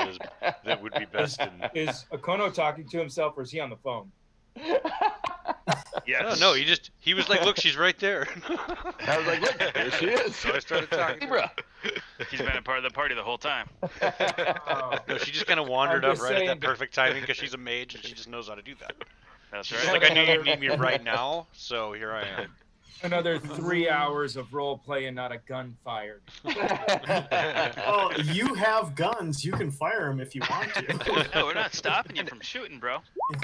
that would be best in. Is Akono talking to himself or is he on the phone? Yes. No, he was like, look, she's right there. I was like, look, there she is. So I started talking to her. Libra. He's been a part of the party the whole time. No, she just kind of wandered I'm up just right at saying. that perfect timing because she's a mage and she just knows how to do that. That's She's right. like, I knew you'd need me right now, so here I am. Another 3 hours of role play and not a gun fired. Oh, you have guns. You can fire them if you want to. No, we're not stopping you from shooting, bro.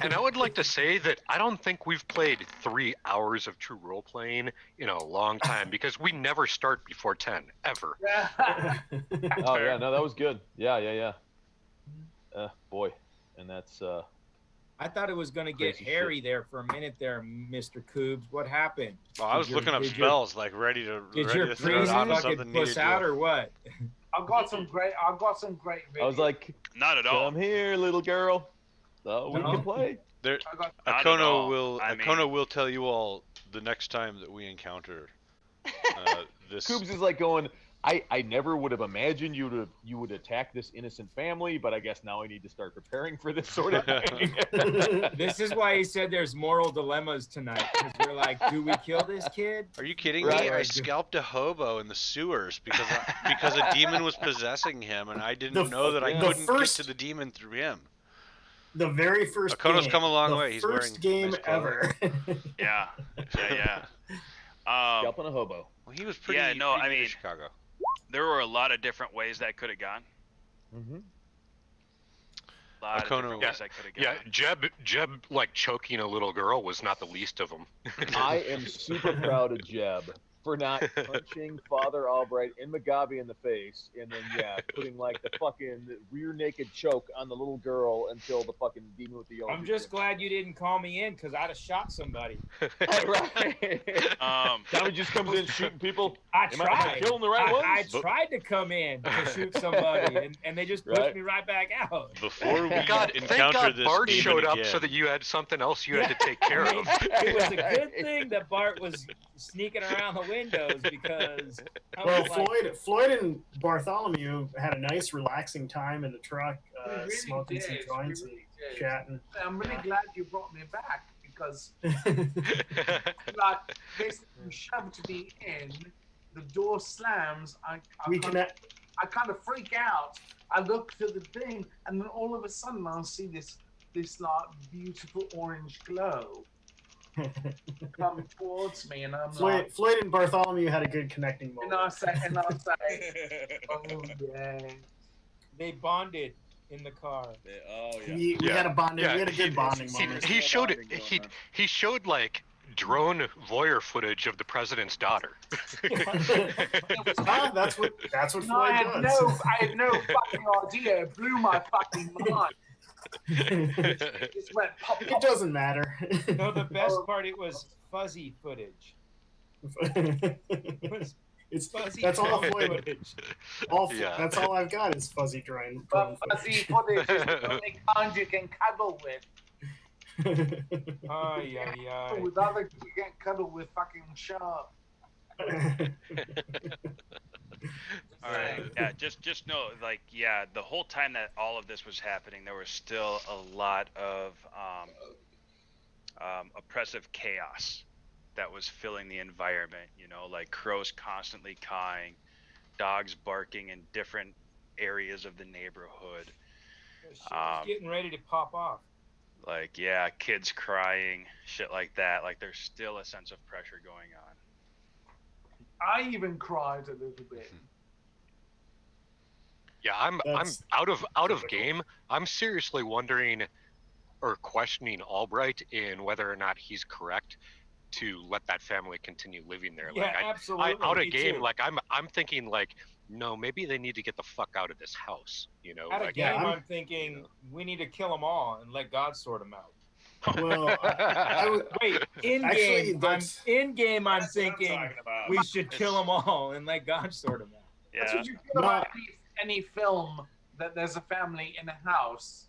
And I would like to say that I don't think we've played 3 hours of true role playing in a long time because we never start before 10 ever. Oh yeah, no, that was good. Yeah. Boy, and that's I thought it was going to get Crazy hairy there for a minute there, Mr. Coobs. What happened? Well, I was looking up spells, like ready to Did your throw priest out if fucking something puss needed out to. or what? I've got some great. I was like, Not at all. come here, little girl. No, we No? can play. There, I got Not at Akono all. will I Akono mean- will tell you all the next time that we encounter this. Coobs is like going, I never would have imagined you would attack this innocent family, but I guess now I need to start preparing for this sort of thing. This is why he said there's moral dilemmas tonight. Because we're like, do we kill this kid? Are you kidding Right. me? I scalped a hobo in the sewers because a demon was possessing him, and I didn't know that I the couldn't first- get to the demon through him. The very first Akono's game. come a long the way. He's first wearing game nice clothing. ever. Yeah. Scalping a hobo. Well, he was pretty. Yeah, no, pretty I new to mean- Chicago. There were a lot of different ways that could have gone. Mm-hmm. A lot of Akono- different ways that could have Yeah, gone. Jeb like choking a little girl was not the least of them. I am super proud of Jeb for not punching Father Albright and Mugabe in the face, and then putting like the fucking rear naked choke on the little girl until the fucking demon with the yellow. I'm just glad you didn't call me in because I'd have shot somebody. Right. Um, Tommy just comes in shooting people. I Am I tried. killing the right I ones? tried to come in to shoot somebody, and they just pushed Right. me right back out. Before we Thank God encounter this Bart demon showed up again, so that you had something else you had to take care I mean, of. it was a good thing that Bart was sneaking around the windows because I Well, was like, Floyd and Bartholomew had a nice, relaxing time in the truck, We really smoking some did. joints We and really did. chatting. I'm really glad you brought me back because, like, basically you shoved me in. The door slams. I we kind can. I kind of freak out. I look to the thing, and then all of a sudden I'll see this like beautiful orange glow come towards me, and I'm like, Floyd and Bartholomew had a good connecting moment. and I say, oh yeah. they bonded in the car. Oh We had a bonding. Yeah, we had a good bonding He, moment. he showed bonding going he on. he showed like drone voyeur footage of the president's daughter. Ah, that's what No, I Floyd had does. I had no fucking idea. It blew my fucking mind. It just went pop, It pop. doesn't matter. No, the best part, it was fuzzy footage. It was it's fuzzy that's all drone Floyd. footage. Yeah. That's all I've got is fuzzy drone. But fuzzy footage is the only kind you can cuddle with. Ay, ay, ay. With other, you can't cuddle with fucking sharp. All right. Yeah. Just know, like, yeah, the whole time that all of this was happening, there was still a lot of oppressive chaos that was filling the environment. You know, like crows constantly cawing, dogs barking in different areas of the neighborhood. Shit was getting ready to pop off. Like, yeah, kids crying, shit like that. Like, there's still a sense of pressure going on. I even cried a little bit. Yeah, I'm That's out of typical. game. I'm seriously wondering or questioning Albright in whether or not he's correct to let that family continue living there. Yeah, Like absolutely. out of me game, too. like I'm thinking like, no, maybe they need to get the fuck out of this house. You know, Out of like game, I'm- I'm thinking we need to kill them all and let God sort them out. Well, I would, Wait, in Actually, game, that's- I'm thinking we should kill them all and let God sort them out. That's Yeah. what you feel about any film that there's a family in a house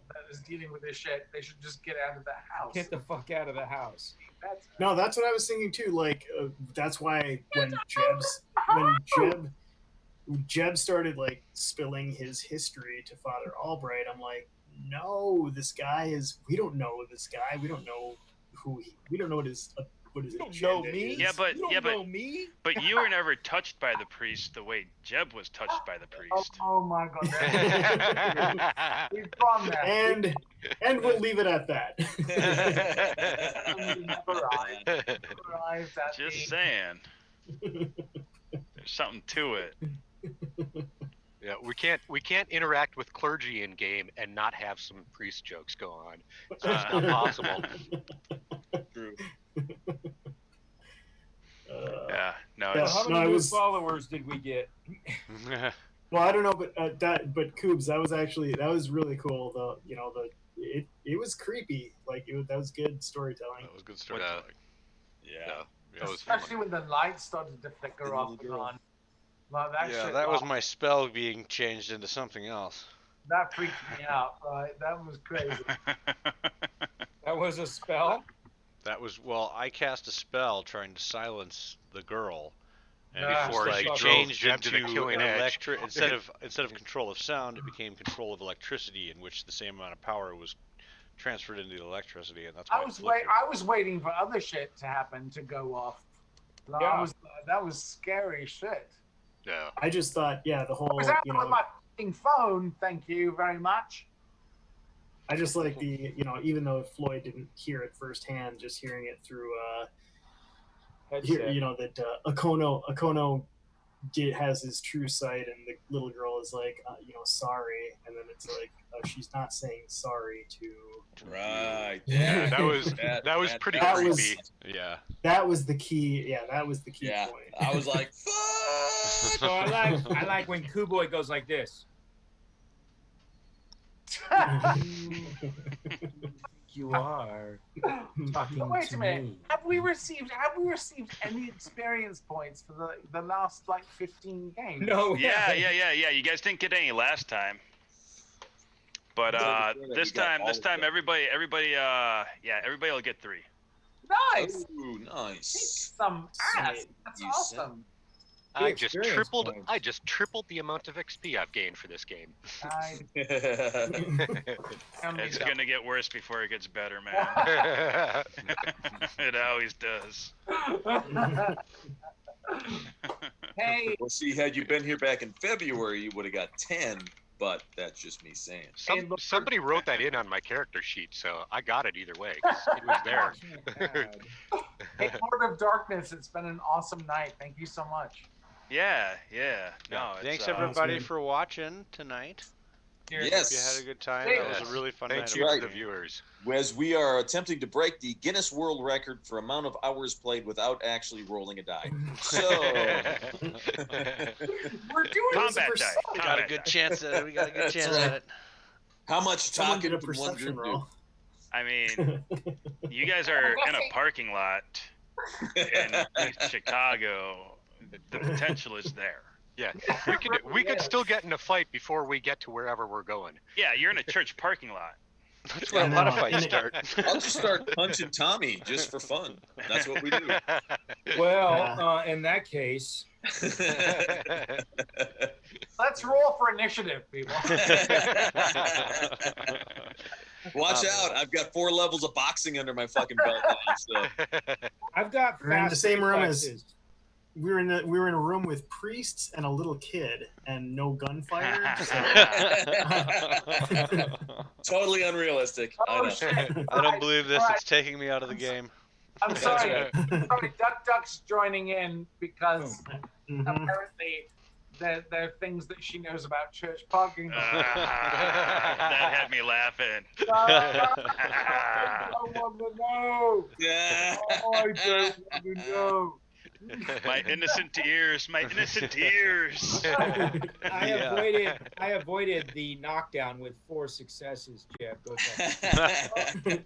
that is dealing with this shit. They should just get out of the house. Get the fuck out of the house. That's no, that's what I was thinking too. Like that's why when Jeb started like spilling his history to Father Albright, I'm like, no, this guy is. We don't know this guy. We don't know who he. We don't know what his You don't know agenda me. is. Yeah, but- you don't yeah, but- know me. But you were never touched by the priest the way Jeb was touched by the priest. oh my god. We've gone there. and we'll leave it at that. We've arrived at Just the- saying. There's something to it. yeah, we can't interact with clergy in game and not have some priest jokes go on. It's just not possible. True. Yeah. No, Yeah. it's How No, many it new was- followers did we get? Well, I don't know, but Coobs, that was really cool. It was creepy. Like that was good storytelling. That was good storytelling. Yeah. That was fun. Especially when the lights started to flicker The off little and girl. on. Like that Yeah, shit that was rocked. my spell being changed into something else. That freaked me out. Right, that was crazy. That was a spell. That was I cast a spell trying to silence the girl, and Ah. before Before she she changed drove to the into killing an edge. instead of control of sound, it became control of electricity, in which the same amount of power was transferred into the electricity, and that's why it flickered. I was waiting for other shit to happen to go off. Like, Yeah. That was scary shit. Yeah. I just thought, yeah, the I whole, was out you with know, my fucking phone. Thank you very much. I just like the, you know, even though Floyd didn't hear it firsthand, just hearing it through, Headset. you know, that Akono has his true sight, and the little girl is like, you know, sorry, and then it's like, she's not saying sorry to. Right. Yeah, that was pretty creepy. was- Yeah. That was the key. Yeah, that was the key Yeah. point. I was like, fuck. So I like when Kuboy goes like this. You are talking Wait to a minute. me. Have we received any experience points for the last like 15 games? No. Yeah. You guys didn't get any last time. But this time everybody will get 3. Nice. Ooh, nice. Some ass. That's You awesome. I Good just experience tripled. points. I just tripled the amount of XP I've gained for this game. Nice. It's gonna get worse before it gets better, man. It always does. Hey, Well, see, had you been here back in February, you would have got 10, but that's just me saying. Somebody wrote that in on my character sheet, so I got it either way. 'Cause it was there. hey, Lord of Darkness, it's been an awesome night. Thank you so much. Yeah. No, Thanks it's, everybody good. for watching tonight. Yes. Hope you had a good time. Yes. That was a really fun Thank night. you of to the playing. viewers. As we are attempting to break the Guinness World Record for amount of hours played without actually rolling a die. So, We're doing this Combat for die. so We got a good chance at it. We got a good chance at it. how much Someone talking get a can one perception group do? roll. I mean, you guys are in a parking lot in East Chicago. The potential is there. Yeah, we could still get in a fight before we get to wherever we're going. Yeah, you're in a church parking lot. That's where a lot of fights start. I'll just start punching Tommy just for fun. That's what we do. Well, in that case, Let's roll for initiative, people. Watch out! I've got 4 levels of boxing under my fucking belt now. So. I've got We're in the fast same room as- reflexes. We were in a room with priests and a little kid and no gunfire. Totally unrealistic. I Oh know. shit! I don't believe this. Alright. It's taking me out of the game. I'm sorry. Sorry, Duck's joining in because Mhm. apparently there are things that she knows about church parking lots. That had me laughing. I don't want to know. Yeah. Oh, I don't want to know. My innocent ears, my innocent ears. I avoided the knockdown with 4 successes, Jeff. Go ahead.